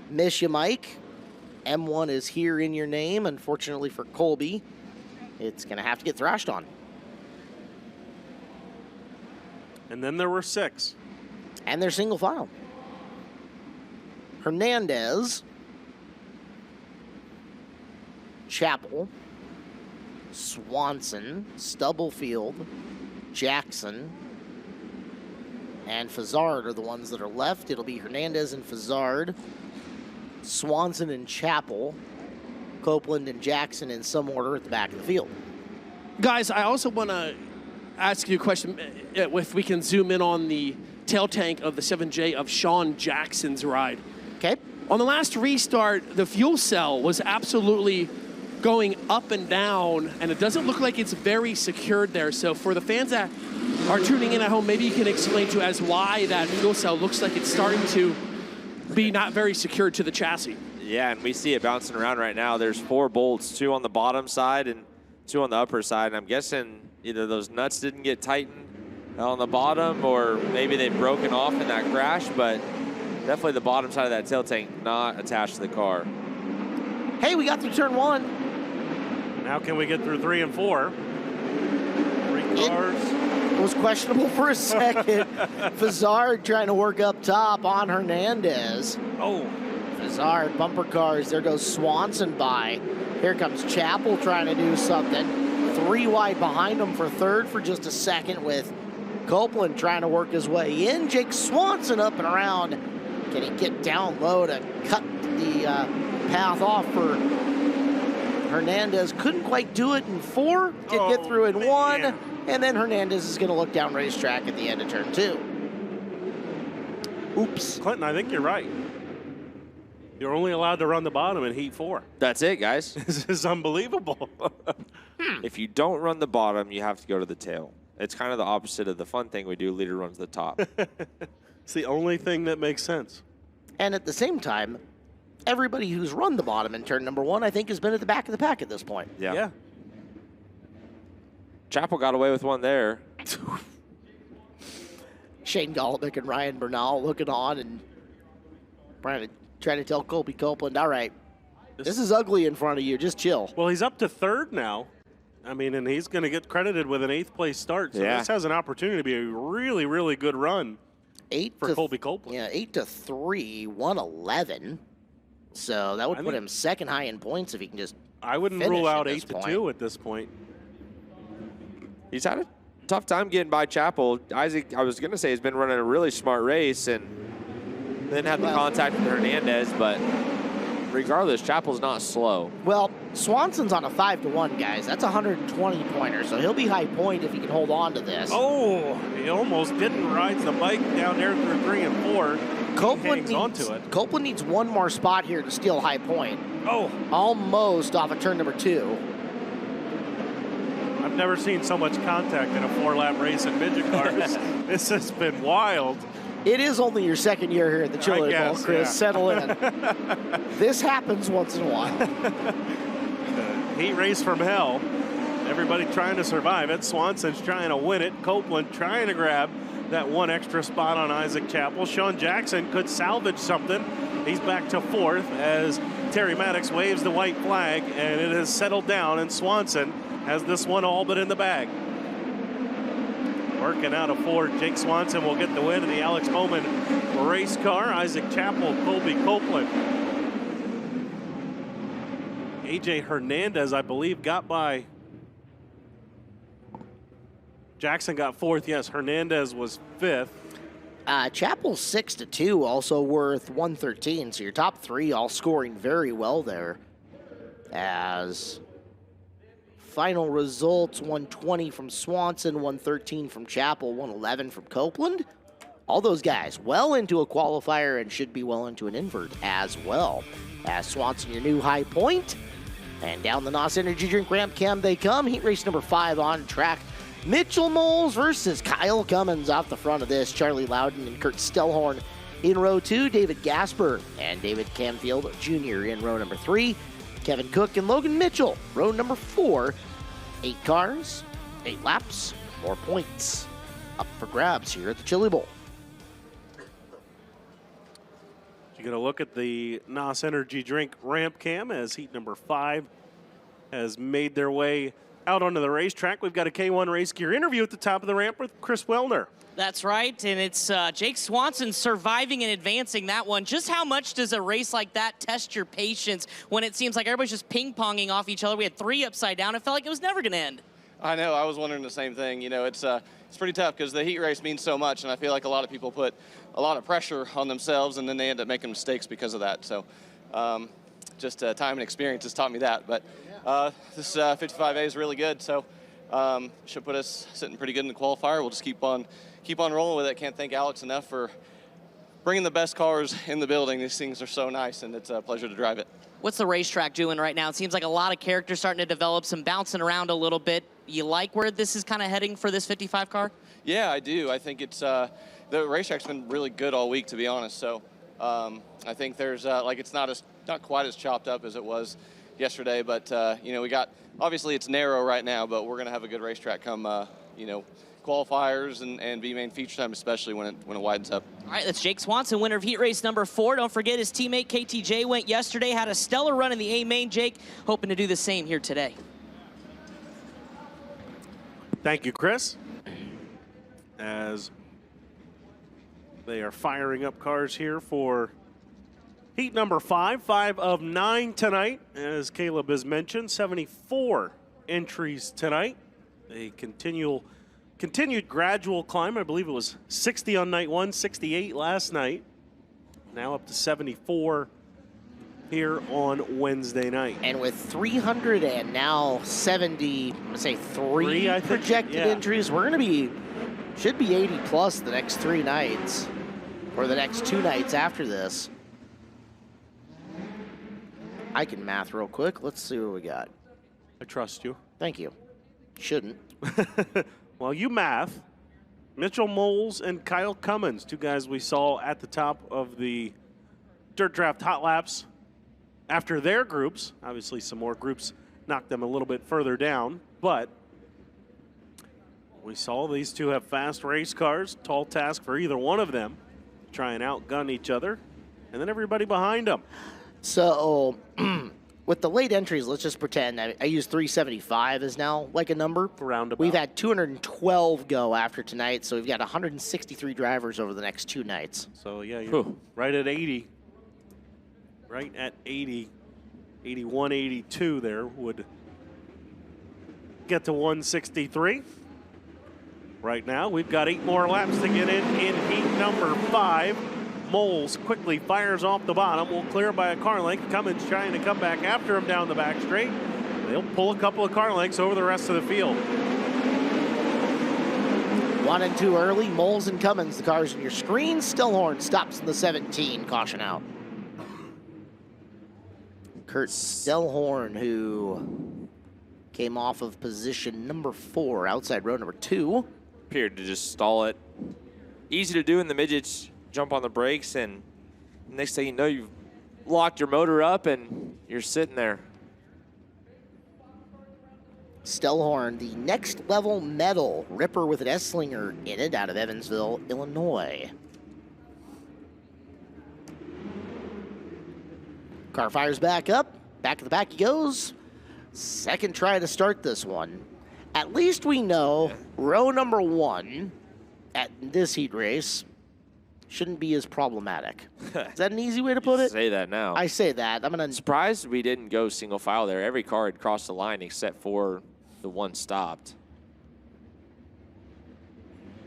A: Miss you, Mike. M1 is here in your name. Unfortunately for Colby, it's going to have to get thrashed on.
B: And then there were 6.
A: And they're single file. Hernandez, Chapel, Swanson, Stubblefield, Jackson, and Fazard are the ones that are left. It'll be Hernandez and Fazard, Swanson and Chapel, Copeland and Jackson in some order at the back of the field.
P: Guys, I also want to ask you a question, if we can zoom in on the tail tank of the 7J of Sean Jackson's ride.
A: Okay.
P: On the last restart, the fuel cell was absolutely going up and down, and it doesn't look like it's very secured there. So for the fans that are tuning in at home, maybe you can explain to us why that fuel cell looks like it's starting to be not very secured to the chassis.
C: Yeah, and we see it bouncing around right now. There's 4 bolts, 2 on the bottom side and 2 on the upper side. And I'm guessing either those nuts didn't get tightened on the bottom, or maybe they've broken off in that crash, but definitely the bottom side of that tail tank not attached to the car.
A: Hey, we got through turn 1.
B: Now can we get through 3 and 4? 3 cars.
A: It was questionable for a second. Fazard trying to work up top on Hernandez.
B: Oh.
A: Fazard, bumper cars. There goes Swanson by. Here comes Chapel trying to do something. 3 wide behind him for third for just a second, with Copeland trying to work his way in. Jake Swanson up and around. Can he get down low to cut the path off for Hernandez? Couldn't quite do it in 4. Did get through in 1. And then Hernandez is going to look down racetrack at the end of turn 2. Oops.
B: Clinton, I think you're right. You're only allowed to run the bottom in heat 4.
C: That's it, guys.
B: This is unbelievable.
C: If you don't run the bottom, you have to go to the tail. It's kind of the opposite of the fun thing we do. Leader runs the top.
B: It's the only thing that makes sense.
A: And at the same time, everybody who's run the bottom in turn number 1, I think, has been at the back of the pack at this point.
C: Yeah. Chapel got away with one there.
A: Shane Golobic and Ryan Bernal looking on and trying to tell Colby Copeland, all right, this is ugly in front of you. Just chill.
B: Well, he's up to 3rd now. I mean, and he's going to get credited with an 8th place start. So this has an opportunity to be a really, really good run for Colby Copeland.
A: Yeah, 8-3, 111. So that would put him second high in points if he can just
B: I wouldn't rule out 8-2 at this point.
C: He's had a tough time getting by Chapel. Isaac, I was going to say, has been running a really smart race and then had the contact with Hernandez, but regardless, Chapel's not slow.
A: Well, Swanson's on a 5-1, guys. That's a 120-pointer, so he'll be high point if he can hold on to this.
B: Oh, he almost didn't ride the bike down there through 3 and 4.
A: Copeland needs one more spot here to steal high point.
B: Oh.
A: Almost off of turn number 2.
B: I've never seen so much contact in a 4-lap race in midget cars. This has been wild.
A: It is only your 2nd year here at the Chili Bowl, Chris.
B: Yeah.
A: Settle in. This happens once in a while.
B: Heat race from hell. Everybody trying to survive it. Swanson's trying to win it. Copeland trying to grab that one extra spot on Isaac Chapel. Sean Jackson could salvage something. He's back to 4th as Terry Maddox waves the white flag, and it has settled down, and Swanson has this one all but in the bag. Working out of 4, Jake Swanson will get the win in the Alex Bowman race car. Isaac Chapel, Colby Copeland. AJ Hernandez, I believe, got by. Jackson got 4th. Yes, Hernandez was 5th.
A: Chapel's 6-2, also worth 113. So your top 3 all scoring very well there. As final results, 120 from Swanson, 113 from Chapel, 111 from Copeland. All those guys well into a qualifier and should be well into an invert as well. As Swanson, your new high point. And down the NOS Energy Drink ramp cam they come. Heat race number 5 on track. Mitchell Moles versus Kyle Cummins off the front of this. Charlie Loudon and Kurt Stellhorn in row 2. David Gasper and David Camfield Jr. in row number 3. Kevin Cook and Logan Mitchell, row number 4. 8 cars, 8 laps, more points up for grabs here at the Chili Bowl.
B: You're going to look at the NOS Energy Drink ramp cam as heat number 5 has made their way out onto the racetrack. We've got a K1 Race Gear interview at the top of the ramp with Chris Wellner.
D: That's right, and it's Jake Swanson surviving and advancing that one. Just how much does a race like that test your patience when it seems like everybody's just ping-ponging off each other? We had 3 upside down. It felt like it was never going to end.
Q: I know. I was wondering the same thing. You know, it's pretty tough because the heat race means so much, and I feel like a lot of people put a lot of pressure on themselves, and then they end up making mistakes because of that. So just time and experience has taught me that. But this 55A is really good, so should put us sitting pretty good in the qualifier. We'll just keep on rolling with it. Can't thank Alex enough for bringing the best cars in the building. These things are so nice, and it's a pleasure to drive it.
D: What's the racetrack doing right now? It seems like a lot of characters starting to develop, some bouncing around a little bit. You like where this is kind of heading for this 55 car?
Q: Yeah, I do. I think it's the racetrack's been really good all week, to be honest. So I think there's it's not quite as chopped up as it was yesterday, but you know, we got, obviously it's narrow right now, but we're gonna have a good racetrack come you know, qualifiers and B-main feature time, especially when it widens up.
D: All right, that's Jake Swanson, winner of heat race number 4. Don't forget his teammate KTJ went yesterday, had a stellar run in the A-main. Jake hoping to do the same here today.
B: Thank you, Chris. As they are firing up cars here for heat number 5, 5 of 9 tonight. As Caleb has mentioned, 74 entries tonight. A continued gradual climb. I believe it was 60 on night 1, 68 last night. Now up to 74 here on Wednesday night.
A: And with 300 and now 70, let's say 3 projected entries, we're going to should be 80 plus the next 3 nights, or the next 2 nights after this. I can math real quick. Let's see what we got.
B: I trust you.
A: Thank you. Shouldn't.
B: Well, you math. Mitchell Moles and Kyle Cummins, two guys we saw at the top of the Dirt Draft Hot Laps after their groups. Obviously, some more groups knocked them a little bit further down, but we saw these two have fast race cars. Tall task for either one of them, try and outgun each other, and then everybody behind them.
A: So, with the late entries, let's just pretend I use 375 as now like a number.
B: Roundabout.
A: We've had 212 go after tonight, so we've got 163 drivers over the next 2 nights.
B: So, yeah, you're right at 80. Right at 80. 81, 82 there would get to 163. Right now, we've got 8 more laps to get in heat number 5. Moles quickly fires off the bottom. Will clear by a car length. Cummins trying to come back after him down the back straight. They'll pull a couple of car lengths over the rest of the field.
A: 1 and 2 early. Moles and Cummins, the cars in your screen. Stillhorn stops in the 17. Caution out. Kurt Stillhorn, who came off of position number 4, outside row number 2.
C: Appeared to just stall it. Easy to do in the midgets. Jump on the brakes, and next thing you know, you've locked your motor up and you're sitting there.
A: Stellhorn, the next level medal ripper with an S-slinger in it out of Evansville, Illinois. Car fires back up, back to the back he goes. Second try to start this one. At least we know row number 1 at this heat race shouldn't be as problematic. Is that an easy way to put it?
C: Say that now.
A: I say that. I'm
C: surprised we didn't go single file there. Every car had crossed the line except for the one stopped.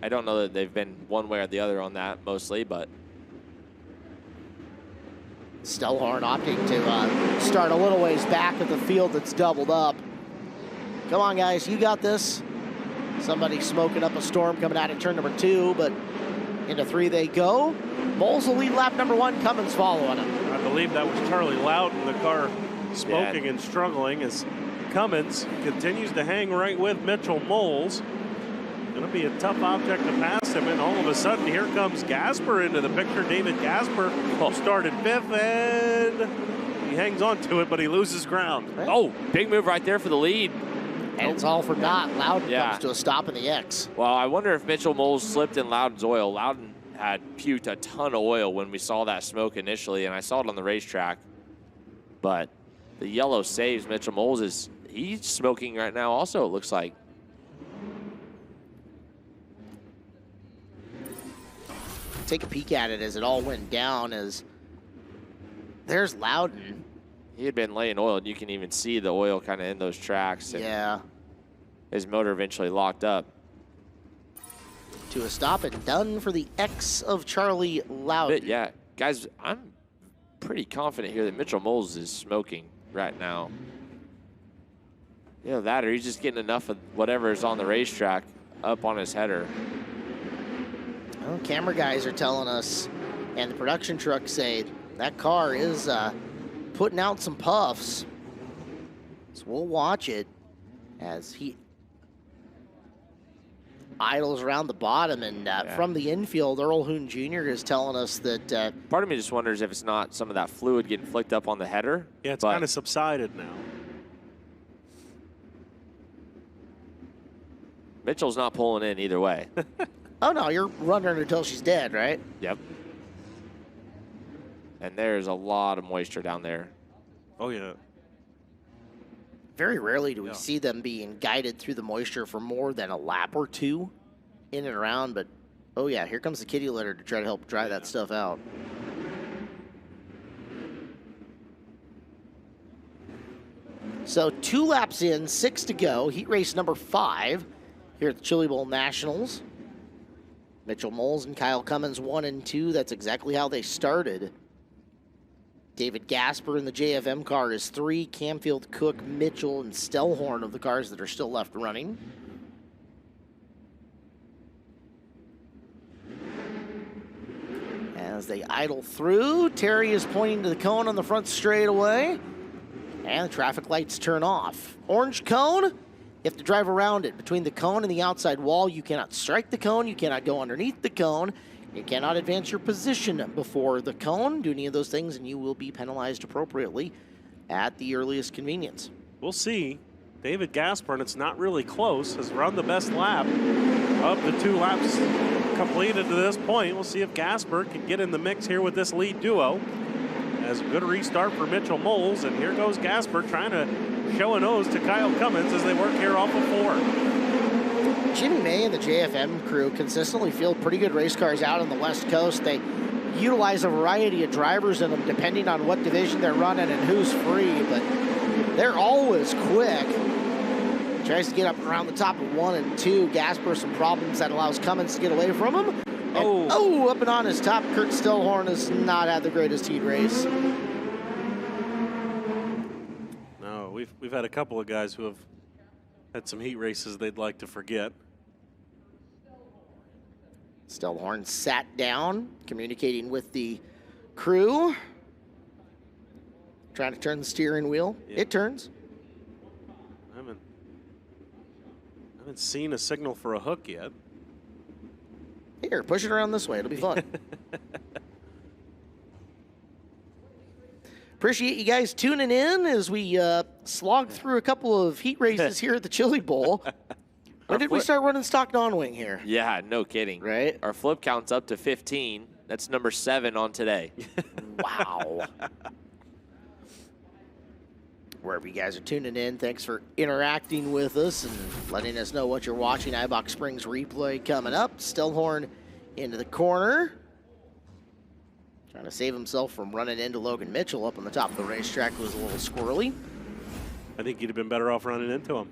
C: I don't know that they've been one way or the other on that mostly, but
A: Stellhorn opting to start a little ways back of the field that's doubled up. Come on, guys, you got this. Somebody smoking up a storm coming out of turn number 2, but into 3 they go. Moles will lead lap number 1, Cummins following him.
B: I believe that was Charlie Loudon, the car smoking and struggling as Cummins continues to hang right with Mitchell Moles. Going to be a tough object to pass him, and all of a sudden here comes Gasper into the picture. David Gasper, who started 5th, and he hangs on to it, but he loses ground.
C: Oh, big move right there for the lead.
A: And it's all for naught. Loudon comes to a stop in the X.
C: Well, I wonder if Mitchell Moles slipped in Loudon's oil. Loudon had puked a ton of oil when we saw that smoke initially, and I saw it on the racetrack. But the yellow saves Mitchell Moles. He's smoking right now also, it looks like.
A: Take a peek at it as it all went down. As there's Loudon.
C: He had been laying oil, and you can even see the oil kind of in those tracks.
A: Yeah.
C: His motor eventually locked up.
A: To a stop and done for the X of Charlie Loudon.
C: Yeah, guys, I'm pretty confident here that Mitchell Moles is smoking right now. You know, that or he's just getting enough of whatever is on the racetrack up on his header.
A: Well, camera guys are telling us, and the production trucks say that car is putting out some puffs. So we'll watch it as he idles around the bottom, and from the infield, Earl Hoon Jr. is telling us that...
C: part of me just wonders if it's not some of that fluid getting flicked up on the header.
B: Yeah, it's kind of subsided now.
C: Mitchell's not pulling in either way.
A: Oh, no, you're running her until she's dead, right?
C: Yep. And there's a lot of moisture down there.
B: Oh, yeah.
A: Very rarely do we see them being guided through the moisture for more than a lap or 2 in and around, but oh yeah, here comes the kitty litter to try to help dry that stuff out. So 2 laps in, 6 to go, heat race number 5 here at the Chili Bowl Nationals. Mitchell Moles and Kyle Cummins 1 and 2, that's exactly how they started. David Gasper in the JFM car is 3. Camfield, Cook, Mitchell, and Stellhorn of the cars that are still left running. As they idle through, Terry is pointing to the cone on the front straightaway. And the traffic lights turn off. Orange cone, you have to drive around it. Between the cone and the outside wall, you cannot strike the cone, you cannot go underneath the cone, you cannot advance your position before the cone. Do any of those things and you will be penalized appropriately at the earliest convenience.
B: We'll see. David Gasper, and it's not really close, has run the best lap of the 2 laps completed to this point. We'll see if Gasper can get in the mix here with this lead duo. As a good restart for Mitchell Moles, and here goes Gasper trying to show a nose to Kyle Cummins as they work here off of 4.
A: Jimmy May and the JFM crew consistently field pretty good race cars out on the West Coast. They utilize a variety of drivers in them depending on what division they're running and who's free, but they're always quick. Tries to get up around the top of 1 and 2. Gasper some problems that allows Cummins to get away from him. And, up and on his top, Kurt Stillhorn has not had the greatest heat race.
B: No, we've had a couple of guys who have had some heat races they'd like to forget.
A: Stillhorn sat down, communicating with the crew. Trying to turn the steering wheel. Yeah. It turns.
B: I haven't seen a signal for a hook yet.
A: Here, push it around this way. It'll be fun. Appreciate you guys tuning in as we slog through a couple of heat races here at the Chili Bowl. When did we start running stock non-wing here?
C: Yeah, no kidding.
A: Right?
C: Our flip count's up to 15. That's number 7 on today.
A: Wow. Wherever you guys are tuning in, thanks for interacting with us and letting us know what you're watching. Ibach Springs replay coming up. Stillhorn into the corner. Trying to save himself from running into Logan Mitchell up on the top of the racetrack, who was a little squirrely.
B: I think he'd have been better off running into him.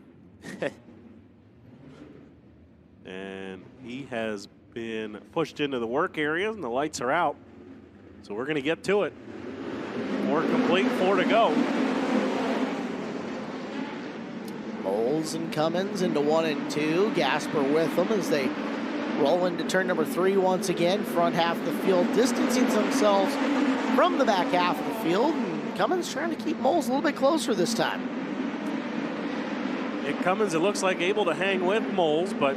B: And he has been pushed into the work area, and the lights are out. So we're going to get to it. 4 complete, 4 to go.
A: Moles and Cummins into 1 and 2. Gasper with them as they roll into turn number 3 once again. Front half of the field distancing themselves from the back half of the field. And Cummins trying to keep Moles a little bit closer this time.
B: Cummins, it looks like, able to hang with Moles, but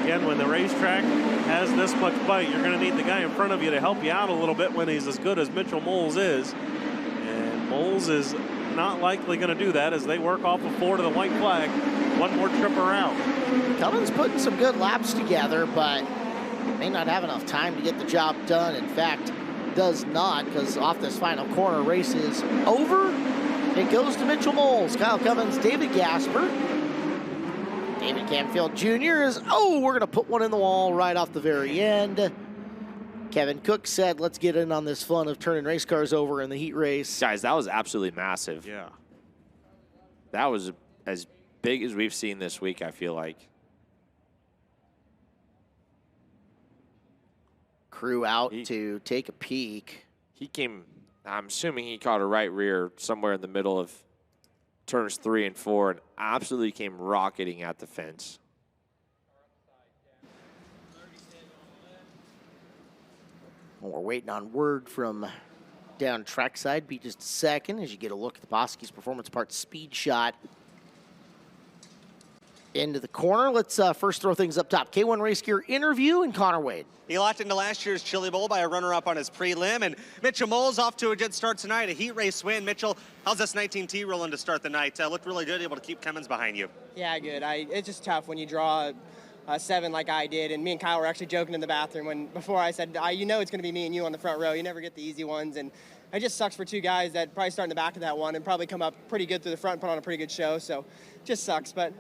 B: again, when the racetrack has this much bite, you're going to need the guy in front of you to help you out a little bit when he's as good as Mitchell Moles is. And Moles is not likely going to do that as they work off of 4 to the white flag. 1 more trip around.
A: Cummins putting some good laps together, but may not have enough time to get the job done. In fact, does not, because off this final corner, race is over. It goes to Mitchell Moles, Kyle Cummins, David Gasper. David Camfield Jr. is, we're going to put one in the wall right off the very end. Kevin Cook said, let's get in on this fun of turning race cars over in the heat race.
C: Guys, that was absolutely massive.
B: Yeah.
C: That was as big as we've seen this week, I feel like.
A: Crew out to take a peek.
C: He came, I'm assuming he caught a right rear somewhere in the middle of turns 3 and 4 and absolutely came rocketing at the fence.
A: Well, we're waiting on word from down trackside. Be just a second as you get a look at the Bosky's Performance Parts speed shot into the corner. Let's first throw things up top. K1 Race Gear interview and Connor Wade.
F: He locked into last year's Chili Bowl by a runner-up on his prelim, and Mitchell Moles off to a good start tonight, a heat race win. Mitchell, how's this 19T rolling to start the night? Looked really good, able to keep Cummins behind you.
R: Yeah, good. It's just tough when you draw a 7 like I did, and me and Kyle were actually joking in the bathroom before I said, you know it's going to be me and you on the front row. You never get the easy ones, and it just sucks for 2 guys that probably start in the back of that one and probably come up pretty good through the front and put on a pretty good show, so just sucks. But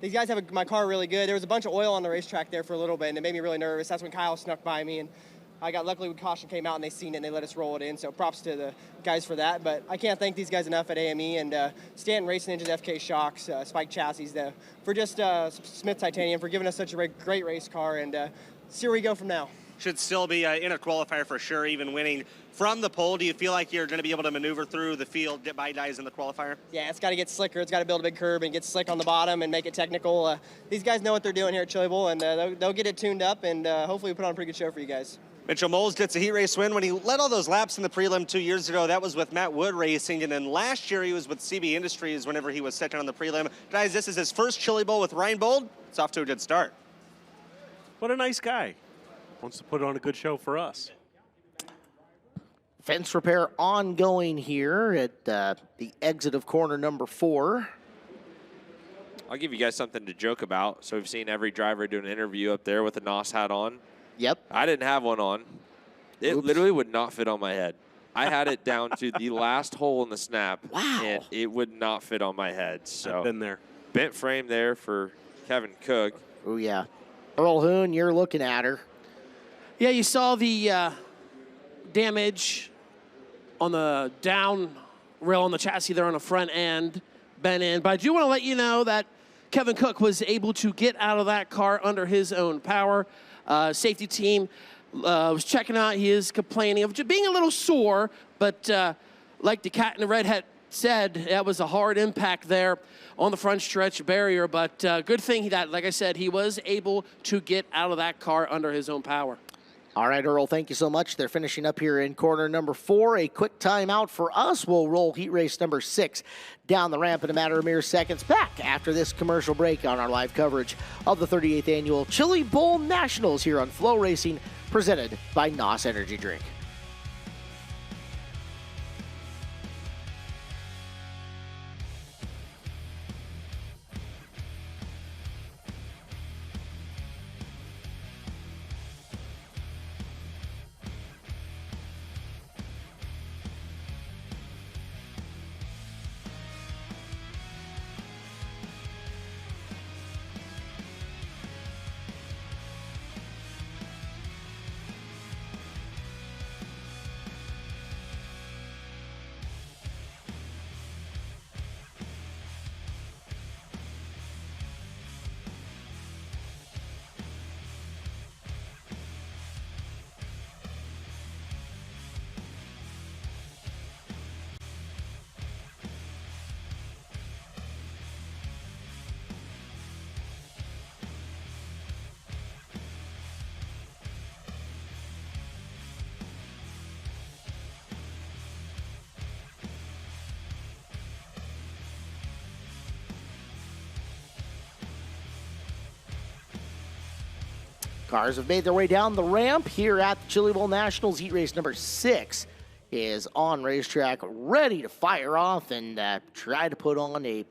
R: these guys have my car really good. There was a bunch of oil on the racetrack there for a little bit, and it made me really nervous. That's when Kyle snuck by me, and luckily when caution came out and they seen it and they let us roll it in, so props to the guys for that. But I can't thank these guys enough at AME and Stanton Racing Engines, FK Shocks, Spike Chassis, for just Smith Titanium for giving us such a great race car, and see where we go from now.
F: Should still be in a qualifier for sure, even winning from the pole. Do you feel like you're going to be able to maneuver through the field, get by guys in the qualifier?
R: Yeah, it's got to get slicker. It's got to build a big curb and get slick on the bottom and make it technical. These guys know what they're doing here at Chili Bowl, and they'll get it tuned up, and hopefully we put on a pretty good show for you guys.
F: Mitchell Moles gets a heat race win. When he led all those laps in the prelim 2 years ago, that was with Matt Wood Racing, and then last year he was with CB Industries whenever he was second on the prelim. Guys, this is his first Chili Bowl with Ryan Bold. It's off to a good start.
B: What a nice guy. Wants to put on a good show for us.
A: Fence repair ongoing here at the exit of corner number 4.
C: I'll give you guys something to joke about. So we've seen every driver do an interview up there with a NOS hat on.
A: Yep.
C: I didn't have one on. It literally would not fit on my head. I had it down to the last hole in the snap.
A: Wow.
C: And it would not fit on my head. So
B: I've been there.
C: Bent frame there for Kevin Cook.
A: Oh, yeah. Earl Hoon, you're looking at her.
P: Yeah, you saw the damage on the down rail on the chassis there on the front end, bent in. But I do want to let you know that Kevin Cook was able to get out of that car under his own power. Safety team was checking out. He is complaining of just being a little sore, but like the cat in the red hat said, that was a hard impact there on the front stretch barrier. But good thing that, like I said, he was able to get out of that car under his own power.
A: All right, Earl, thank you so much. They're finishing up here in corner number 4. A quick timeout for us. We'll roll heat race number 6 down the ramp in a matter of mere seconds. Back after this commercial break on our live coverage of the 38th Annual Chili Bowl Nationals here on FloRacing, presented by NOS Energy Drink. Cars have made their way down the ramp here at the Chili Bowl Nationals. Heat race number 6 is on racetrack, ready to fire off and try to put on a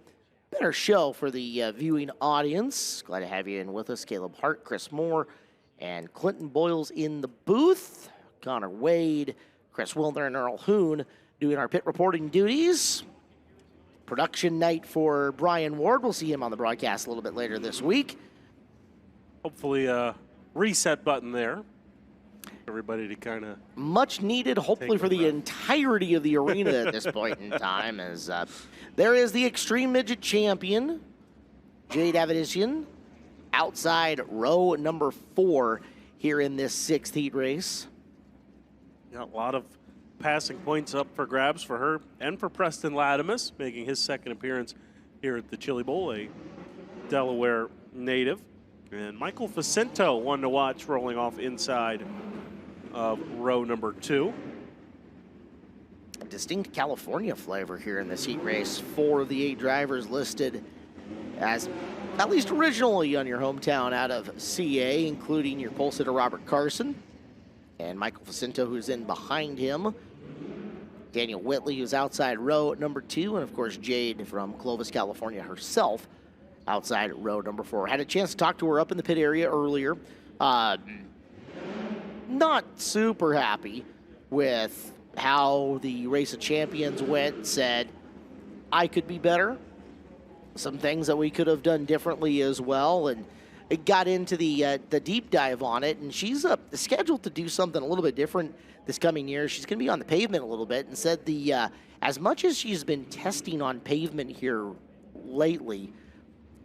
A: better show for the viewing audience. Glad to have you in with us. Caleb Hart, Chris Moore, and Clinton Boyles in the booth. Connor Wade, Chris Wilner, and Earl Hoon doing our pit reporting duties. Production night for Brian Ward. We'll see him on the broadcast a little bit later this week.
B: Hopefully reset button there. Everybody to kind of
A: much needed, hopefully for the entirety of the arena at this point in time, as there is the Extreme Midget Champion, Jade Avedissian, outside row number 4 here in this 6th heat race.
B: Got a lot of passing points up for grabs for her and for Preston Latimus, making his second appearance here at the Chili Bowl, a Delaware native. And Michael Facento, one to watch, rolling off inside of row number 2.
A: A distinct California flavor here in this heat race. 4 of the 8 drivers listed as at least originally on your hometown out of CA, including your pole sitter Robert Carson and Michael Facento, who's in behind him. Daniel Whitley, who's outside row number 2, and of course Jade from Clovis, California herself, outside row number 4. Had a chance to talk to her up in the pit area earlier. Not super happy with how the Race of Champions went. Said, I could be better. Some things that we could have done differently as well. And it got into the deep dive on it. And she's scheduled to do something a little bit different this coming year. She's going to be on the pavement a little bit, and said as much as she's been testing on pavement here lately,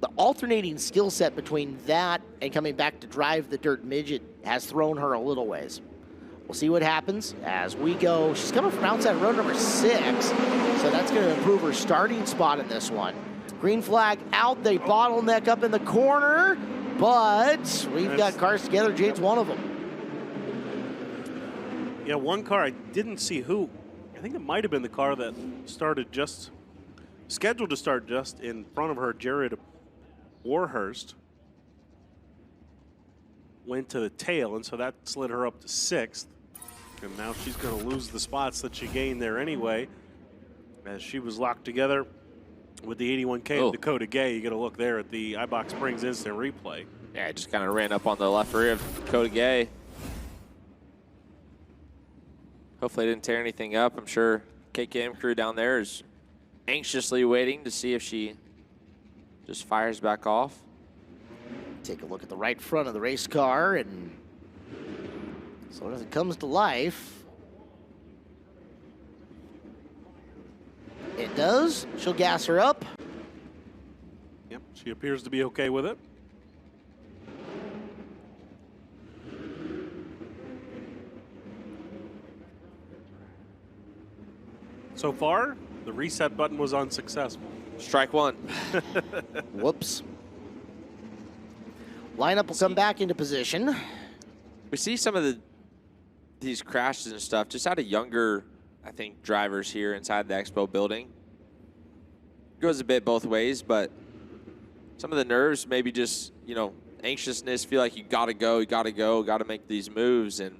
A: the alternating skill set between that and coming back to drive the dirt midget has thrown her a little ways. We'll see what happens as we go. She's coming from outside row number 6, so that's going to improve her starting spot in this one. Green flag out. They bottleneck up in the corner, but we've got cars together. Jade's one of them.
B: Yeah, one car I didn't see who. I think it might have been the car that scheduled to start just in front of her, Jared Warhurst. Went to the tail, and so that slid her up to 6th. And now she's going to lose the spots that she gained there anyway, as she was locked together with the 81K of Dakota Gay. You got to look there at the iBox Springs instant replay.
C: Yeah, it just kind of ran up on the left rear of Dakota Gay. Hopefully it didn't tear anything up. I'm sure KKM crew down there is anxiously waiting to see if she just fires back off.
A: Take a look at the right front of the race car, and so as it comes to life, it does. She'll gas her up.
B: Yep, she appears to be okay with it. So far, the reset button was unsuccessful.
C: Strike one.
A: Whoops. Lineup will come back into position.
C: We see some of these crashes and stuff just out of younger, I think, drivers here inside the expo building. Goes a bit both ways, but some of the nerves, maybe just, you know, anxiousness, feel like you gotta go, gotta make these moves, and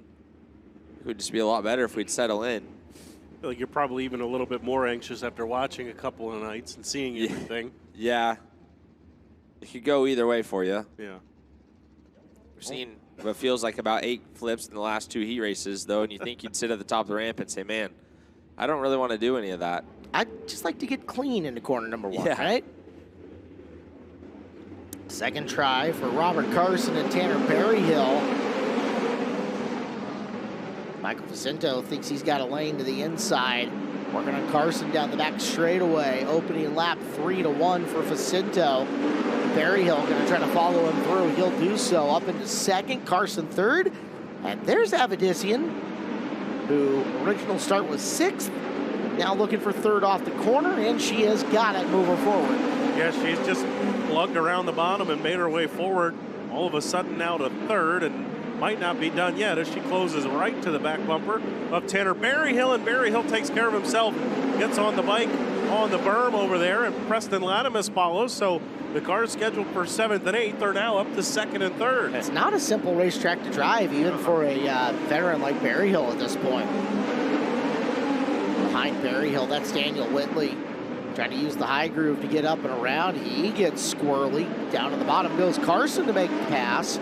C: it would just be a lot better if we'd settle in.
B: I feel like you're probably even a little bit more anxious after watching a couple of nights and seeing everything.
C: Yeah. It could go either way for you.
B: Yeah.
C: We've seen what feels like about 8 flips in the last 2 heat races, though, and you think you'd sit at the top of the ramp and say, man, I don't really want to do any of that.
A: I'd just like to get clean into corner number 1,
C: Yeah.
A: right? Second try for Robert Carson and Tanner Berryhill. Michael Jacinto thinks he's got a lane to the inside. Working on Carson down the back straightaway. Opening lap 3-1 for Jacinto. Berryhill going to try to follow him through. He'll do so up into second. Carson third. And there's Avedissian, who original start was 6th. Now looking for third off the corner, and she has got it moving forward.
B: Yeah, she's just lugged around the bottom and made her way forward. All of a sudden now to third, and might not be done yet as she closes right to the back bumper of Tanner Berryhill, and Berryhill takes care of himself, gets on the bike on the berm over there, and Preston Latimus follows. So the cars scheduled for 7th and 8th are now up to 2nd and 3rd.
A: It's not a simple racetrack to drive, even for a veteran like Berryhill at this point. Behind Berryhill, that's Daniel Whitley. Trying to use the high groove to get up and around. He gets squirrely. Down to the bottom goes Carson to make the pass.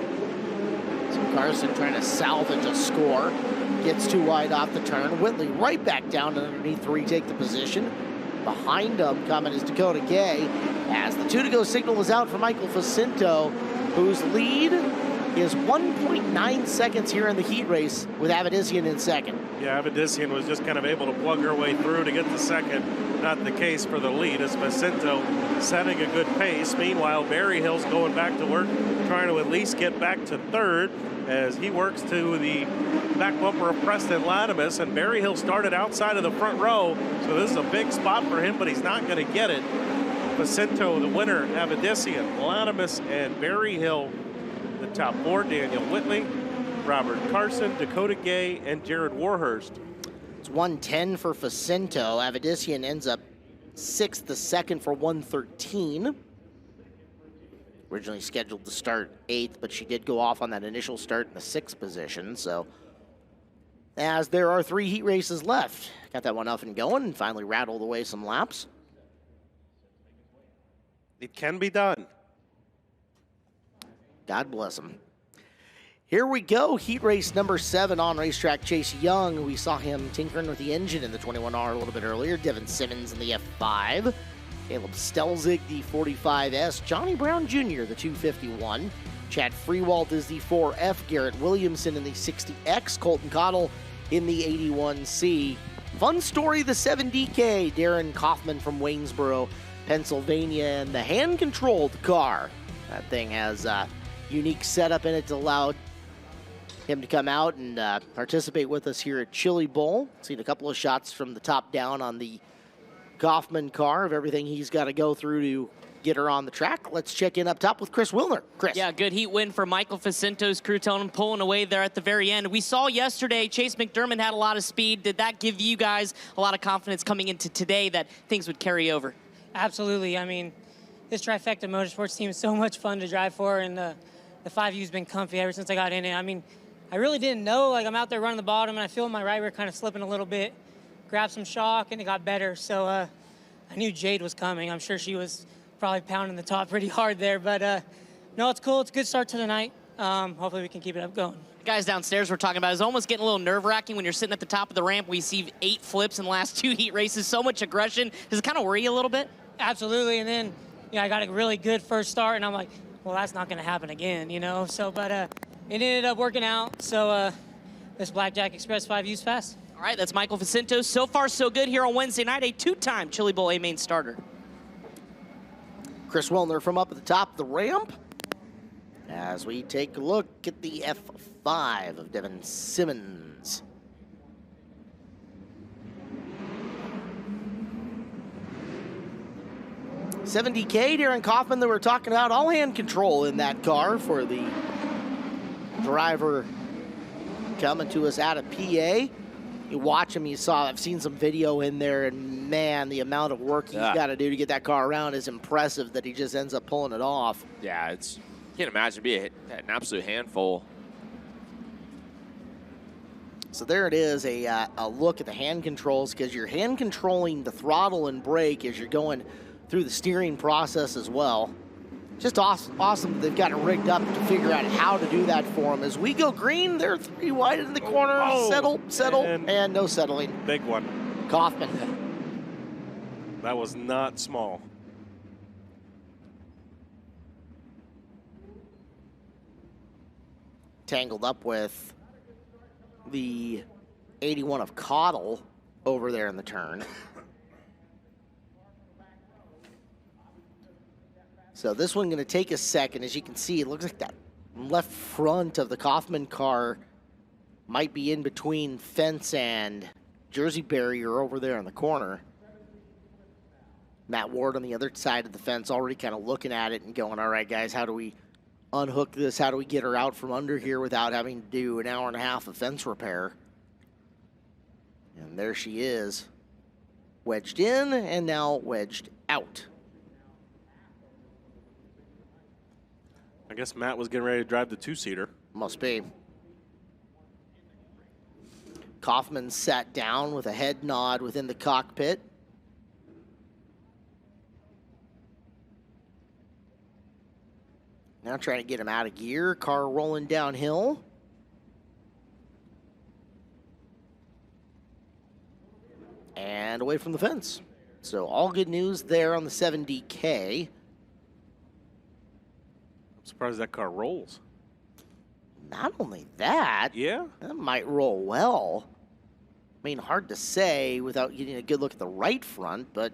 A: So Carson trying to salvage a score. Gets too wide off the turn. Whitley right back down underneath to retake the position. Behind him coming is Dakota Gay, as the 2-to-go signal is out for Michael Jacinto, whose lead is 1.9 seconds here in the heat race with Avedissian in second.
B: Yeah, Avedissian was just kind of able to plug her way through to get to second. Not the case for the lead, as Jacinto setting a good pace. Meanwhile, Berryhill's going back to work, trying to at least get back to third as he works to the back bumper of Preston Latimus, and Berryhill started outside of the front row, so this is a big spot for him, but he's not going to get it. Jacinto, the winner, Avedissian, Latimus, and Berryhill, the top 4, Daniel Whitley, Robert Carson, Dakota Gay, and Jared Warhurst.
A: It's 110 for Jacinto. Avedissian ends up 6th to 2nd for 113. Originally scheduled to start 8th, but she did go off on that initial start in the 6th position. So as there are 3 heat races left, got that one up and going and finally rattled away some laps.
B: It can be done.
A: God bless him. Here we go, heat race number 7 on racetrack. Chase Young, we saw him tinkering with the engine in the 21R a little bit earlier. Devin Simmons in the F5. Caleb Stelzig, the 45S. Johnny Brown Jr., the 251. Chad Freewalt is the 4F. Garrett Williamson in the 60X. Colton Cottle in the 81C. Fun story, the 7DK. Darren Kaufman from Waynesboro, Pennsylvania, and the hand-controlled car. That thing has a unique setup in it to allow him to come out and participate with us here at Chili Bowl. Seen a couple of shots from the top down on the Kaufman car of everything he's got to go through to get her on the track. Let's check in up top with Chris Wilner. Chris.
D: Yeah, good heat win for Michael Facinto's crew, telling him pulling away there at the very end. We saw yesterday Chase McDermott had a lot of speed. Did that give you guys a lot of confidence coming into today that things would carry over?
S: Absolutely. I mean, this Trifecta Motorsports team is so much fun to drive for, and the 5U's been comfy ever since I got in it. I mean, I really didn't know. Like, I'm out there running the bottom, and I feel my right rear kind of slipping a little bit. Grabbed some shock, and it got better. So I knew Jade was coming. I'm sure she was probably pounding the top pretty hard there. But, no, it's cool. It's a good start to the night. Hopefully we can keep it up going.
D: Guys downstairs we're talking about is almost getting a little nerve-wracking when you're sitting at the top of the ramp. We see 8 flips in the last 2 heat races. So much aggression. Does it kind of worry you a little bit?
S: Absolutely. And then, I got a really good first start, and I'm like, well, that's not going to happen again, So, but it ended up working out. So this Blackjack Express 5U's fast.
D: All right, that's Michael Facinto. So far, so good here on Wednesday night, a 2-time Chili Bowl A-Main starter.
A: Chris Wilner from up at the top of the ramp as we take a look at the F5 of Devin Simmons. $70K, Darren Kaufman, that we're talking about, all hand control in that car for the driver coming to us out of PA. You watch him, I've seen some video in there, and man, the amount of work he's got to do to get that car around is impressive that he just ends up pulling it off.
C: Yeah, can't imagine being an absolute handful.
A: So there it is, a look at the hand controls, because you're hand controlling the throttle and brake as you're going through the steering process as well. Just awesome that they've got it rigged up to figure out how to do that for them. As we go green, they're 3 wide in the corner. Settle, and no settling.
B: Big one.
A: Kaufman.
B: That was not small.
A: Tangled up with the 81 of Cottle over there in the turn. So this one going to take a second. As you can see, it looks like that left front of the Kaufman car might be in between fence and Jersey barrier over there in the corner. Matt Ward on the other side of the fence already kind of looking at it and going, all right, guys, how do we unhook this? How do we get her out from under here without having to do an hour and a half of fence repair? And there she is, wedged in and now wedged out.
B: I guess Matt was getting ready to drive the 2-seater.
A: Must be. Kaufman sat down with a head nod within the cockpit. Now trying to get him out of gear. Car rolling downhill. And away from the fence. So all good news there on the 70K.
B: Surprised that car rolls.
A: Not only that, that might roll well. I mean, hard to say without getting a good look at the right front, but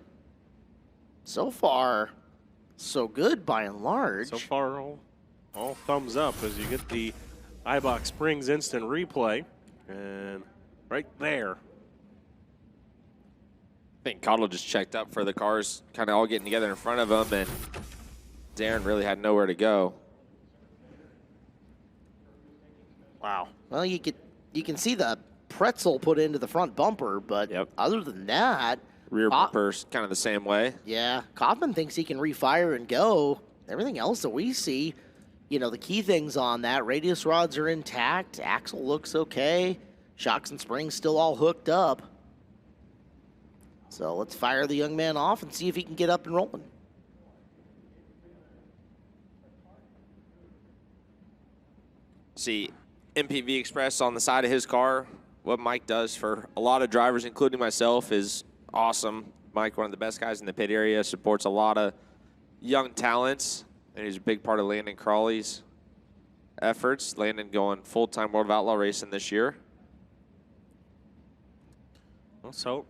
A: so far, so good by and large.
B: So far, all thumbs up as you get the iBox Springs instant replay. And right there.
C: I think Cottle just checked up for the cars kind of all getting together in front of him, and Darren really had nowhere to go.
A: Wow. Well, you can see the pretzel put into the front bumper, but other than that,
C: rear bumper's kind of the same way.
A: Yeah, Kaufman thinks he can refire and go. Everything else that we see, the key things on that, radius rods are intact, axle looks okay, shocks and springs still all hooked up. So let's fire the young man off and see if he can get up and rolling.
C: See MPV Express on the side of his car. What Mike does for a lot of drivers, including myself, is awesome. Mike, one of the best guys in the pit area, supports a lot of young talents, and he's a big part of Landon Crawley's efforts. Landon going full-time World of Outlaw racing this year.
B: Well, so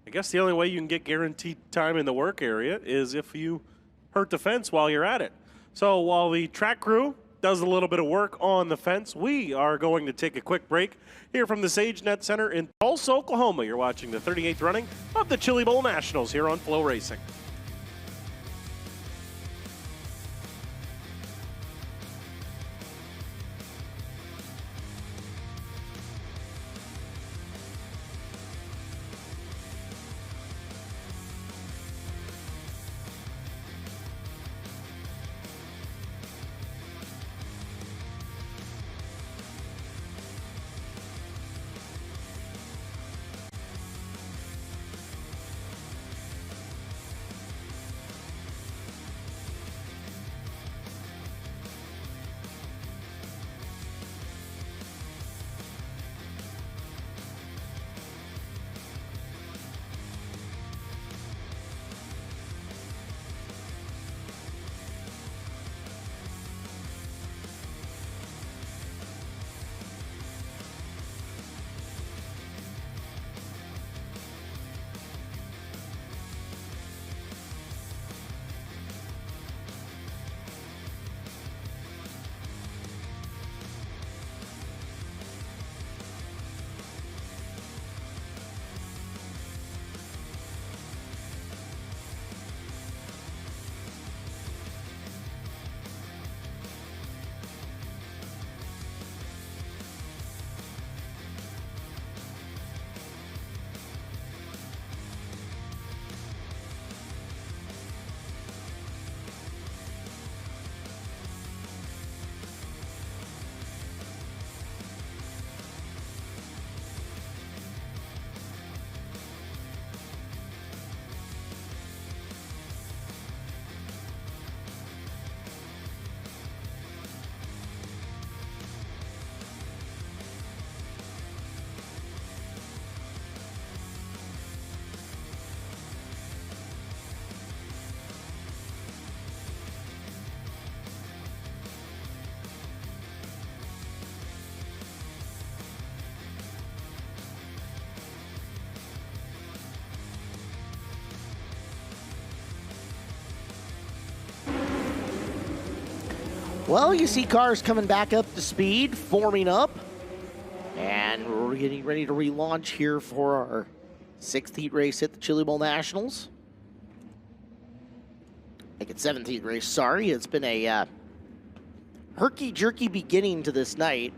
B: I guess the only way you can get guaranteed time in the work area is if you hurt the fence while you're at it. So while the track crew does a little bit of work on the fence, we are going to take a quick break here from the SageNet Center in Tulsa, Oklahoma. You're watching the 38th running of the Chili Bowl Nationals here on FloRacing.
A: Well, you see cars coming back up to speed, forming up. And we're getting ready to relaunch here for our 6th heat race at the Chili Bowl Nationals. Make it 7th heat race, sorry. It's been a herky-jerky beginning to this night.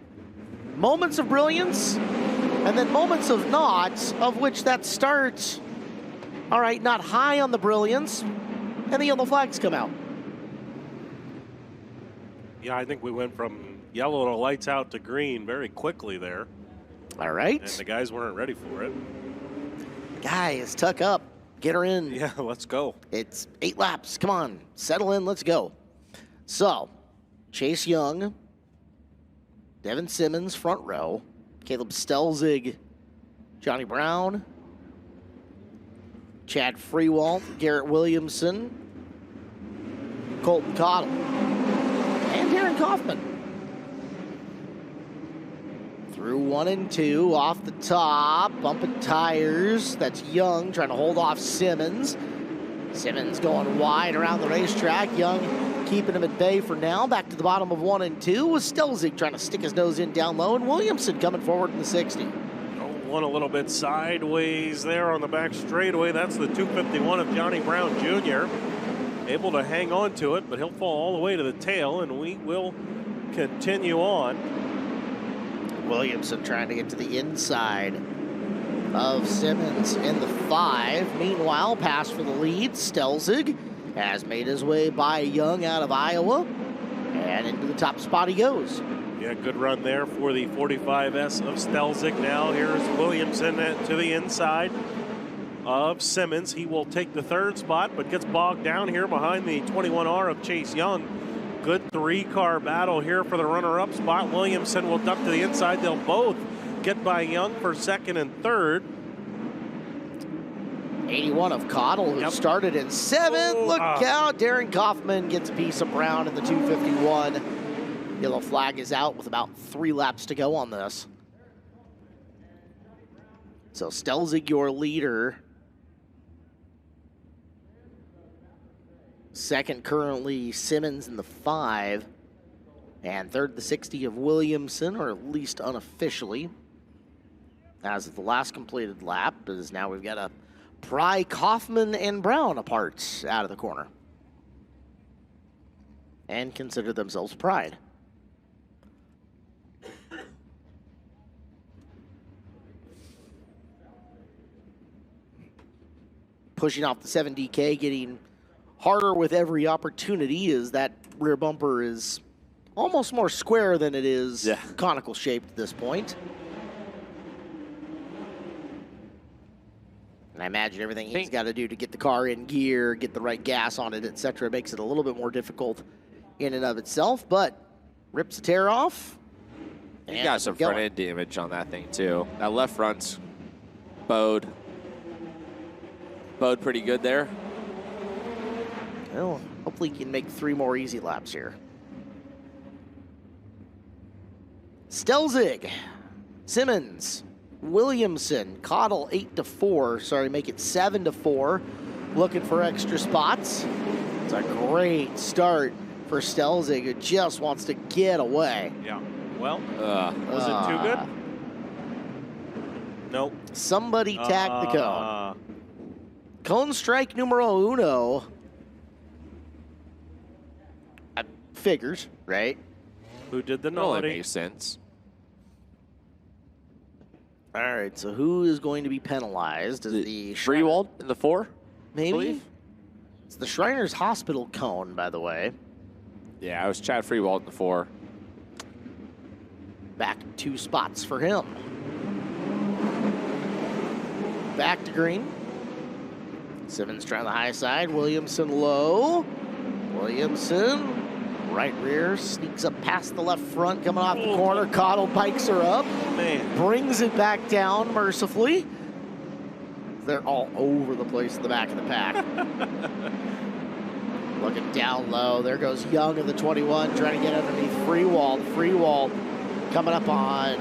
A: Moments of brilliance, and then moments of not, of which that starts, all right, not high on the brilliance, and the yellow flags come out.
B: Yeah, I think we went from yellow to lights out to green very quickly there.
A: All right.
B: And the guys weren't ready for it.
A: Guys, tuck up. Get her in.
B: Yeah, let's go.
A: It's 8 laps. Come on. Settle in. Let's go. So, Chase Young, Devin Simmons, front row. Caleb Stelzig, Johnny Brown, Chad Freewalt, Garrett Williamson, Colton Cottle, and Darren Kaufman. Through 1 and 2, off the top, bumping tires. That's Young trying to hold off Simmons. Simmons going wide around the racetrack. Young keeping him at bay for now. Back to the bottom of 1 and 2 with Stelzig trying to stick his nose in down low, and Williamson coming forward in the 60.
B: One a little bit sideways there on the back straightaway. That's the 251 of Johnny Brown Jr. Able to hang on to it, but he'll fall all the way to the tail, and we will continue on.
A: Williamson trying to get to the inside of Simmons in the 5. Meanwhile, pass for the lead. Stelzig has made his way by Young out of Iowa, and into the top spot he goes.
B: Yeah, good run there for the 45S of Stelzig. Now here's Williamson to the inside of Simmons. He will take the 3rd spot, but gets bogged down here behind the 21R of Chase Young. Good 3-car battle here for the runner-up spot. Williamson will duck to the inside. They'll both get by Young for 2nd and 3rd.
A: 81 of Cottle, who started in 7th. Look out, Darren Kaufman gets a piece of Brown in the 251. Yellow flag is out with about 3 laps to go on this. So Stelzig, your leader. 2nd currently Simmons in the 5. And 3rd the 60 of Williamson, or at least unofficially. As of the last completed lap, is now we've got a pry Kaufman and Brown apart out of the corner. And consider themselves pride. Pushing off the 7DK, getting harder with every opportunity, as that rear bumper is almost more square than it is conical shaped at this point. And I imagine everything he's got to do to get the car in gear, get the right gas on it, etc., makes it a little bit more difficult in and of itself, but rips the tear off.
C: He got some front end damage on that thing too. That left front's bowed pretty good there.
A: Well, hopefully he can make 3 more easy laps here. Stelzig, Simmons, Williamson, Cottle 8-4. Sorry, make it 7-4. Looking for extra spots. It's a great start for Stelzig, who just wants to get away.
B: Yeah. Well, was it too good? Nope.
A: Somebody tagged the cone. Cone strike numero uno. Figures, right?
B: Who did the
C: naughty?
B: naughty?
C: Makes sense.
A: All right, so who is going to be penalized? Is the
C: Freewald in the 4?
A: Maybe? It's the Shriners Hospital cone, by the way.
C: Yeah, it was Chad Freewald in the 4.
A: Back 2 spots for him. Back to green. Simmons trying the high side. Williamson low. Williamson, right rear, sneaks up past the left front, coming off the corner. Cottle pikes her up.
B: Man.
A: Brings it back down mercifully. They're all over the place in the back of the pack. Looking down low. There goes Young in the 21, trying to get underneath Freewald. Freewald coming up on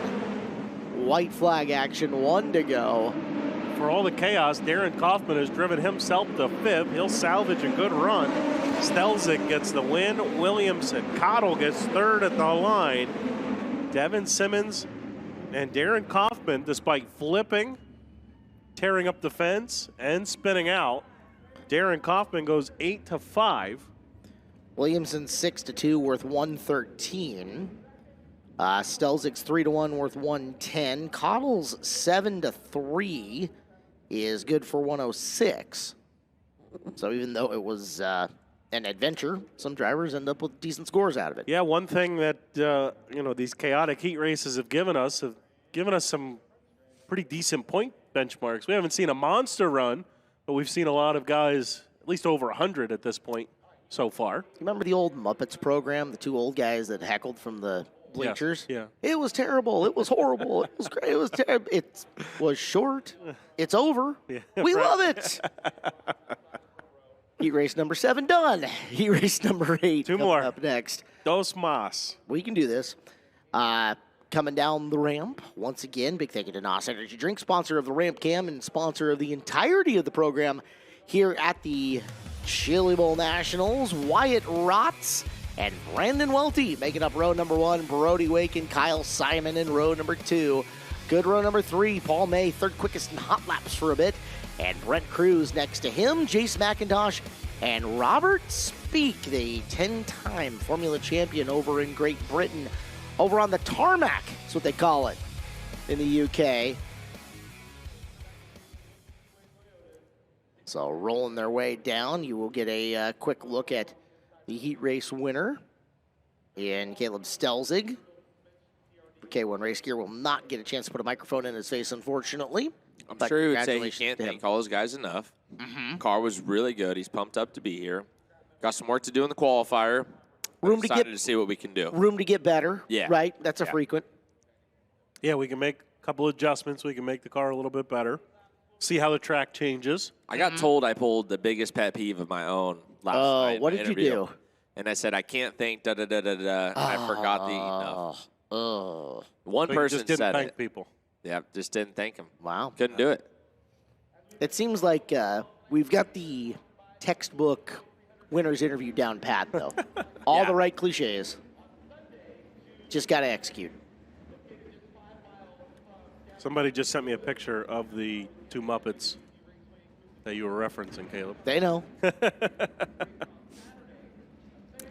A: white flag action. 1 to go.
B: for all the chaos, Darren Kaufman has driven himself to 5th. He'll salvage a good run. Stelzig gets the win. Williamson. Cottle gets 3rd at the line. Devin Simmons and Darren Kaufman, despite flipping, tearing up the fence, and spinning out, Darren Kaufman goes 8 to 5.
A: Williamson 6 to 2, worth 113. Stelzig's 3 to 1, worth 110. Cottle's 7 to 3 is good for 106. So even though it was an adventure, some drivers end up with decent scores out of it.
B: Yeah, one thing that these chaotic heat races have given us some pretty decent point benchmarks. We haven't seen a monster run, but we've seen a lot of guys at least over 100 at this point so far.
A: You remember the old Muppets program, the 2 old guys that heckled from the bleachers?
B: Yeah.
A: It was terrible. It was horrible. It was great. It was terrible. It was short. It's over.
B: Yeah,
A: we love it. Heat race number 7 done. Heat race number 8
B: 2 more
A: up next.
B: Dos más.
A: We can do this. Coming down the ramp, once again, big thank you to NOS Energy Drink, sponsor of the Ramp Cam and sponsor of the entirety of the program here at the Chili Bowl Nationals. Wyatt Rotz and Brandon Welty making up row number 1. Brody Wake and Kyle Simon in row number 2. Good row number 3. Paul May, 3rd quickest in hot laps for a bit. And Brent Cruz next to him. Jace McIntosh and Robert Speak, the 10-time Formula champion over in Great Britain. Over on the tarmac, that's what they call it in the UK. So rolling their way down, you will get a quick look at the heat race winner in Caleb Stelzig. K1 Race Gear will not get a chance to put a microphone in his face, unfortunately.
C: I'm
A: But
C: sure he would say he
A: congratulations
C: can't
A: to him.
C: thank all those guys enough. Car was really good. He's pumped up to be here. Got some work to do in the qualifier.
A: Room to
C: Excited to see what we can do.
A: Room to get better.
C: Yeah.
A: Right? That's a
C: Yeah.
A: frequent.
B: Yeah, we can make a couple adjustments. We can make the car a little bit better. See how the track changes.
C: I got told I pulled the biggest pet peeve of my own last night.
A: what
C: in the
A: did you
C: interview.
A: do?
C: And I said, I can't think da-da-da-da-da. I forgot the enough. One
B: So you
C: person
B: just didn't
C: said
B: thank
C: it.
B: people.
C: Yeah, just didn't thank him.
A: Wow.
C: Couldn't do it.
A: It seems like we've got the textbook winner's interview down pat, though. All the right cliches. Just got to execute.
B: Somebody just sent me a picture of the 2 Muppets that you were referencing, Caleb.
A: They know.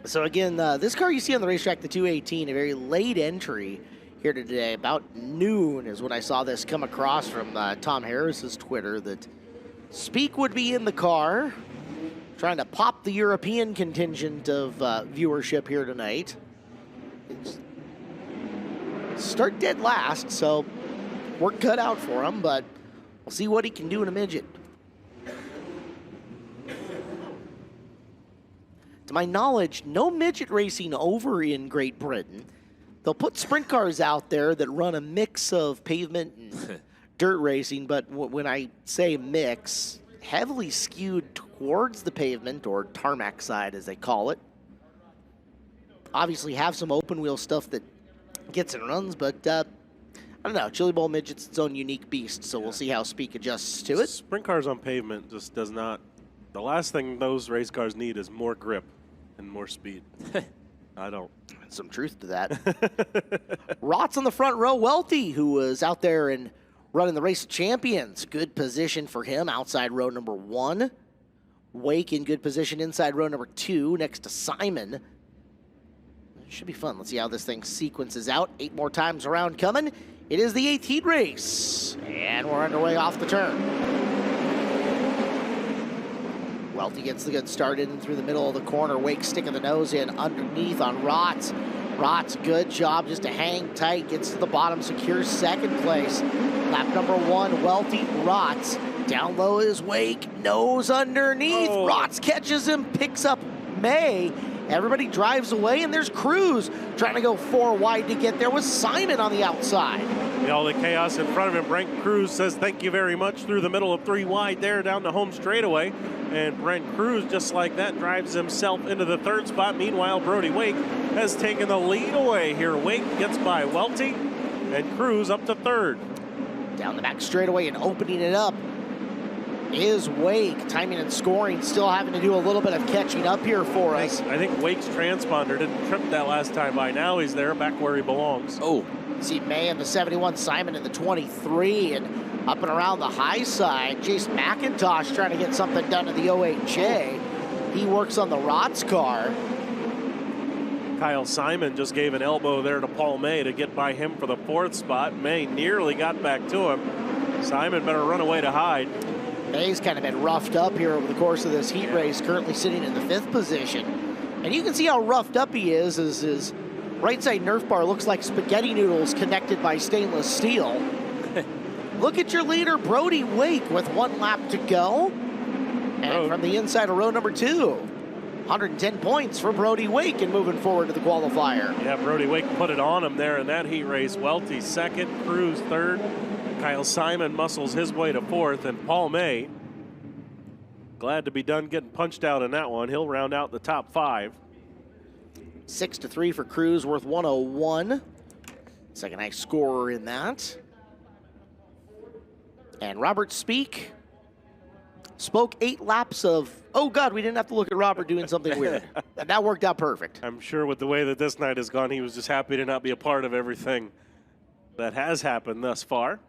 A: So again, this car you see on the racetrack, the 218, a very late entry here today. About noon is when I saw this come across from Tom Harris's Twitter that Speak would be in the car, trying to pop the European contingent of viewership here tonight. Start dead last, so work cut out for him, but we'll see what he can do in a midget. To my knowledge, no midget racing over in Great Britain. They'll put sprint cars out there that run a mix of pavement and dirt racing, but when I say mix, heavily skewed towards the pavement or tarmac side, as they call it. Obviously have some open wheel stuff that gets and runs, but I don't know. Chili Bowl Midget's its own unique beast, so we'll see how Speak adjusts to it.
B: Sprint cars on pavement just does not. The last thing those race cars need is more grip and more speed. I don't.
A: Some truth to that. Rotz on the front row. Welty, who was out there and running the Race of Champions. Good position for him outside row number 1. Wake in good position inside row number 2 next to Simon. Should be fun. Let's see how this thing sequences out. 8 more times around coming. It is the 8th heat race. And we're underway off the turn. Welty gets the good start in through the middle of the corner. Wake sticking the nose in underneath on Rotz. Rotz, good job just to hang tight. Gets to the bottom, secures 2nd place. Lap number 1, Welty, Rotz. Down low is Wake, nose underneath. Rotz catches him, picks up May. Everybody drives away, and there's Cruz trying to go 4 wide to get there with Simon on the outside.
B: All the chaos in front of him. Brent Cruz says thank you very much through the middle of 3 wide there down the home straightaway. And Brent Cruz, just like that, drives himself into the 3rd spot. Meanwhile, Brody Wake has taken the lead away here. Wake gets by Welty and Cruz up to 3rd.
A: Down the back straightaway and opening it up. is Wake. Timing and scoring still having to do a little bit of catching up here for us.
B: I think Wake's transponder didn't trip that last time by. Now he's there back where he belongs.
C: Oh.
A: See May in the 71, Simon in the 23, and up and around the high side, Jace McIntosh trying to get something done to the 08J. He works on the Rots car.
B: Kyle Simon just gave an elbow there to Paul May to get by him for the 4th spot. May nearly got back to him. Simon better run away to hide.
A: May's kind of been roughed up here over the course of this heat race, currently sitting in the 5th position. And you can see how roughed up he is as his right side Nerf bar looks like spaghetti noodles connected by stainless steel. Look at your leader, Brody Wake, with 1 lap to go. And from the inside of row number 2, 110 points for Brody Wake and moving forward to the qualifier.
B: Yeah, Brody Wake put it on him there in that heat race. Welty 2nd, Cruz 3rd. Kyle Simon muscles his way to 4th, and Paul May, glad to be done getting punched out in that one. He'll round out the top 5.
A: 6-3 for Cruz, worth 101. Second high scorer in that. And Robert spoke 8 laps of, oh God, we didn't have to look at Robert doing something weird. And that worked out perfect.
B: I'm sure with the way that this night has gone, he was just happy to not be a part of everything that has happened thus far.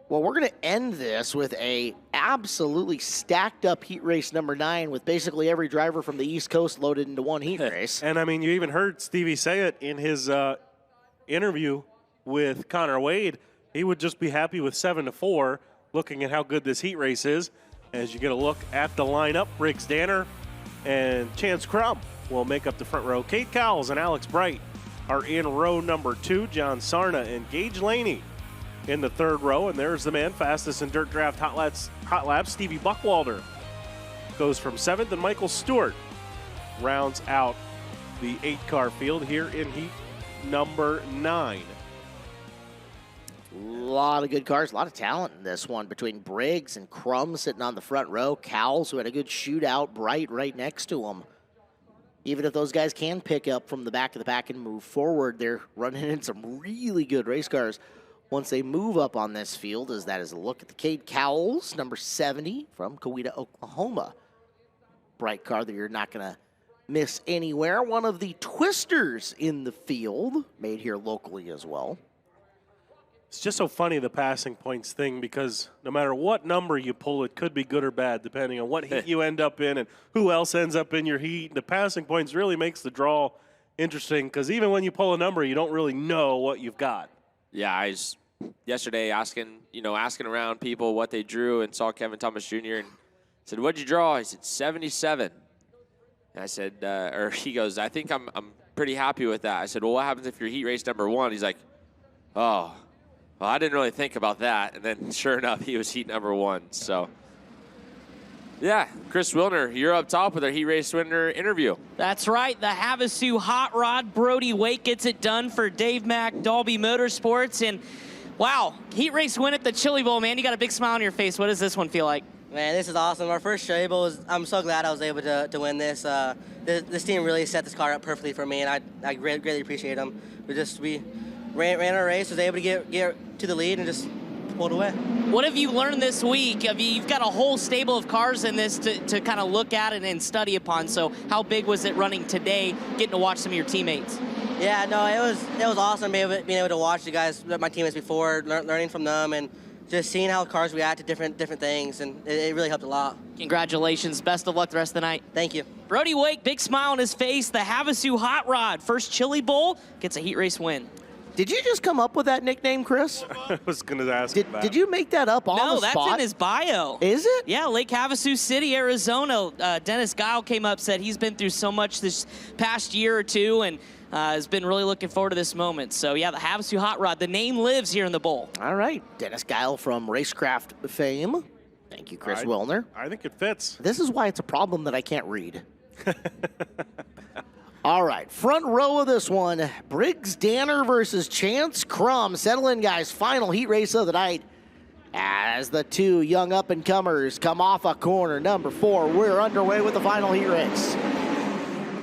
A: Well, we're going to end this with a absolutely stacked up heat race number 9 with basically every driver from the East Coast loaded into one heat race.
B: And I mean, you even heard Stevie say it in his interview with Connor Wade. He would just be happy with 7-4, looking at how good this heat race is. As you get a look at the lineup, Briggs Danner and Chance Crum will make up the front row. Kate Cowles and Alex Bright are in row number 2. John Sarna and Gage Laney in the 3rd row. And there's the man fastest in Dirt Draft Hot Laps, Stevie Buckwalder. Goes from 7th, and Michael Stewart rounds out the 8-car field here in heat number 9.
A: A lot of good cars, a lot of talent in this one between Briggs and Crum sitting on the front row. Cowles, who had a good shootout, Bright right next to him. Even if those guys can pick up from the back of the pack and move forward, they're running in some really good race cars once they move up on this field, as that is a look at the Cade Cowles, number 70 from Coweta, Oklahoma. Bright car that you're not going to miss anywhere. One of the twisters in the field, made here locally as well.
B: It's just so funny, the passing points thing, because no matter what number you pull, it could be good or bad, depending on what heat you end up in and who else ends up in your heat. The passing points really makes the draw interesting, because even when you pull a number, you don't really know what you've got.
C: Yeah, I was yesterday asking around people what they drew, and saw Kevin Thomas Jr. and said, "What'd you draw?" He said 77. And I said, or he goes, "I think I'm pretty happy with that." I said, "Well, what happens if you're heat race number 1?" He's like, "Oh, well, I didn't really think about that." And then sure enough, he was heat number 1. So yeah, Chris Wilner, you're up top with our heat race winner interview.
D: That's right. The Havasu Hot Rod Brody Wake gets it done for Dave Mack, Dalby Motorsports. And wow, heat race win at the Chili Bowl, man. You got a big smile on your face. What does this one feel like?
T: Man, this is awesome. Our first Chili Bowl, I'm so glad I was able to win this. This team really set this car up perfectly for me, and I greatly appreciate them. We ran our race, was able to get to the lead, and just pulled away.
D: What have you learned this week? I mean, you've got a whole stable of cars in this to kind of look at and study upon. So how big was it running today, getting to watch some of your teammates?
T: Yeah, no, it was awesome being able to watch the guys, my teammates before, learning from them, and just seeing how cars react to different things, and it really helped a lot.
D: Congratulations. Best of luck the rest of the night.
T: Thank you.
D: Brody Wake, big smile on his face. The Havasu Hot Rod, first Chili Bowl, gets a heat race win.
A: Did you just come up with that nickname, Chris?
B: I was going to ask
A: Did you make that up on the spot?
D: No, that's in his bio.
A: Is it?
D: Yeah, Lake Havasu City, Arizona. Dennis Guile came up, said he's been through so much this past year or two, and has been really looking forward to this moment. So, yeah, the Havasu Hot Rod, the name lives here in the bowl.
A: All right. Dennis Guile from Racecraft fame. Thank you, Chris Wilner.
B: I think it fits.
A: This is why it's a problem that I can't read. All right, front row of this one, Briggs Danner versus Chance Crum. Settle in, guys. Final heat race of the night as the two young up-and-comers come off a corner number 4. We're underway with the final heat race.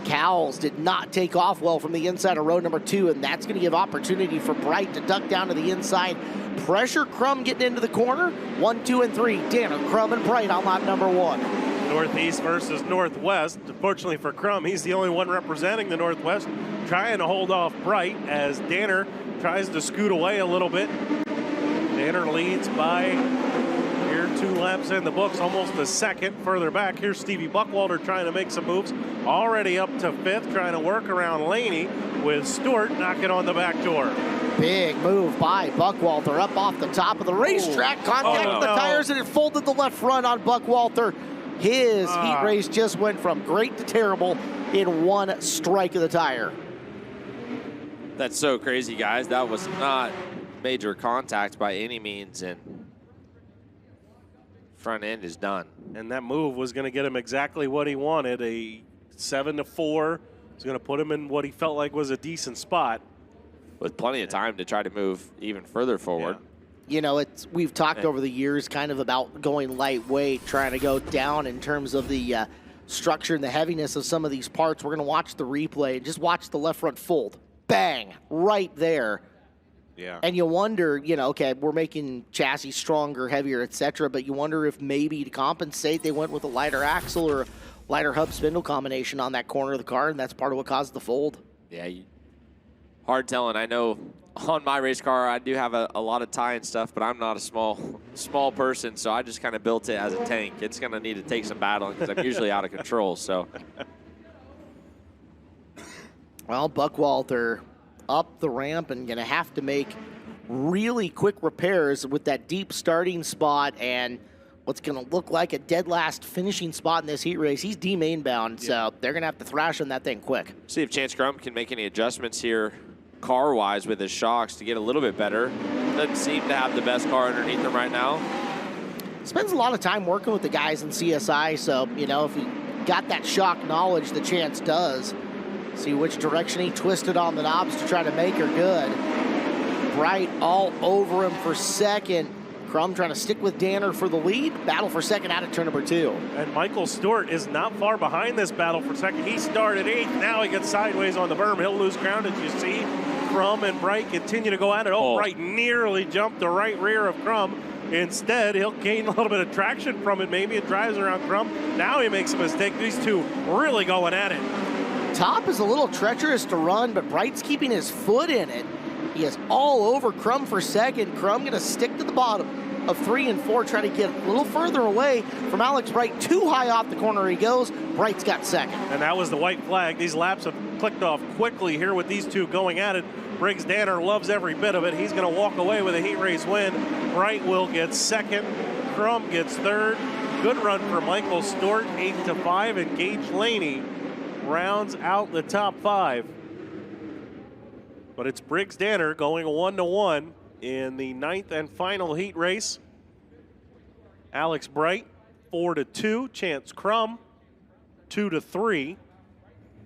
A: Cowles did not take off well from the inside of row number 2, and that's going to give opportunity for Bright to duck down to the inside. Pressure Crum getting into the corner. 1, 2, and 3. Danner, Crum, and Bright on lap number 1.
B: Northeast versus Northwest. Unfortunately for Crum, he's the only one representing the Northwest, trying to hold off Bright as Danner tries to scoot away a little bit. Danner leads by here 2 laps in the books, almost a second further back. Here's Stevie Buckwalter trying to make some moves. Already up to 5th, trying to work around Laney with Stewart knocking on the back door.
A: Big move by Buckwalter up off the top of the racetrack. Contact with the tires, and it folded the left front on Buckwalter. His heat race just went from great to terrible in 1 strike of the tire.
C: That's so crazy, guys. That was not major contact by any means, and front end is done.
B: And that move was going to get him exactly what he wanted. A 7-4. It's going to put him in what he felt like was a decent spot.
C: With plenty of time to try to move even further forward.
B: Yeah.
A: You know, we've talked over the years kind of about going lightweight, trying to go down in terms of the structure and the heaviness of some of these parts. We're going to watch the replay and just watch the left front fold. Bang, right there.
B: Yeah.
A: And you wonder, you know, okay, we're making chassis stronger, heavier, etc., but you wonder if maybe to compensate, they went with a lighter axle or lighter hub spindle combination on that corner of the car, and that's part of what caused the fold.
C: Yeah, hard telling. I know on my race car, I do have a lot of tie and stuff, but I'm not a small person, so I just kind of built it as a tank. It's going to need to take some battling because I'm usually out of control. So,
A: well, Buckwalter up the ramp and going to have to make really quick repairs with that deep starting spot and what's going to look like a dead last finishing spot in this heat race. He's D-main bound, so they're going to have to thrash on that thing quick.
C: See if Chance Crum can make any adjustments here car-wise with his shocks to get a little bit better. Doesn't seem to have the best car underneath him right now.
A: Spends a lot of time working with the guys in CSI, so, you know, if he got that shock knowledge, the Chance does. See which direction he twisted on the knobs to try to make her good. Bright all over him for second. Crum trying to stick with Danner for the lead. Battle for second out of turn number 2.
B: And Michael Stewart is not far behind this battle for second. He started 8th. Now he gets sideways on the berm. He'll lose ground, as you see. Crum and Bright continue to go at it. Bright nearly jumped the right rear of Crum. Instead, he'll gain a little bit of traction from it. Maybe it drives around Crum. Now he makes a mistake. These two really going at it.
A: Top is a little treacherous to run, but Bright's keeping his foot in it. He is all over Crum for second. Crum going to stick to the bottom of 3 and 4, try to get a little further away from Alex Bright. Too high off the corner he goes. Bright's got second.
B: And that was the white flag. These laps have clicked off quickly here with these two going at it. Briggs Danner loves every bit of it. He's going to walk away with a heat race win. Bright will get second. Crum gets third. Good run for Michael Stewart, 8-5, and Gage Laney rounds out the top 5. But it's Briggs Danner going 1-1 in the 9th and final heat race. Alex Bright, 4-2. Chance Crum, 2-3.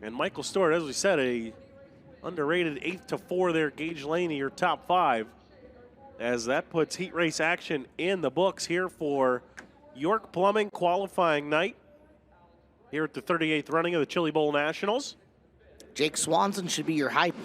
B: And Michael Stewart, as we said, a underrated 8-4 there. Gage Laney, your top 5. As that puts heat race action in the books here for York Plumbing qualifying night here at the 38th running of the Chili Bowl Nationals.
A: Jake Swanson should be your high point.